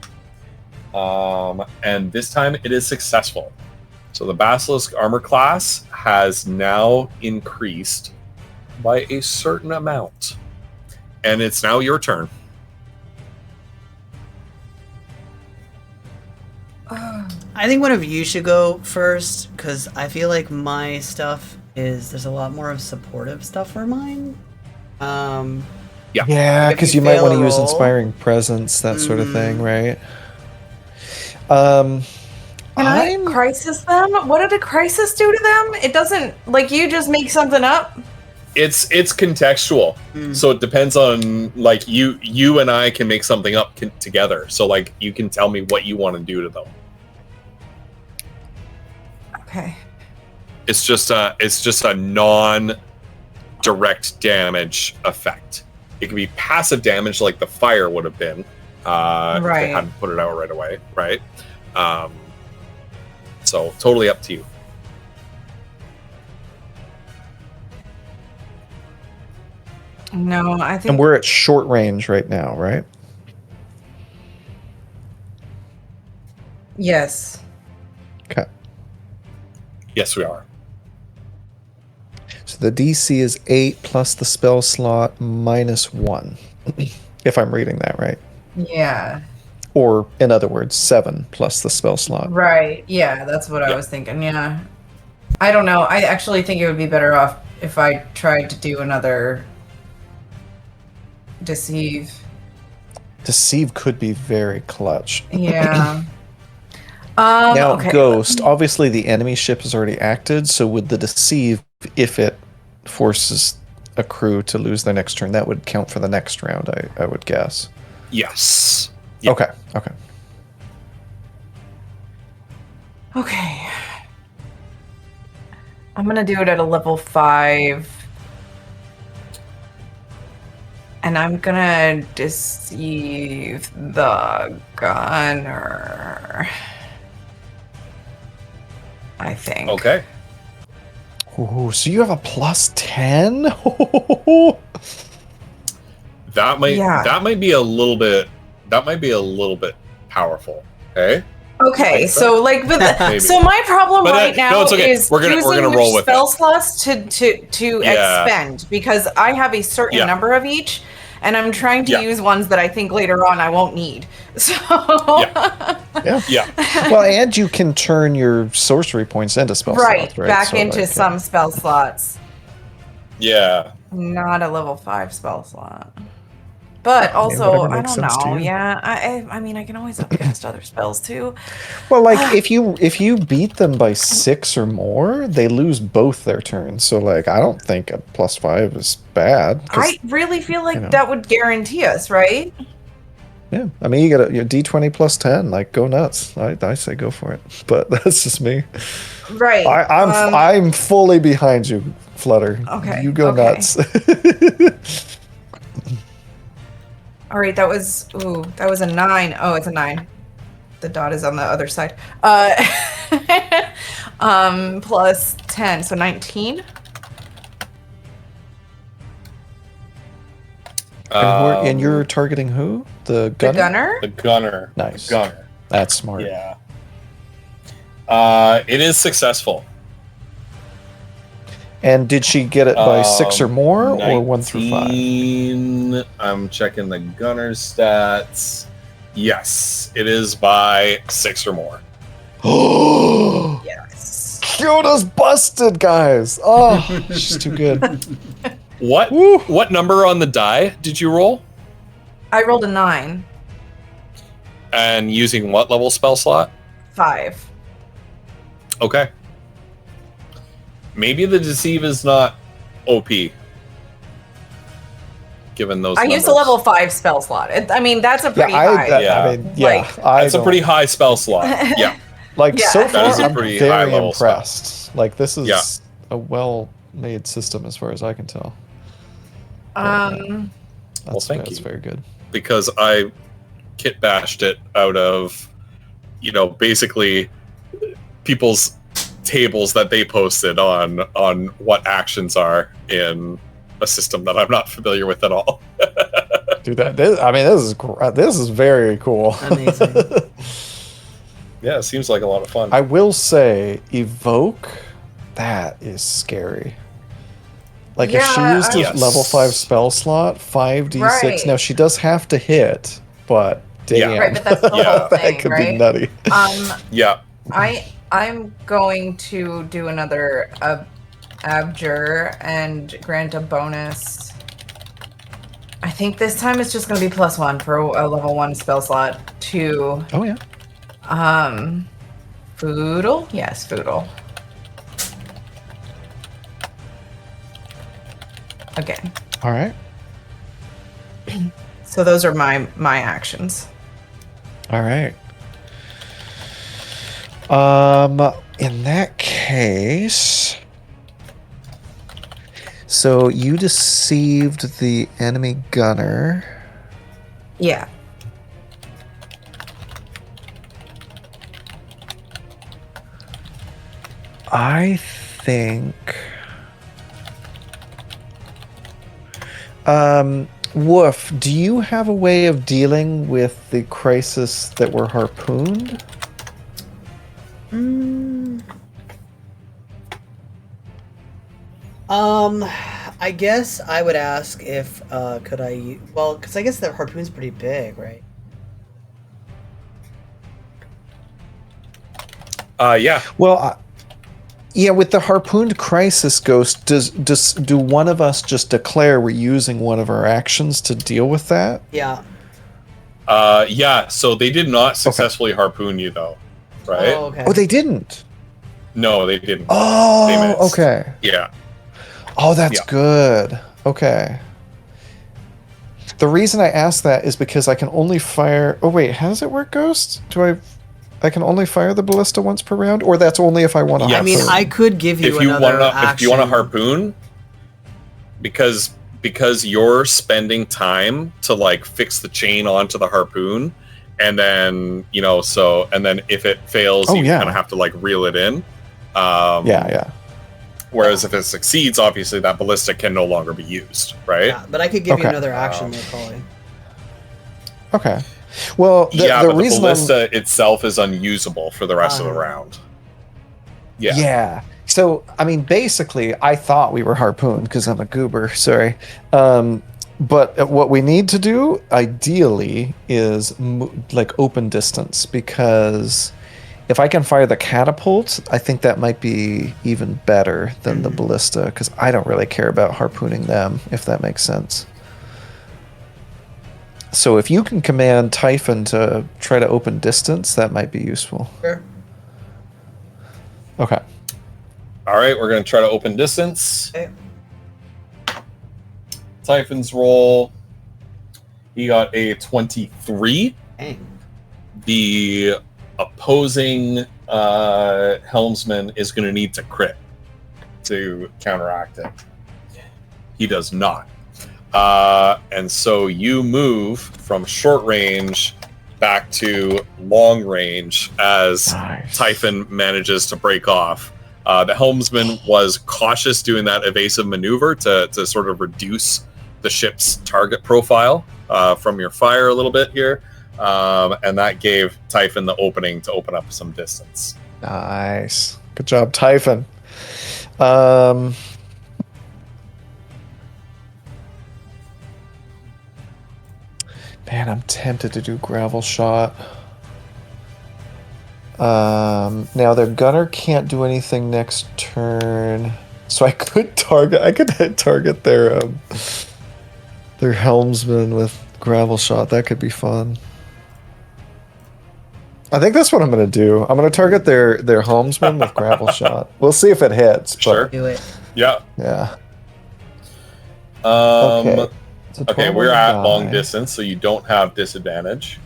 And this time it is successful. So the Basilisk armor class has now increased by a certain amount. And it's now your turn. I think one of you should go first, because I feel like my stuff there's a lot more of supportive stuff for mine. Yeah, If because you you might fail want a to use roll- inspiring presence, that sort of thing, right? Can I I'm- crisis them? What did a crisis do to them? It doesn't, like, you just make something up? It's contextual. So it depends on, like, you and I can make something up together. So, like, you can tell me what you want to do to them. Okay. It's just a non-direct damage effect. It can be passive damage, like the fire would have been, if they Right. hadn't put it out right away, right? So totally up to you. No, I think. And we're at short range right now, right? Yes. Okay. Yes, we are. So the DC is 8 plus the spell slot minus 1, if I'm reading that right. Yeah. Or, in other words, 7 plus the spell slot. Right. Yeah, that's what I was thinking. Yeah. I don't know. I actually think it would be better off if I tried to do another deceive. Deceive could be very clutch. Yeah. Now, okay. Ghost, obviously the enemy ship is already acted, so would the deceive, if it forces a crew to lose their next turn, that would count for the next round, I would guess. Yes. Yeah. Okay, okay. Okay. I'm gonna do it at a level 5. And I'm gonna deceive the gunner. I think. Okay. Ooh, so you have a plus 10? That might Yeah. be a little bit powerful. Okay. Okay, Think so so? like, Maybe. so my problem But, right now no, it's okay. is We're gonna choosing roll which with it. spell slots to Yeah. expend, because I have a certain Yeah. number of each, and I'm trying to Yeah. use ones that I think later on I won't need. So Yeah. Yeah. Well, and you can turn your sorcery points into spell right, slots, right? back So, into like, some spell slots, Yeah. not a level 5 spell slot. But also, whatever I makes don't sense to know. you. Yeah, I mean, I can always upcast other spells too. Well, like if you beat them by 6 or more, they lose both their turns. So like I don't think a plus 5 is bad. 'Cause, I really feel like you know. that would guarantee us, right? yeah, I mean you get your D20 plus 10, like go nuts. I say go for it. But that's just me. Right. I'm fully behind you, Flutter. Okay, You go okay. nuts. All right, that was a 9. Oh, it's a 9. The dot is on the other side. Plus 10, so 19. And you're targeting who? The gunner? The gunner? The gunner. Nice. The gunner. That's smart. Yeah. It is successful. And did she get it by 6 or more, or 1 through 5? 19. I'm checking the gunner's stats. Yes, it is by 6 or more. Oh, Yes. Kyoto's busted, guys. Oh, she's too good. What? Woo. What number on the die did you roll? I rolled a 9. And using what level spell slot? 5. Okay. Maybe the deceive is not OP. Given those I numbers. used a level 5 spell slot. I mean, that's a pretty high. Yeah. I mean, yeah. Like- It's a pretty high spell slot. Yeah. Like Yeah. so That far, is a I'm pretty high very level impressed. Like this is Yeah. a well-made system, as far as I can tell. Well, thank That's you. very good. Because I kit bashed it out of, basically people's tables that they posted on what actions are in a system that I'm not familiar with at all. Dude, this is very cool. Amazing. Yeah, it seems like a lot of fun. I will say, evoke, that is scary. Like if she Yeah, used a Yes. level 5 spell slot, 5d6. Right. Now she does have to hit, but damn, Yeah. Right, but that's the Yeah. whole that thing, could right? be nutty. Yeah. I'm going to do another abjure and grant a bonus. I think this time it's just going to be +1 for a level 1 spell slot to Oh yeah. Foodle? Yes, Foodle. Again. All right. So those are my actions. All right. In that case, so you deceived the enemy gunner. Yeah. I think. Woof, do you have a way of dealing with the crisis that were harpooned? I guess I would ask if could I? Well, because I guess the harpoon's pretty big, right? Yeah. Well, yeah, with the harpooned crisis ghost, do one of us just declare we're using one of our actions to deal with that? Yeah. Yeah. So they did not successfully harpoon you, though, right? Oh, okay. Oh, they didn't. No, they didn't. They Oh, missed. okay. Yeah. Oh, that's Yeah. good. Okay. The reason I asked that is because I can only fire. Oh wait, how does it work, Ghost? I can only fire the ballista once per round, or that's only if I want to. Yeah, I mean, I could give you If you another want to, action. if you want to harpoon, because you're spending time to like fix the chain onto the harpoon, and then and then if it fails, Oh, you yeah. kind of have to like reel it in. Yeah. Whereas if it succeeds, obviously that ballista can no longer be used, right? Yeah, but I could give you Okay. another action there, Colin. Okay. Well, the but reason the ballista itself is unusable for the rest of the Uh-huh. round. Yeah. Yeah. So, I mean, basically, I thought we were harpooned because I'm a goober. Sorry. But what we need to do, ideally, is like open distance, because if I can fire the catapult, I think that might be even better than the ballista, because I don't really care about harpooning them, if that makes sense. So if you can command Typhon to try to open distance, that might be useful. Sure. Okay. All right, we're going to try to open distance. Okay. Typhon's roll. He got a 23. Dang. The opposing helmsman is going to need to crit to counteract it. He does not. And so you move from short range back to long range as Nice. Typhon manages to break off. The helmsman was cautious doing that evasive maneuver to sort of reduce the ship's target profile from your fire a little bit here. And that gave Typhon the opening to open up some distance. Nice. Good job, Typhon. Man, I'm tempted to do gravel shot. Now their gunner can't do anything next turn, so I could target their helmsman with gravel shot. That could be fun. I think that's what I'm gonna do. I'm gonna target their helmsman with gravel shot. We'll see if it hits. But, Sure. Do it. Yeah. Yeah. Okay. Okay. So Okay, 12 we're on the at die. long distance, so you don't have disadvantage.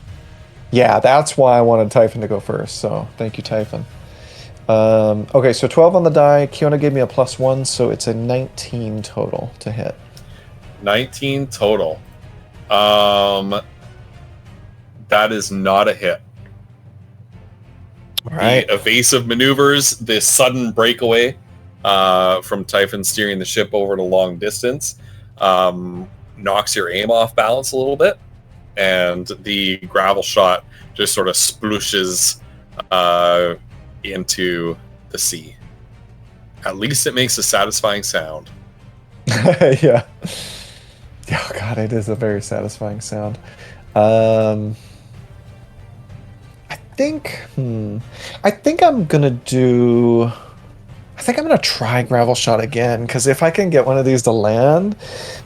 Yeah, that's why I wanted Typhon to go first. So thank you, Typhon. Okay, so 12 on the die. Kiona gave me a +1, so it's a 19 total to hit. 19 total. That is not a hit. All right. The evasive maneuvers, the sudden breakaway from Typhon steering the ship over to long distance, knocks your aim off balance a little bit, and the gravel shot just sort of splooshes into the sea. At least it makes a satisfying sound. Yeah. Oh god, it is a very satisfying sound. I think I'm gonna try gravel shot again, because if I can get one of these to land,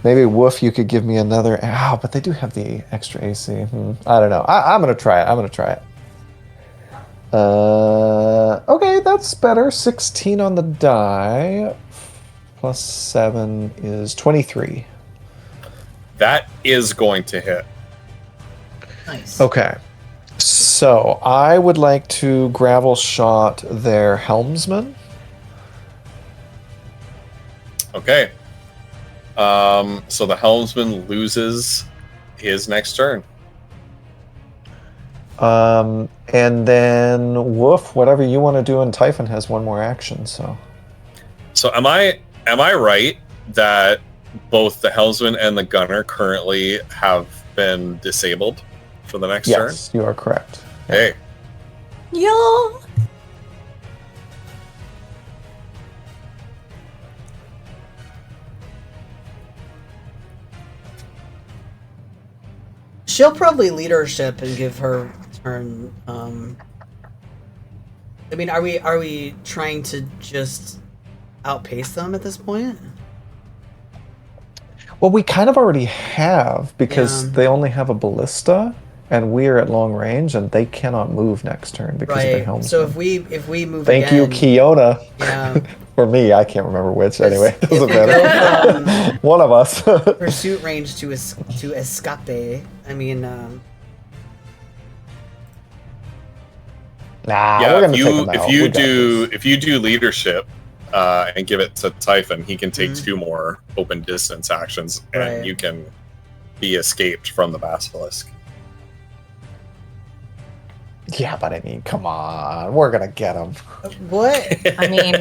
maybe Woof, you could give me another. But they do have the extra AC. I don't know. I'm gonna try it. Okay, that's better. 16 on the die. Plus 7 is 23. That is going to hit. Nice. Okay. So I would like to gravel shot their helmsman. Okay. So the helmsman loses his next turn. And then Woof, whatever you want to do, and Typhon has one more action. So am I right that both the helmsman and the gunner currently have been disabled for the next turn? yes, you are correct. Hey. Yeah. She'll probably leadership and give her turn. I mean, are we trying to just outpace them at this point? Well, we kind of already have, because Yeah. they only have a ballista, and we're at long range, and they cannot move next turn because of their Right. helmsman. So if we move Thank you, again, Kiona. yeah. Or me, I can't remember which. Anyway, If doesn't we go matter. One of us. pursuit range to escape. I mean, Nah, Yeah, we're gonna take them out. if you do leadership and give it to Typhon, he can take 2 more open distance actions, and Right. you can be escaped from the basilisk. Yeah, but I mean, come on, we're gonna get them. what? I mean,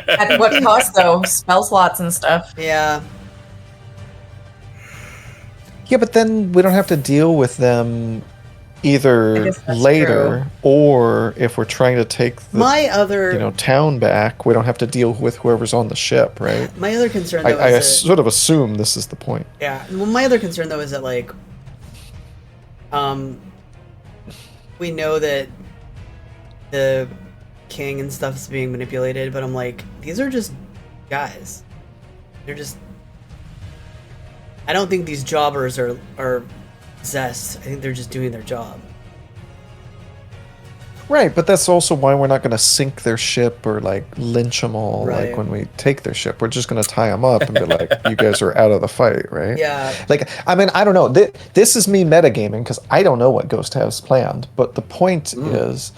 at what cost though? Spell slots and stuff. Yeah. Yeah, but then we don't have to deal with them I either guess that's later, or if we're trying to take the My other town back, we don't have to deal with whoever's on the ship, right? my other concern I, though I is that, sort of assume this is the point. yeah. Well, my other concern though is that like, we know that the king and stuff is being manipulated, but I'm like, these are just guys. They're just. I don't think these jobbers are zest. I think they're just doing their job. Right, but that's also why we're not going to sink their ship or like lynch them all. Right. Like when we take their ship, we're just going to tie them up and be like, "You guys are out of the fight," right? Yeah. Like, I mean, I don't know. This is me metagaming because I don't know what Ghost has planned. But the point is,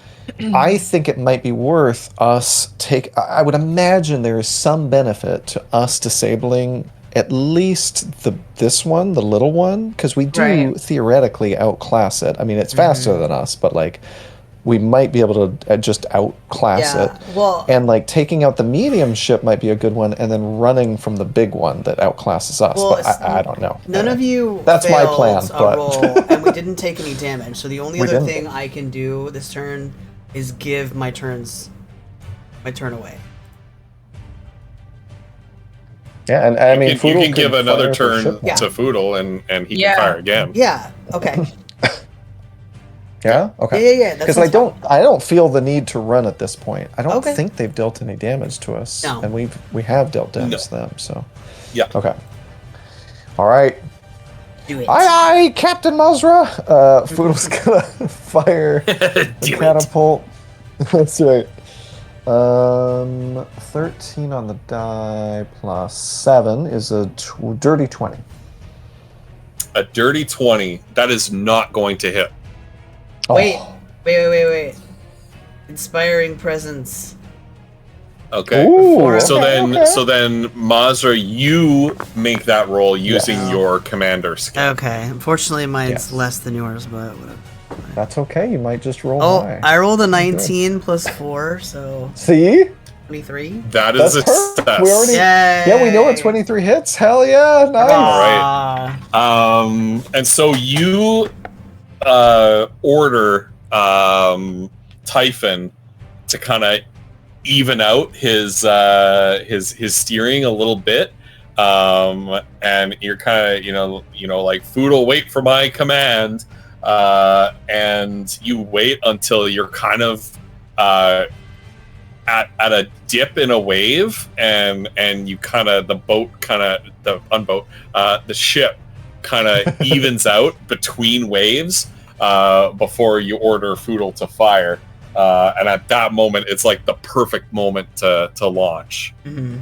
I think it might be worth us I would imagine there is some benefit to us disabling at least this one, the little one, because we do Right. theoretically outclass it. I mean, it's faster than us, but like, we might be able to just outclass Yeah, it. well- and like taking out the medium ship might be a good one, and then running from the big one that outclasses us. Well, but I don't know. None of you. That's my failed plan, a but- roll, and we didn't take any damage. So the only We other didn't. thing I can do this turn is give my turn away. Yeah, and I mean, you Foodle can could give another fire for turn ship Yeah. to Foodle, and he Yeah. can fire again. Yeah. Okay. Yeah. Okay. Yeah. That Because I sounds fine. don't feel the need to run at this point. I don't Okay. think they've dealt any damage to us, No. and we have dealt damage to them. So Yeah. okay. All right. Do it. Aye, aye, Captain Mazra. Foodle's gonna fire the Do it. catapult. That's right. 13 on the die plus 7 is a dirty 20. A dirty 20. That is not going to hit. Wait. Oh. Wait. Inspiring presence. Okay. Ooh, So okay, then, so then, Mazra, you make that roll using Yes. your commander skill. Okay. Unfortunately, mine's Yes. less than yours, but whatever. That's okay. You might just roll Oh, high. I rolled a 19 plus 4, so See? 23. That is a That's perfect. success. We already- Yay! Yeah, we know what 23 hits. Hell yeah, nice. All right. And so you order Typhon to kind of even out his steering a little bit, and you're kind of like, food will wait for my command, and you wait until you're kind of at a dip in a wave, and you kind of the ship kind of evens out between waves before you order Foodle to fire. And at that moment, it's like the perfect moment to launch. Mm-hmm.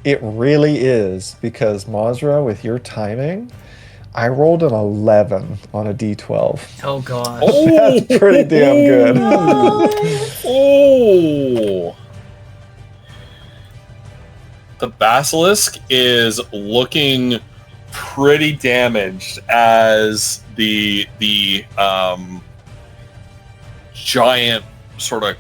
It really is, because Mazra, with your timing, I rolled an 11 on a d12. Oh god. Oh, That's pretty damn good. Oh. The basilisk is looking pretty damaged as the giant sort of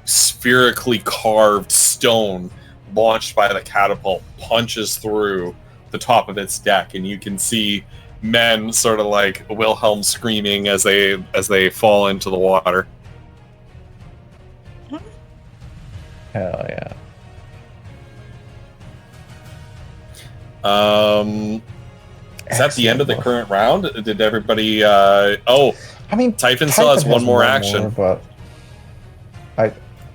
spherically carved stone launched by the catapult punches through the top of its deck, and you can see men sort of like Wilhelm screaming as they fall into the water. Hell yeah. Is that the end of the current round? Did everybody I mean, Typhon still has one more action. but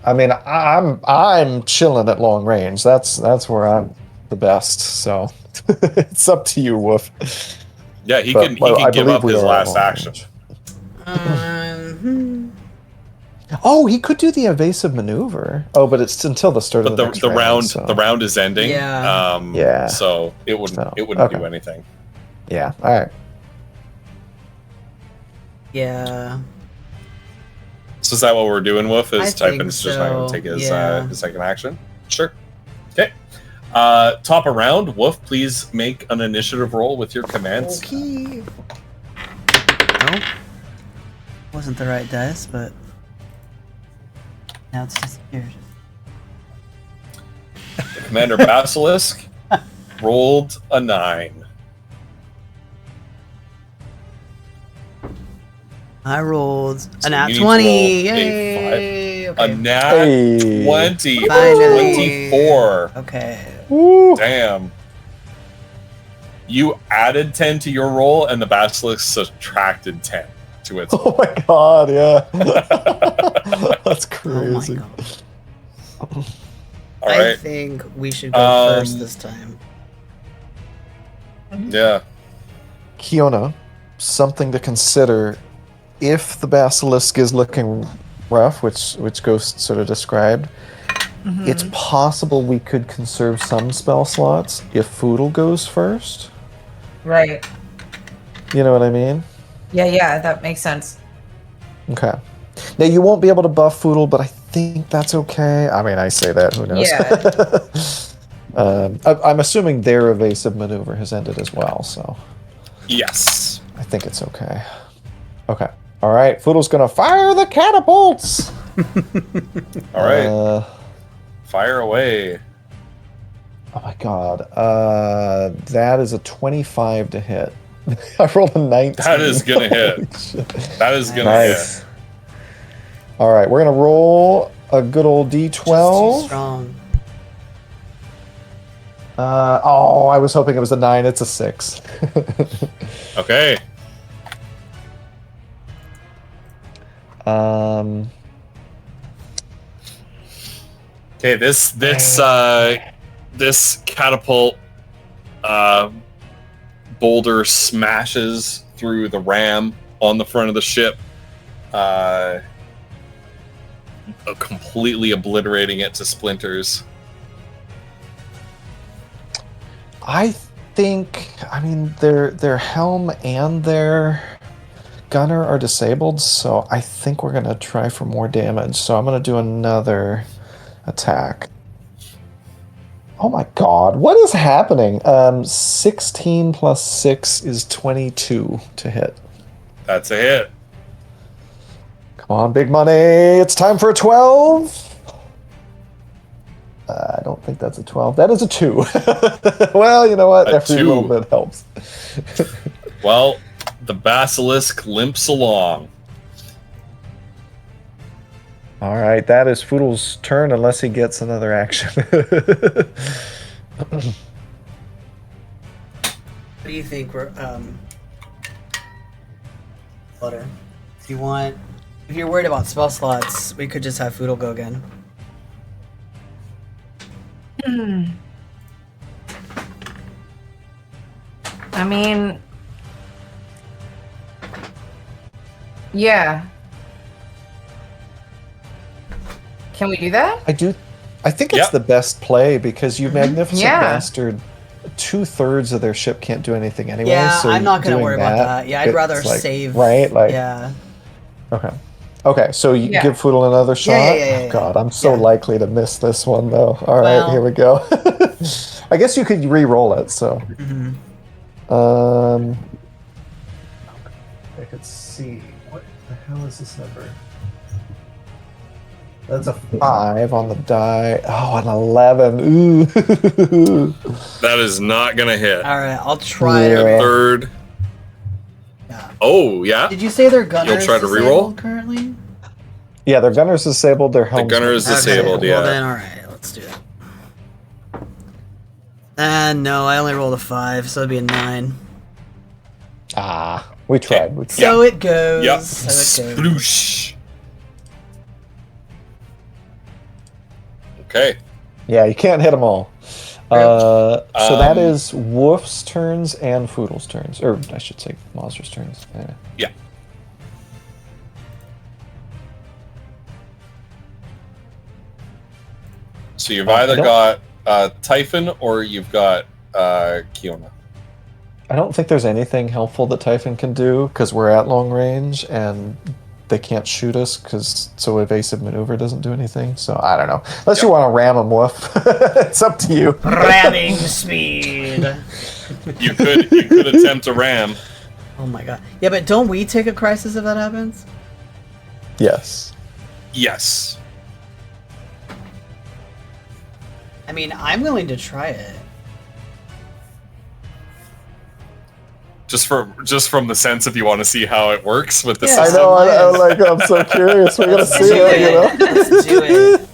I mean, I'm chilling at long range. That's where I'm the best. So it's up to you, Wolf. Yeah, he But, can well, I give believe up we his are at last long action. range. Oh, he could do the evasive maneuver. Oh, but it's until the start But of the next round. So. the round is ending. Yeah. Yeah. So it wouldn't okay. do anything. Yeah. All right. Yeah. So is that what we're doing, Wolf? I Is think Typhon's just not going so, to take his yeah. his second action? Sure. Okay. Top of round, Wolf, please make an initiative roll with your commands. Okay. Nope. Wasn't the right dice, but now it's disappeared. The Commander Basilisk rolled a 9. I rolled So a nat you need to 20. roll a Yay! A Okay. nat Hey. 20. Finally. 24. Okay. Woo. Damn. You added 10 to your roll, and the Basilisk subtracted 10 to its Oh my god, yeah. That's Oh my crazy. god. All I right. think we should go first this time. Yeah. Kiona, something to consider if the basilisk is looking rough, which Ghost sort of described. It's possible we could conserve some spell slots if Foodle goes first. Right. You know what I mean? Yeah, that makes sense. Okay. Now you won't be able to buff Foodle, but I think that's okay. I mean, I say that. Who knows? Yeah. I'm assuming their evasive maneuver has ended as well, so Yes. I think it's okay. Okay. All right. Foodle's gonna fire the catapults. All right. Fire away. Oh my god. That is a 25 to hit. I rolled a 19. That is gonna hit. Holy shit. That is gonna Nice. hit. All right, we're gonna roll a good old Just too d12. strong. I was hoping it was a 9. It's a 6. Okay. Okay, this catapult boulder smashes through the ram on the front of the ship, completely obliterating it to splinters. I think, I mean, their helm and their gunner are disabled, so I think we're gonna try for more damage. So I'm gonna do another attack. Oh my god, what is happening? 16 plus 6 is 22 to hit. That's a hit. Come on, big money. It's time for a 12. I don't think that's a 12. That is a 2. Well, you know what? A Every 2. little bit helps. Well, the basilisk limps along. All right, that is Foodle's turn unless he gets another action. What do you think we're Flutter? If you're worried about spell slots, we could just have Foodle go again. I mean, yeah. Can we do that? I think it's Yep. the best play because you Magnificent Yeah. Bastard 2/3 of their ship can't do anything anyway. Yeah, so I'm not gonna doing worry about that. Yeah, I'd it's rather like- save. Right? Like, Yeah. Okay, so you Yeah. give Foodle another shot? yeah. Oh, God, I'm so Yeah. likely to miss this one, though. All right, Well- here we go. I guess you could re-roll it, so. Mhm. I could see. What the hell is this number? That's a 5 on the die. Oh, an 11. Ooh. That is not gonna hit. All right, I'll try. Yeah. to- Third. Yeah. Oh yeah. Did you say their gunner try to reroll? currently? Yeah, their gunner's disabled, their The helm's gunner is not disabled. Well Yeah. then, all right, let's do that. And no, I only rolled a 5, so it'd be a 9. Ah, we tried. We tried. So it goes. Yep. So it goes. Sploosh. Okay. Yeah, you can't hit them all. So that Um, is Wolf's turns and Foodle's turns. Or I should say Monster's turns. Anyway. Yeah. So you've I either don't- got Typhon or you've got Kiona. I don't think there's anything helpful that Typhon can do because we're at long range and they can't shoot us so evasive maneuver doesn't do anything. So I don't know. Unless you want to ram them, Wolf. It's up to you. Ramming speed. You could attempt to ram. Oh my god. Yeah, but don't we take a crisis if that happens? Yes. Yes. I mean, I'm willing to try it. Just from the sense if you want to see how it works with the Yeah. I system. know. I'm so curious. We're gonna Let's see do it. You know. Let's do it.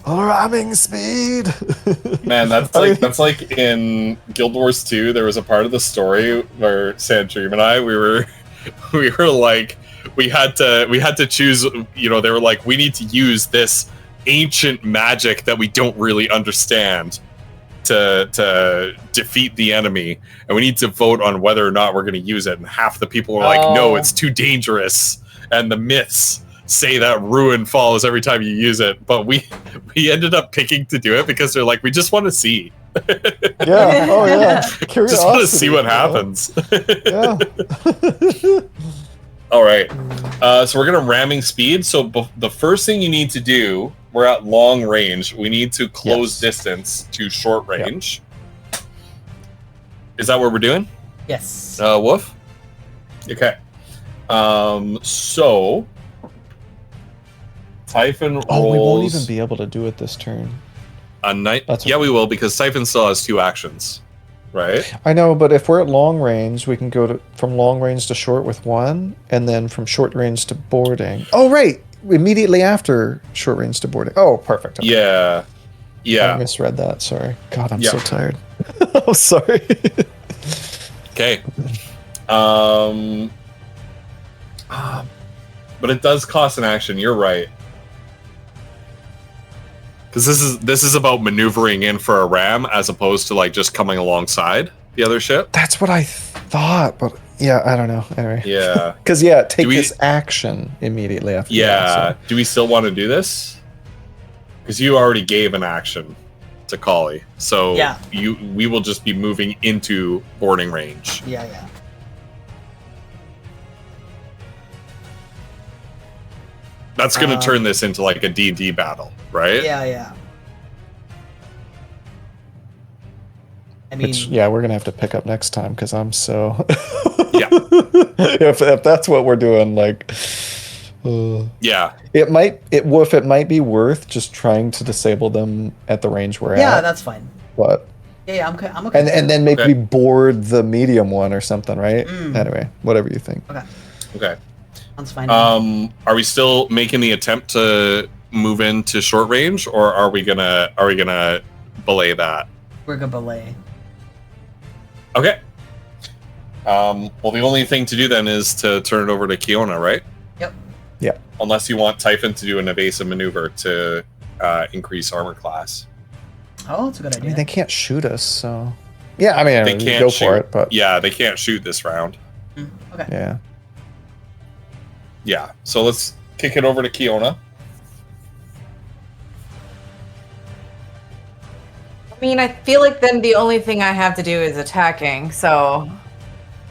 Ramming speed. Man, I that's like in Guild Wars 2. There was a part of the story where Sandream and I we were like we had to choose. You know, they were like, we need to use this ancient magic that we don't really understand to defeat the enemy, and we need to vote on whether or not we're going to use it. And half the people were like, no, Oh. it's too dangerous, and the myths say that ruin follows every time you use it. But we ended up picking to do it because they're like, we just want to see. Yeah. Oh yeah. Curiosity. Just want to see what you know? happens. Yeah. All right. So we're gonna ramming speed. So the first thing you need to do, we're at long range. We need to close Yes. distance to short range. Is that what we're doing, Yes. Wolf? Okay. So Typhon rolls Oh, we won't even be able to do it this turn. a night. That's Yeah, we will, because Typhon still has 2 actions, right? I know, but if we're at long range, we can go from long range to short with 1, and then from short range to boarding. Oh, right! Immediately after short range to boarding. Oh, perfect. Okay. Yeah. I Yeah. misread that. Sorry. God, I'm Yeah. so tired. I'm sorry. Okay. But it does cost an action. You're right. Because this is about maneuvering in for a ram as opposed to like just coming alongside the other ship. That's what I thought, but yeah, I don't know. Anyway. Yeah. Because, yeah, take we- this action immediately after Yeah. that, Do we still want to do this? Because you already gave an action to Kali, so Yeah. we will just be moving into boarding range. Yeah. That's going to turn this into like a D&D battle, right? Yeah. I mean, Which, yeah, we're gonna have to pick up next time because I'm so. Yeah. if that's what we're doing, like, Yeah. It might be worth just trying to disable them at the range we're Yeah, at. that's fine. But Yeah, I'm okay. and then maybe Okay. board the medium one or something, right? Mm. Anyway, whatever you think. Okay. That's fine. Are we still making the attempt to move into short range, or are we gonna belay that? We're gonna belay. Okay. Well, the only thing to do then is to turn it over to Kiona, right? Yep. Yeah. Unless you want Typhon to do an evasive maneuver to increase armor class. Oh, that's a good I idea. mean, they can't shoot us, so yeah. I mean, They can't go shoot. for it, but Yeah, they can't shoot this round. Okay. yeah. Yeah. So let's kick it over to Kiona. I mean, I feel like then the only thing I have to do is attacking. So,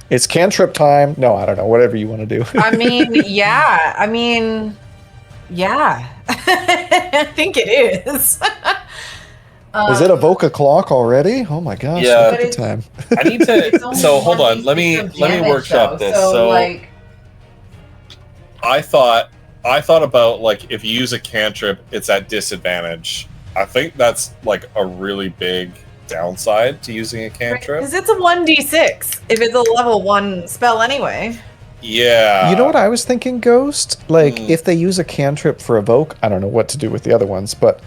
It's cantrip time. No, I don't know. Whatever you want to do. I mean, yeah. I mean, yeah. I think it is. Is it evoke a clock already? Oh my gosh! Yeah. Look But at the time. I need It's to. only So hold on. 1d6 Let me of damage, workshop though. this. So, So like, I thought about like if you use a cantrip, it's at disadvantage. I think that's like a really big downside to using a cantrip. because it's a 1d6 if it's a level 1 spell anyway. Yeah. You know what I was thinking, Ghost? Like, Hmm. if they use a cantrip for evoke, I don't know what to do with the other ones, but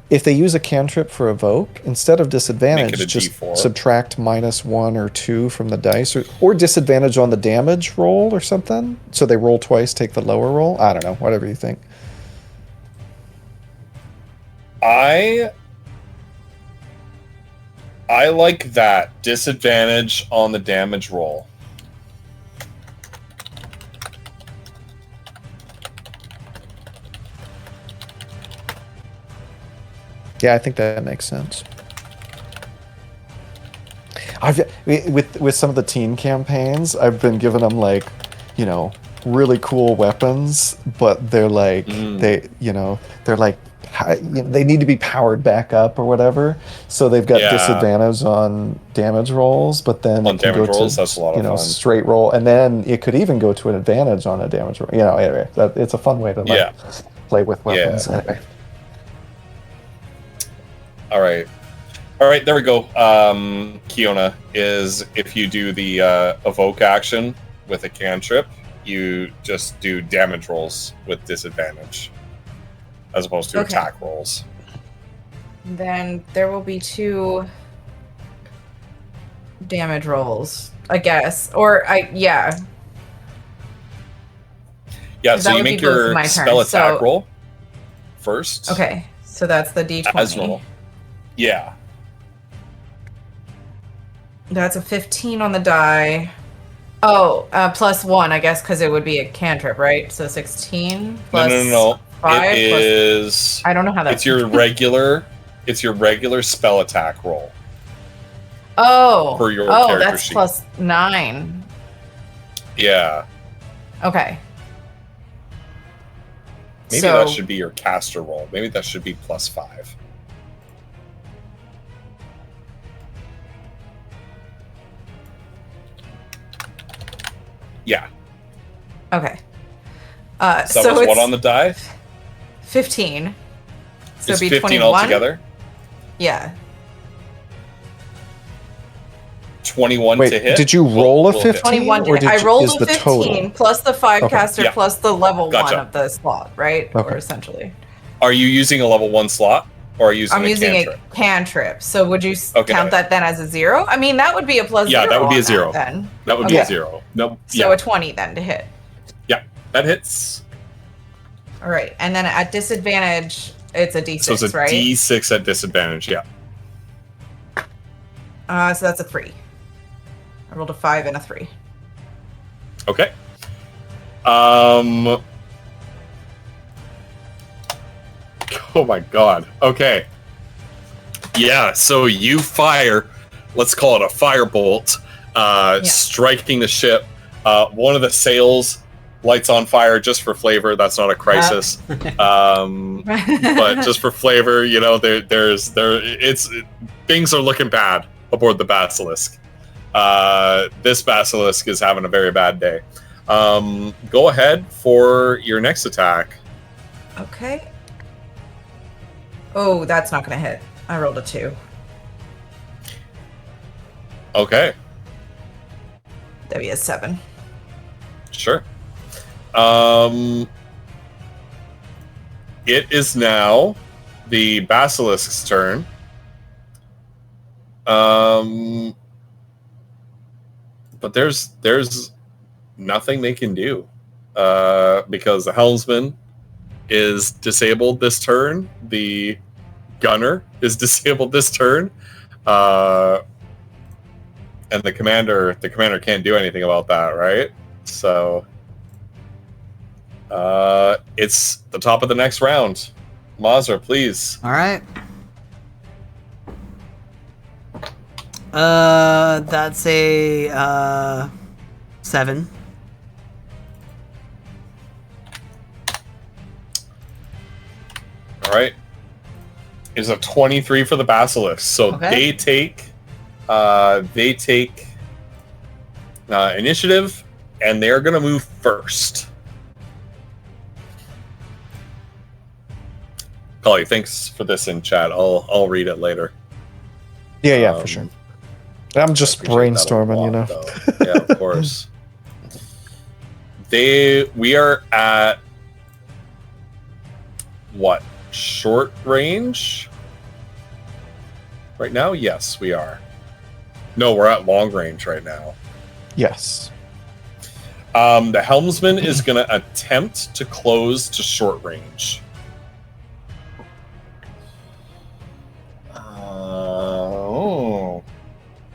if they use a cantrip for evoke, instead of disadvantage, Make it a just D4. subtract -1 or 2 from the dice, or disadvantage on the damage roll or something. So they roll twice, take the lower roll. I don't know, whatever you think. I like that disadvantage on the damage roll. Yeah, I think that makes sense. With some of the teen campaigns, I've been giving them like, you know, really cool weapons, but they're like they're like they need to be powered back up or whatever. So they've got Yeah. disadvantage on damage rolls, but then On it can damage go rolls, to that's a lot of fun. straight roll, and then it could even go to an advantage on a damage roll. Anyway, it's a fun way to Yeah. play with weapons. Anyway. All right, there we go. Kiona is if you do the evoke action with a cantrip, you just do damage rolls with disadvantage as opposed to Okay. attack rolls. Then there will be 2 damage rolls, I guess. Yeah. Yeah, That so you would be make both your my spell turns, attack so- roll first. Okay. So that's the d20. As normal. Yeah. That's a 15 on the die. Oh, +1, I guess, because it would be a cantrip, right? So 16 plus No. 5 It plus... is. I don't know how that's... It's your regular. It's your regular spell attack roll. Oh, for your character that's sheet. +9. Yeah. Okay. Maybe So- that should be your caster roll. Maybe that should be +5. Yeah. Okay. So, So was it's what on the die? 15. So Is it'd be 15 21. altogether? Yeah. 21 Wait, to hit? did you roll a Will hit. 15? 21 or to hit. did I you- rolled is a the 15 total? plus the 5 Okay. caster Yeah. plus the level Gotcha. 1 of the slot, right? Okay. Or essentially. Are you using a level 1 slot? Or are you using I'm a using cantrip? a cantrip. So would you Okay. count that then as a 0? I mean, that would be a +0. Yeah, that would be a on 0. then. That would be a Okay. 0. Nope. So Yeah, a 20 then to hit. that hits. All right. And then at disadvantage, it's a d6, So it's a right? D6 at disadvantage, yeah. So that's a 3. I rolled a 5 and a 3. Okay. Oh my god. Okay. Yeah, so you fire, let's call it a firebolt, striking the ship. One of the sails lights on fire just for flavor. That's not a crisis. But just for flavor, you know, things are looking bad aboard the Basilisk. This Basilisk is having a very bad day. Go ahead for your next attack. Okay. Oh, that's not gonna hit. I rolled a 2. Okay, That'd be a 7. sure. It is now the basilisk's turn. But there's nothing they can do because the helmsman is disabled this turn. The gunner is disabled this turn, and the commander can't do anything about that, right? So it's the top of the next round. Mazra, please. All right. That's a 7. All right. It's a 23 for the basilisk. So Okay. they take initiative, and they're gonna move first. Collie, thanks for this in chat. I'll read it later. Yeah, for sure. I'm just brainstorming, you know. Yeah, of course. We are at what? Short range? Right now? Yes, we are. No, we're at long range right now. Yes. The helmsman is going to attempt to close to short range.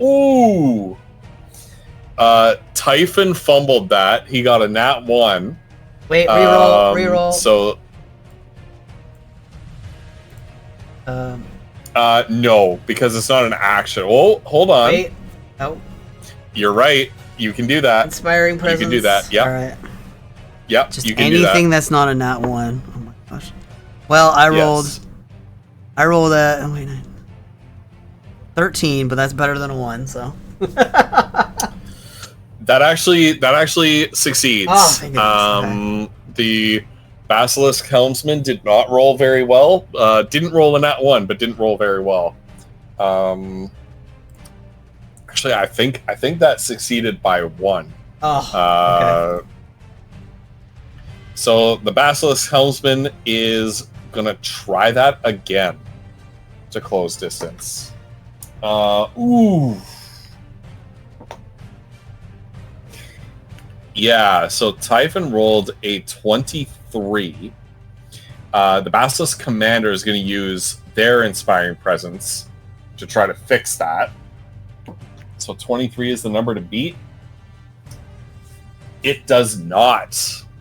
Ooh. Typhon fumbled that. He got a nat 1. Wait, reroll. So, no, because it's not an action. Oh, hold on. Wait. Oh, You're right. You can do that. inspiring presence. You can do that. Yep. All right. Yep. Just you can do anything that. that's not a nat 1. Oh my gosh. Well, I rolled. Yes. I rolled a 13, but that's better than a 1. So. That actually succeeds. Oh, thank goodness. The basilisk helmsman did not roll very well. Didn't roll a nat 1, but didn't roll very well. Actually, I think that succeeded by 1. Oh. Okay. So the basilisk helmsman is gonna try that again to close distance. Ooh. Yeah, so Typhon rolled a 23. The Basilisk Commander is going to use their Inspiring Presence to try to fix that. So 23 is the number to beat. It does not.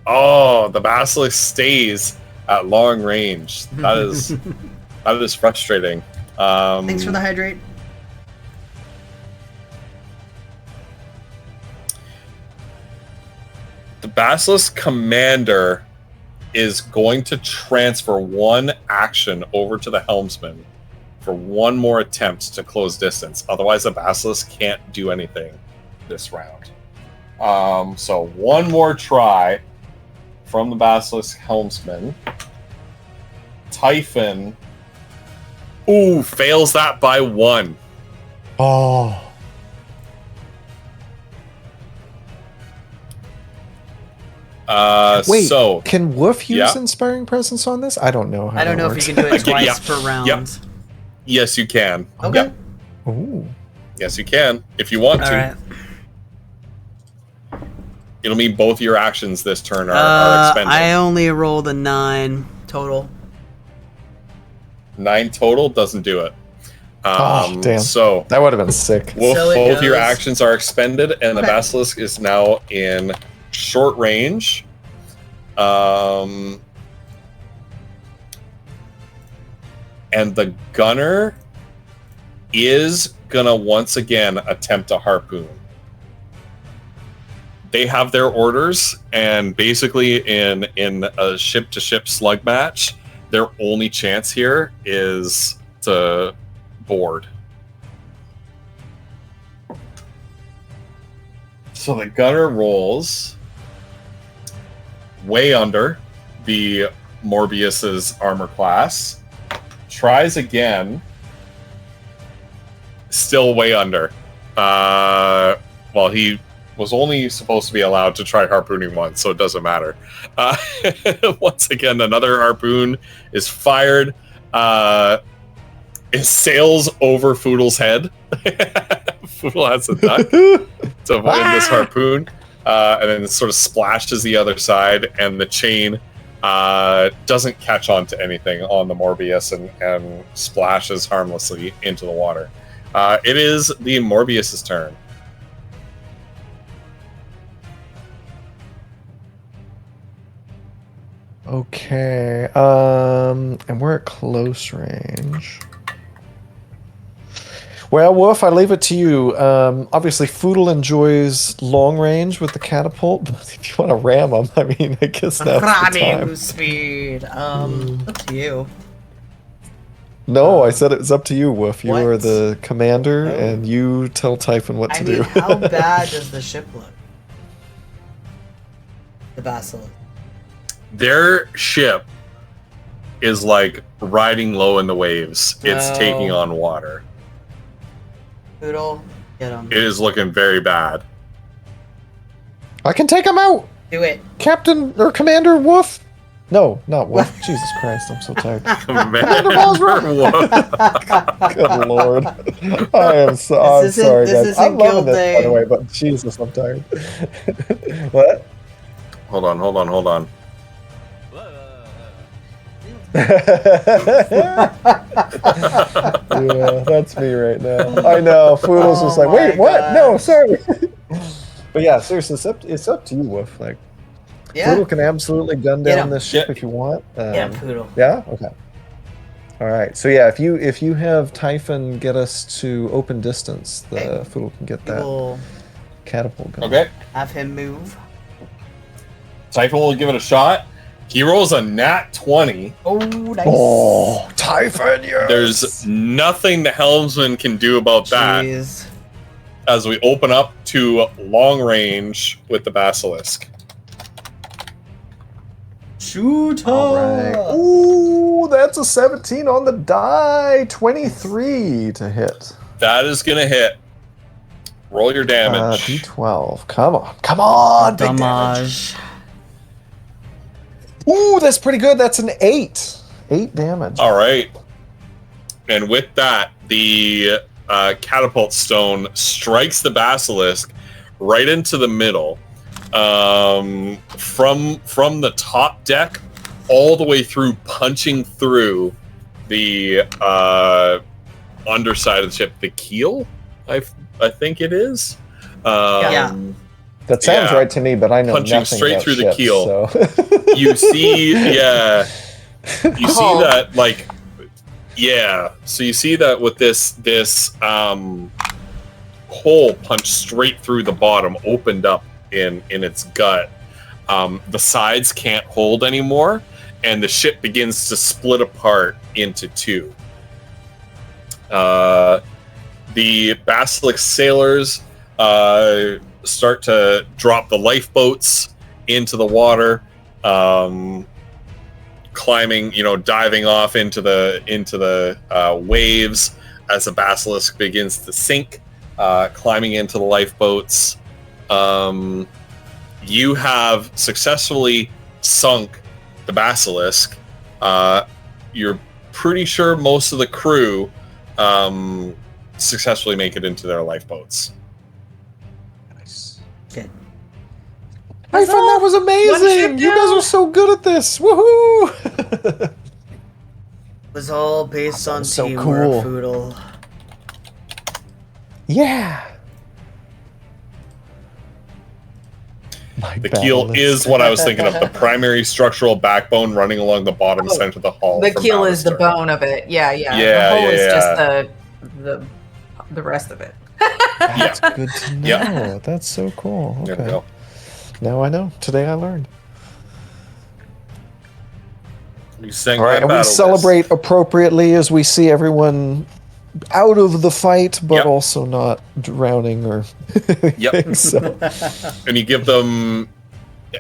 Oh, the Basilisk stays at long range. That is frustrating. Thanks for the hydrate. The Basilisk Commander is going to transfer 1 action over to the Helmsman for 1 more attempt to close distance. Otherwise, the Basilisk can't do anything this round. So 1 more try from the Basilisk Helmsman. Typhon. Ooh, fails that by 1. Oh. Wait, so can Wolf use yeah. Inspiring Presence on this? I don't know how I don't that know works. if you can do it twice Yeah. per round. Yep. Yes, you can. Okay. Yep. Ooh. Yes, you can if you want All to. right. It'll mean both your actions this turn are expended. I only rolled a 9 total. 9 total doesn't do it. Oh, damn. So That would have been sick. Wolf, So it both your goes- actions are expended, and the Okay. Basilisk is now in short range. And the gunner is gonna once again attempt a harpoon. They have their orders, and basically in a ship-to-ship slug match, their only chance here is to board. So the gunner rolls way under the Morbius's armor class. Tries again. Still way under. Well, he was only supposed to be allowed to try harpooning once, so it doesn't matter. Once again, another harpoon is fired. It sails over Foodle's head. Foodle has to duck to avoid this harpoon. And then it sort of splashes the other side, and the chain doesn't catch on to anything on the Morbius and splashes harmlessly into the water. It is the Morbius's turn. Okay. And we're at close range. Well, Wolf, I leave it to you. Obviously, Foodle enjoys long range with the catapult, but if you want to ram him, I mean, I guess that's the time. Running speed. Up to you. No, I said it was up to you, Wolf. You What? are the commander, Oh. and you tell Typhon what to I mean, do. how bad does the ship look? The Basilisk. Their ship is like riding low in the waves. It's No. taking on water. Poodle, get him. It is looking very bad. I can take him out, Do it. Captain or Commander Wolf. No, not Wolf. Jesus Christ, I'm so tired. Man. Good lord. I am so I'm This isn't- sorry, this guys. isn't I'm loving Guild this, by Day. the way, but Jesus, I'm tired. What? Hold on. Yeah, that's me right now. I know. Foodle's just Oh like, wait, my what? No, gosh. sorry. But yeah, seriously, it's up to you, Wolf. Like, Yeah. Poodle can absolutely gun Get down him. this ship Yeah. if you want. Yeah, Poodle. Yeah. Okay. All right. So yeah, if you have Typhon get us to open distance, the Okay. Foodle can get We that will catapult going. Okay. have him move. Typhon will give it a shot. He rolls a nat 20. Oh, nice. Oh, Typhon! Yes. There's nothing the helmsman can do about that Jeez. as we open up to long range with the Basilisk. Shoot her. All right. Ooh, that's a 17 on the die. 23 to hit. That is going to hit. Roll your damage. D12. Come on, big damage. Damage. Ooh, that's pretty good. That's an 8. 8 damage. All right. And with that, the catapult stone strikes the Basilisk right into the middle. From the top deck all the way through, punching through the underside of the ship, the keel, I think it is. Yeah. That sounds yeah. right to me, but I know Punching nothing straight about through the ships, keel. So. You see, yeah, you see Oh. that, like, yeah. So you see that with this hole punched straight through the bottom, opened up in its gut. The sides can't hold anymore, and the ship begins to split apart into two. The Basilisk sailors start to drop the lifeboats into the water, climbing, diving off into the waves as the Basilisk begins to sink, climbing into the lifeboats. You have successfully sunk the Basilisk. You're pretty sure most of the crew successfully make it into their lifeboats. Nice. Good. Typhon, that was One amazing! ship You guys down. are so good at this! Woohoo! It was all based on So teamwork, cool. Poodle. Yeah! The keel is what I was thinking of, the primary structural backbone running along the bottom Oh, center of the hull. The from keel bow to is the stern. bone of it. Yeah. Yeah, The whole is yeah, just the rest of it. That's good to know. Yeah. That's so cool. There we Okay. go. Now I know. Today I learned. You sang All right, my and we battle celebrate appropriately as we see everyone out of the fight, but Yep. also not drowning or. Yep. So, list. And you give them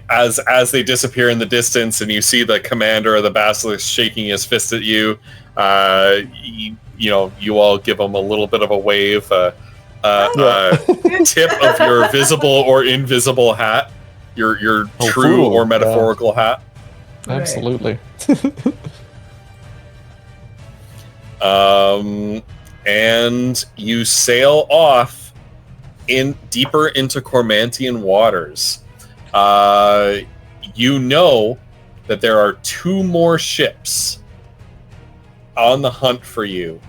as they disappear in the distance, and you see the commander of the basilisk shaking his fist at you, you all give him a little bit of a wave, tip of your visible or invisible hat, your true or metaphorical hat. Absolutely. And you sail off deeper into Cormantian waters. You know that there are 2 more ships on the hunt for you.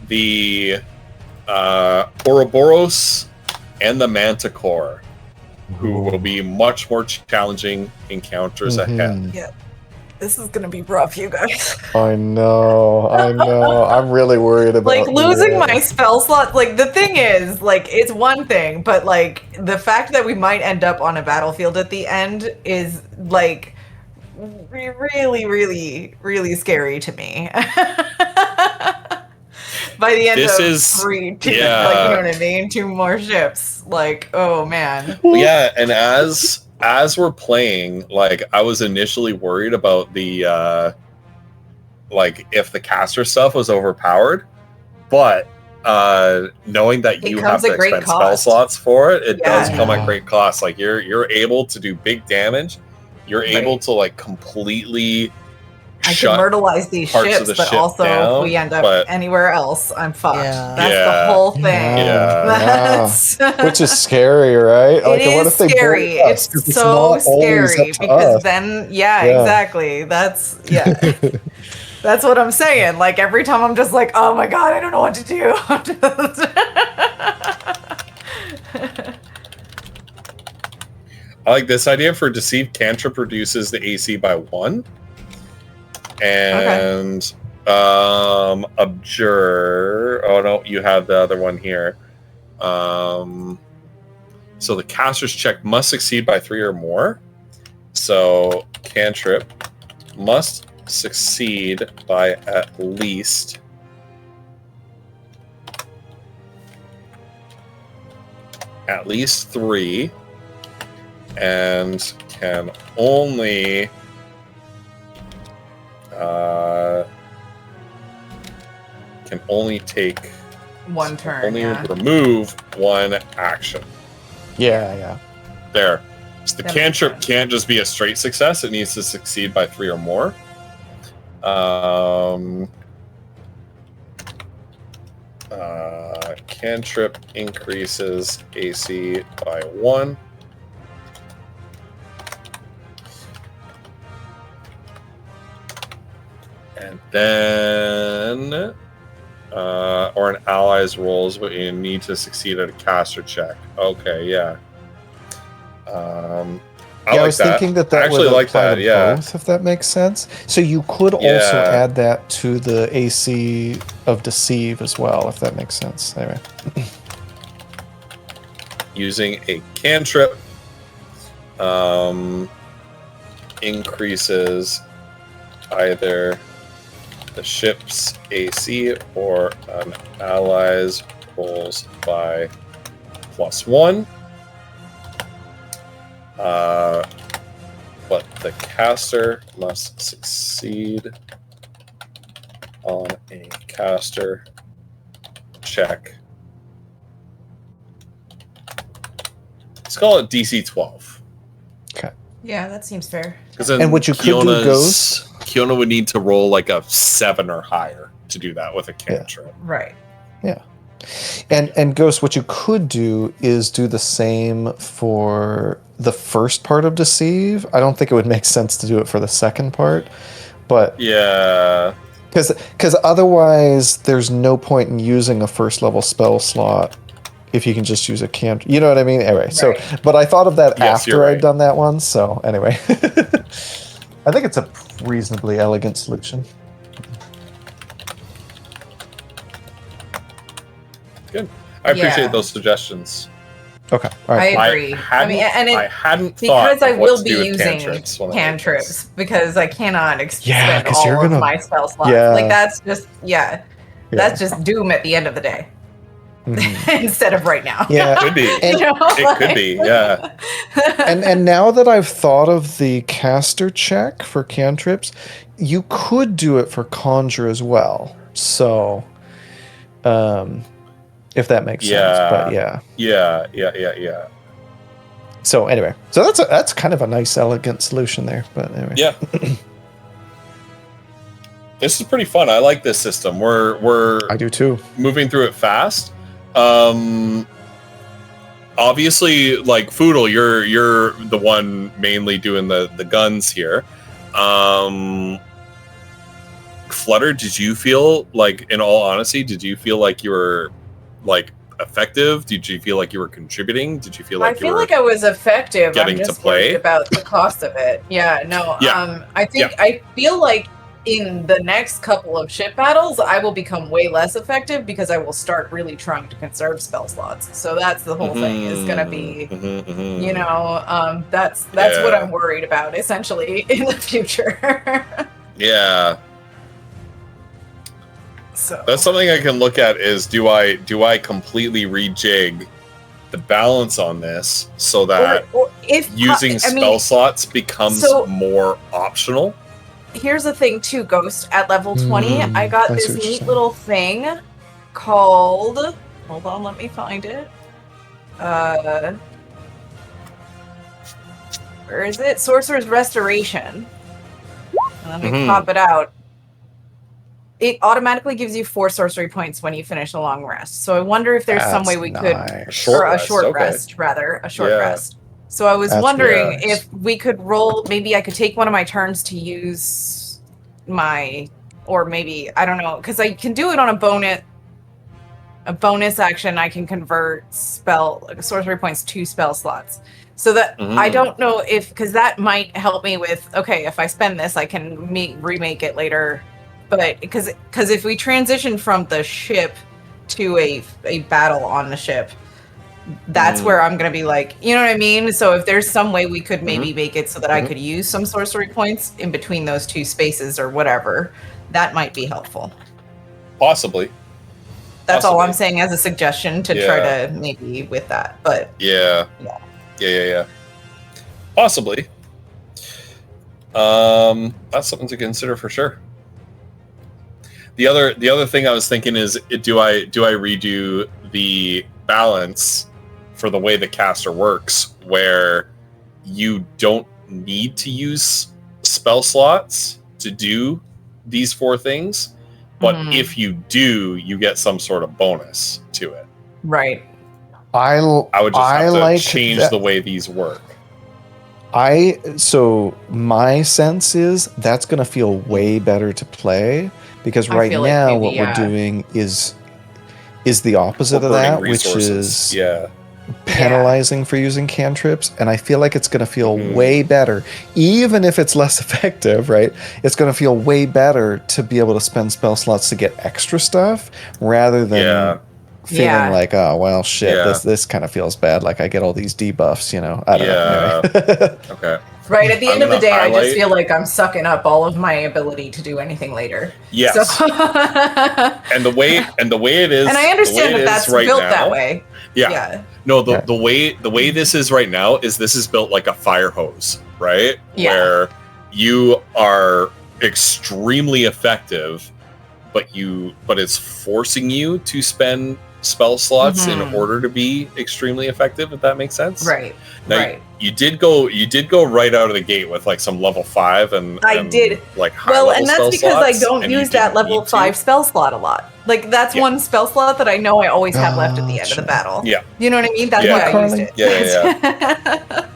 The Ouroboros and the Manticore, who will be much more challenging encounters ahead. Yeah. This is gonna be rough, you guys. I know. I'm really worried about Like losing my spell slot. Like the thing is, like it's one thing, but like the fact that we might end up on a battlefield at the end is like really, really, really scary to me. By the end This of is- 3, 2, yeah. like you know what I mean, 2 more ships. Like, oh man. Yeah, and as we're playing, like I was initially worried about the like if the caster stuff was overpowered, but knowing that It you have comes at to great expend spell cost. slots for it, it does Yeah. come at great cost. Like you're able to do big damage. You're able Right. to like completely I can shut myrtleize these parts of ships, the but ship also down, if we end up but- anywhere else, I'm fucked. Yeah. That's Yeah. the whole thing. Yeah. That's which is scary, right? it is scary. bully us? It's 'Cause so not always scary up to because us. then, Yeah. exactly. That's that's what I'm saying. Like every time I'm just like, oh my god, I don't know what to do. I like this idea for Deceive Cantrip reduces the AC by 1. And Abjure. Oh no, you have the other one here. So the caster's check must succeed by 3 or more. So Cantrip must succeed by at least at least 3, and can only take One turn. only Yeah. remove 1 action. Yeah. There. So the That makes cantrip sense. can't just be a straight success, it needs to succeed by 3 or more. Cantrip increases AC by 1. And then or an ally's rolls, but you need to succeed at a caster check. Okay, yeah. I was thinking that I actually would like apply that. to Yeah. both, if that makes sense. So you could also Yeah. add that to the AC of Deceive as well, if that makes sense. Anyway. Using a cantrip increases either the ship's AC or an ally's rolls by +1. But the caster must succeed on a caster check. Let's call it DC 12. Yeah, that seems fair. Because then And what you could do, Ghost- Kiona would need to roll like a 7 or higher to do that with a cantrip. Right. And Ghost, what you could do is do the same for the first part of Deceive. I don't think it would make sense to do it for the second part, but Yeah. because otherwise there's no point in using a first level spell slot if you can just use a cantrip. You know what I mean? Anyway, so Right. but I thought of that Yes, you're after I'd right. done that one. So anyway, I think it's a reasonably elegant solution. Good. I appreciate Yeah. those suggestions. Okay, all right. I agree. I mean, and I it, hadn't thought because I of what will to be do with using cantrips when I did cantrips this. because I cannot Yeah, expend 'cause all you're of gonna- my spell slots. Yeah. Like that's just that's just doom at the end of the day. instead of right now. Yeah. Could be. You know, It could be, yeah. And now that I've thought of the caster check for cantrips, you could do it for conjure as well. So, if that makes sense. But yeah. Yeah. So anyway, so that's kind of a nice, elegant solution there. But anyway. Yeah. This is pretty fun. I like this system. We're I do too. moving through it fast. Obviously, like Foodle, you're the one mainly doing the guns here. Flutter, did you feel like, in all honesty, did you feel like you were like effective? Did you feel like you were contributing? Did you feel like I was effective. getting I'm just to play? worried about the cost of it. Yeah, no. Yeah. I think I feel like in the next couple of ship battles, I will become way less effective because I will start really trying to conserve spell slots. So that's the whole thing. Is going to be, you know, that's what I'm worried about essentially in the future. Yeah. So That's something I can look at is do I completely rejig the balance on this so that or if using spell slots becomes more optional? Here's the thing too, Ghost. At level 20, I got I see this what you're neat saying. little thing called, hold on, let me find it. Where is it? Sorcerer's Restoration. Let me pop it out. It automatically gives you 4 sorcery points when you finish a long rest. So I wonder if there's some way we could, A short rest. a short rest. So I was That's wondering nice. if we could roll, maybe I could take one of my turns to use my, or maybe, I don't know, because I can do it on a bonus action. I can convert sorcery points to spell slots. So that I don't know if, because that might help me with, okay, if I spend this, I can remake it later. But because if we transition from the ship to a battle on the ship, that's where I'm going to be like, you know what I mean? So if there's some way we could maybe make it so that I could use some sorcery points in between those two spaces or whatever, that might be helpful. Possibly. That's all I'm saying as a suggestion to try to maybe with that. But Yeah. Possibly. That's something to consider for sure. The other thing I was thinking is, do I redo the balance for the way the caster works, where you don't need to use spell slots to do these 4 things, but if you do, you get some sort of bonus to it. Right. I would just have to like change the way these work. So my sense is that's going to feel way better to play, because right feel like now maybe, what we're doing is the opposite of that, which is penalizing for using cantrips, and I feel like it's going to feel way better, even if it's less effective, right? It's going to feel way better to be able to spend spell slots to get extra stuff rather than feeling like, oh well, shit, this kind of feels bad, like I get all these debuffs, you know. I don't know. Okay. Right, at the end of the day, I highlight- just feel like I'm sucking up all of my ability to do anything later. Yes. So and the way it is, and I understand that that's right built now, that way. Yeah. No, the way this is right now is this is built like a fire hose, right? Yeah. Where you are extremely effective, but it's forcing you to spend spell slots in order to be extremely effective, if that makes sense. Right. Now, right. You did go right out of the gate with like some level 5 and I did. Like high well, level and that's spell because slots, I don't and you use that didn't level need 5 to. spell slot a lot. Like that's one spell slot that I know I always have left at the end of the battle. Yeah. You know what I mean? That's why I used it. Yeah.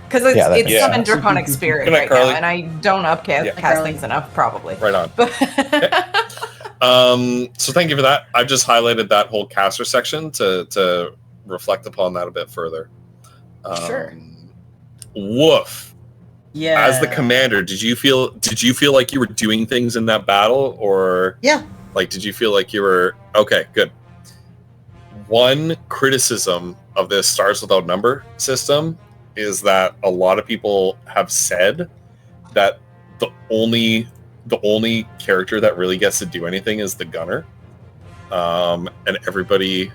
Because it's Yeah. summon Draconic Spirit Good night, right Carly. now, and I don't cast things enough, probably. Right on. But So thank you for that. I've just highlighted that whole caster section to reflect upon that a bit further. Sure. Woof. Yeah. As the commander, did you feel like you were doing things in that battle, or like did you feel like you were okay? Good. One criticism of this Stars Without Number system is that a lot of people have said that the only character that really gets to do anything is the gunner. and everybody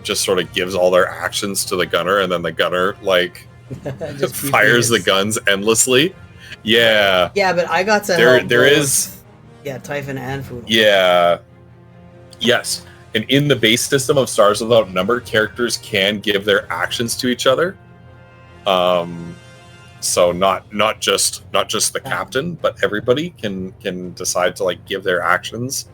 just sort of gives all their actions to the gunner, and then the gunner like Just fires the previous. guns endlessly. Yeah, Yeah, but I got to there help there both, is. Yeah, Typhon and Foodle. Yeah. Yes. And in the base system of Stars Without Number, characters can give their actions to each other. So not just the captain, but everybody can decide to like give their actions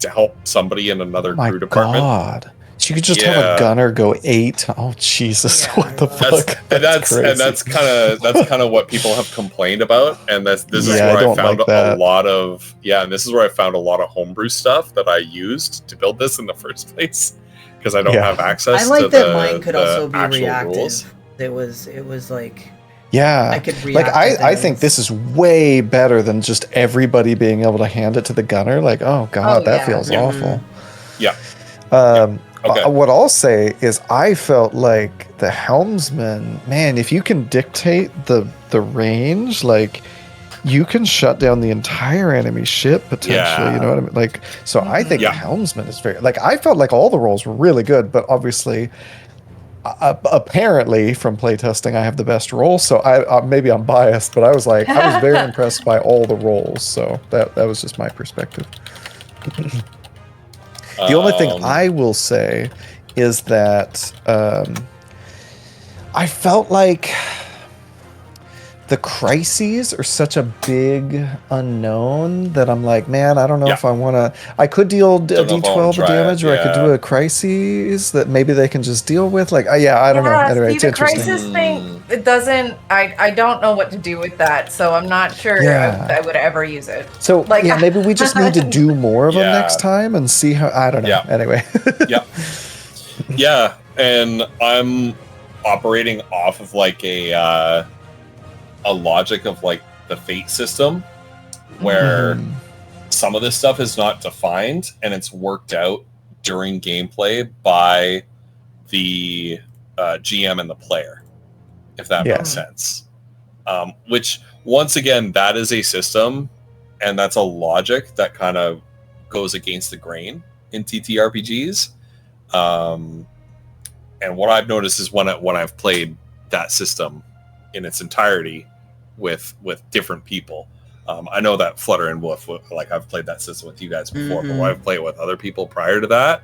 to help somebody in another My crew department. God. So you could just have Yeah. a gunner go 8. Oh Jesus! Yeah, What the fuck? That's kind of what people have complained about, and this is Yeah, where I I don't found like a that. lot of and this is where I found a lot of homebrew stuff that I used to build this in the first place because I don't Yeah. have access. I like to that the, mine could the also be actual reactive. rules. It was like Yeah, I could like react to I think things. this is way better than just everybody being able to hand it to the gunner. Like, oh God, Oh, that yeah. feels Mhm. awful. Yeah. Okay. What I'll say is I felt like the helmsman, man, if you can dictate the range, like you can shut down the entire enemy ship potentially. You know what I mean? Like, so I think Yeah. the helmsman is very like I felt like all the roles were really good, but obviously, apparently from playtesting, I have the best role. So I maybe I'm biased, but I was very impressed by all the roles. So that was just my perspective. The only thing I will say is that I felt like the crises are such a big unknown that I'm like, man, I don't know Yeah. if I want to. I could deal a Don't know if I wanna D12 of try it, damage, or I could do yeah. a crises that maybe they can just deal with. Like, yeah, I don't know. Anyway, see, it's the interesting. crisis thing, it doesn't. I don't know what to do with that, so I'm not sure Yeah. I would ever use it. So Like- yeah, maybe we just need to do more of them Yeah. next time and see how. I don't know. Yeah. Anyway. Yeah, and I'm operating off of like a logic of like the fate system where Mhm. some of this stuff is not defined and it's worked out during gameplay by the GM and the player, if that Yeah. makes sense. Which once again, that is a system and that's a logic that kind of goes against the grain in TTRPGs. And what I've noticed is when I've played that system in its entirety with different people, I know that Flutter and Wolf, like I've played that system with you guys before, but when I've played it with other people prior to that,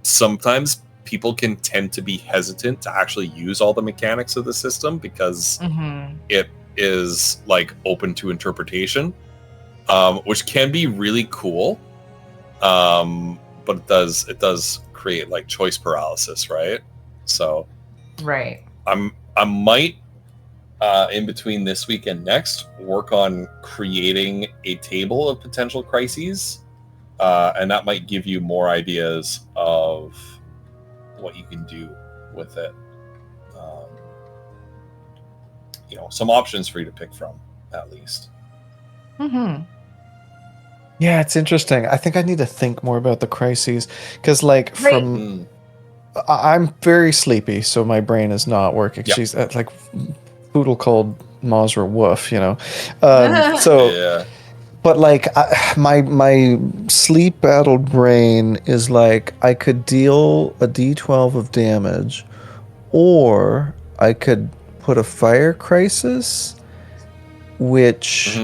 sometimes people can tend to be hesitant to actually use all the mechanics of the system because it is like open to interpretation, which can be really cool. But it does create like choice paralysis, right? So Right. I might in between this week and next work on creating a table of potential crises, and that might give you more ideas of what you can do with it. Some options for you to pick from, at least. Yeah, it's interesting. I think I need to think more about the crises because, like, Right. from I'm very sleepy, so my brain is not working. Yep. She's like Poodle called Mazra Woof, you know. So, Yeah. but like my sleep battled brain is like I could deal a D12 of damage, or I could put a fire crisis, which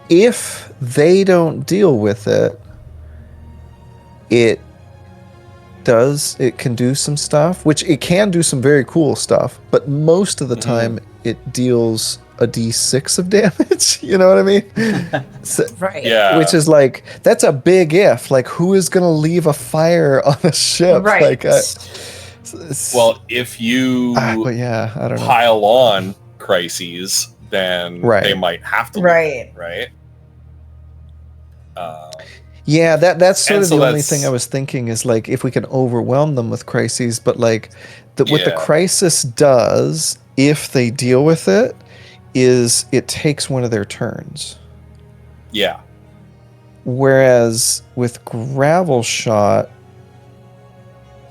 if they don't deal with it, it can do some stuff, which it can do some very cool stuff, but most of the time it deals a d6 of damage. You know what I mean? So, Right. Yeah. which is like, that's a big if. Like, who is going to leave a fire on a ship? Right. Like, Well, if you but yeah, I don't know. pile on crises, then Right. they might have to Right. leave, right? Yeah, that's sort And of so the only that's- thing I was thinking is like if we can overwhelm them with crises, but like what the Yeah. crisis does if they deal with it is it takes one of their turns. Yeah. Whereas with gravel shot,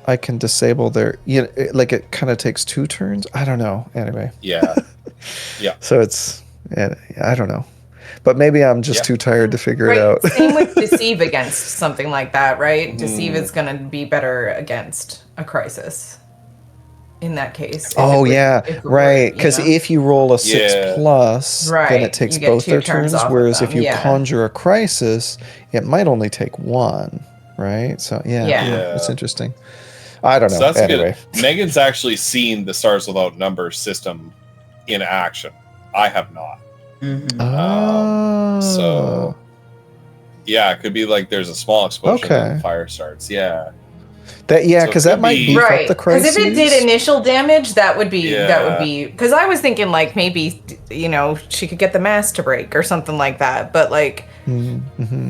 I can disable their like it kind of takes 2 turns. I don't know. Anyway, Yeah. so it's I don't know. But maybe I'm just Yeah. too tired to figure it Right. out. Same with deceive against something like that, right? Mhm. Deceive is going to be better against a crisis. In that case. if it Oh was- yeah, if it were, right. you Because know? if you roll a 6 Yeah. plus, then Right, it takes you get both 2 their turns turns. off of Whereas if them, you yeah. conjure a crisis, it might only take 1, right? So yeah, Yeah. that's interesting. I don't know. So that's Anyway, good. Megan's actually seen the Stars Without Numbers system in action. I have not. Mm-hmm. oh, So yeah, it could be like there's a small explosion and Okay. the fire starts. Yeah. that So it because that could might be- beef up Right. the Because crises. if it did initial damage, that would be Yeah. because I was thinking like maybe she could get the mast to break or something like that. But like Mhm.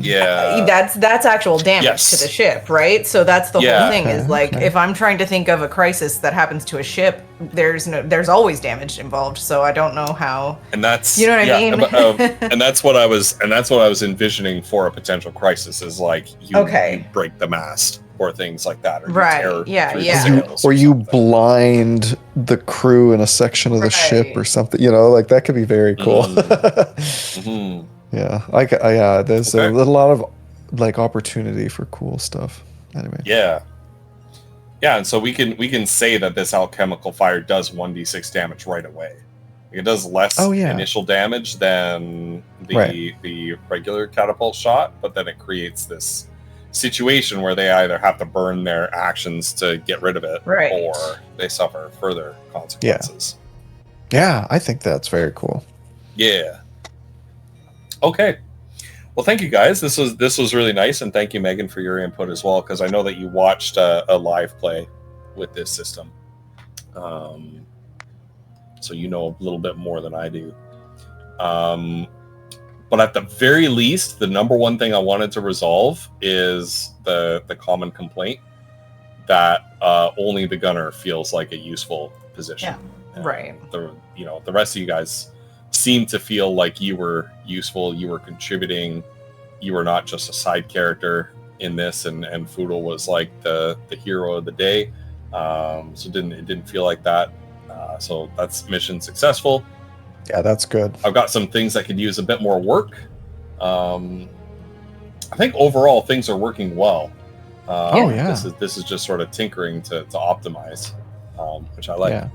Yeah. that's actual damage Yes. to the ship, right? So that's the Yeah. whole thing is Okay, like okay. if I'm trying to think of a crisis that happens to a ship, there's always damage involved. So I don't know how. And that's You know what I mean? and that's what I was envisioning for a potential crisis is like you break the mast or things like that, or you Right, tear yeah, through the yeah. sails Or you something. blind the crew in a section of the ship Right. or something. Like that could be very cool. Mhm. Yeah, there's Okay. a lot of like opportunity for cool stuff. Anyway, Yeah. Yeah, and so we can say that this alchemical fire does 1d6 damage right away. It does less Oh, yeah. initial damage than the regular catapult shot, but then it creates this situation where they either have to burn their actions to get rid of it, Right. or they suffer further consequences. yeah, I think that's very cool. Yeah. Okay. Well, thank you guys. This was really nice, and thank you, Megan, for your input as well, because I know that you watched a live play with this system, so you know a little bit more than I do. But at the very least, the number one thing I wanted to resolve is the common complaint that only the gunner feels like a useful position. Yeah. Right. The rest of you guys seem to feel like you were useful, you were contributing, you were not just a side character in this, and Foodle was like the hero of the day. So it didn't feel like that. So that's mission successful. Yeah, that's good. I've got some things that could use a bit more work. I think overall things are working well. Oh, yeah. This is just sort of tinkering to optimize, which I like. Yeah.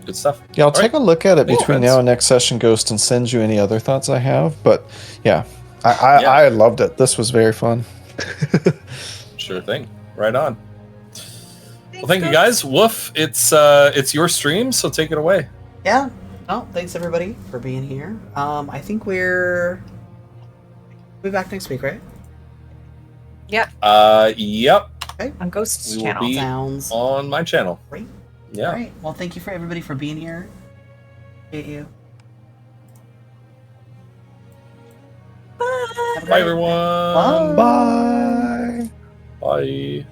Good stuff. Yeah, I'll All take right. a look at it Cool, between Vince. now and next session, Ghost, and send you any other thoughts I have. But yeah, Yeah. I loved it. This was very fun. Sure thing. Right on. Well, thank you guys. Woof, it's your stream, so take it away. Yeah. Oh, thanks everybody for being here. I think we'll be back next week, right? Yep. On Ghost's We will channel. be Sounds on my channel. great. Yeah. All right. Well, thank you for everybody for being here. Appreciate you. Have a Bye, great- everyone. Bye. Bye. Bye.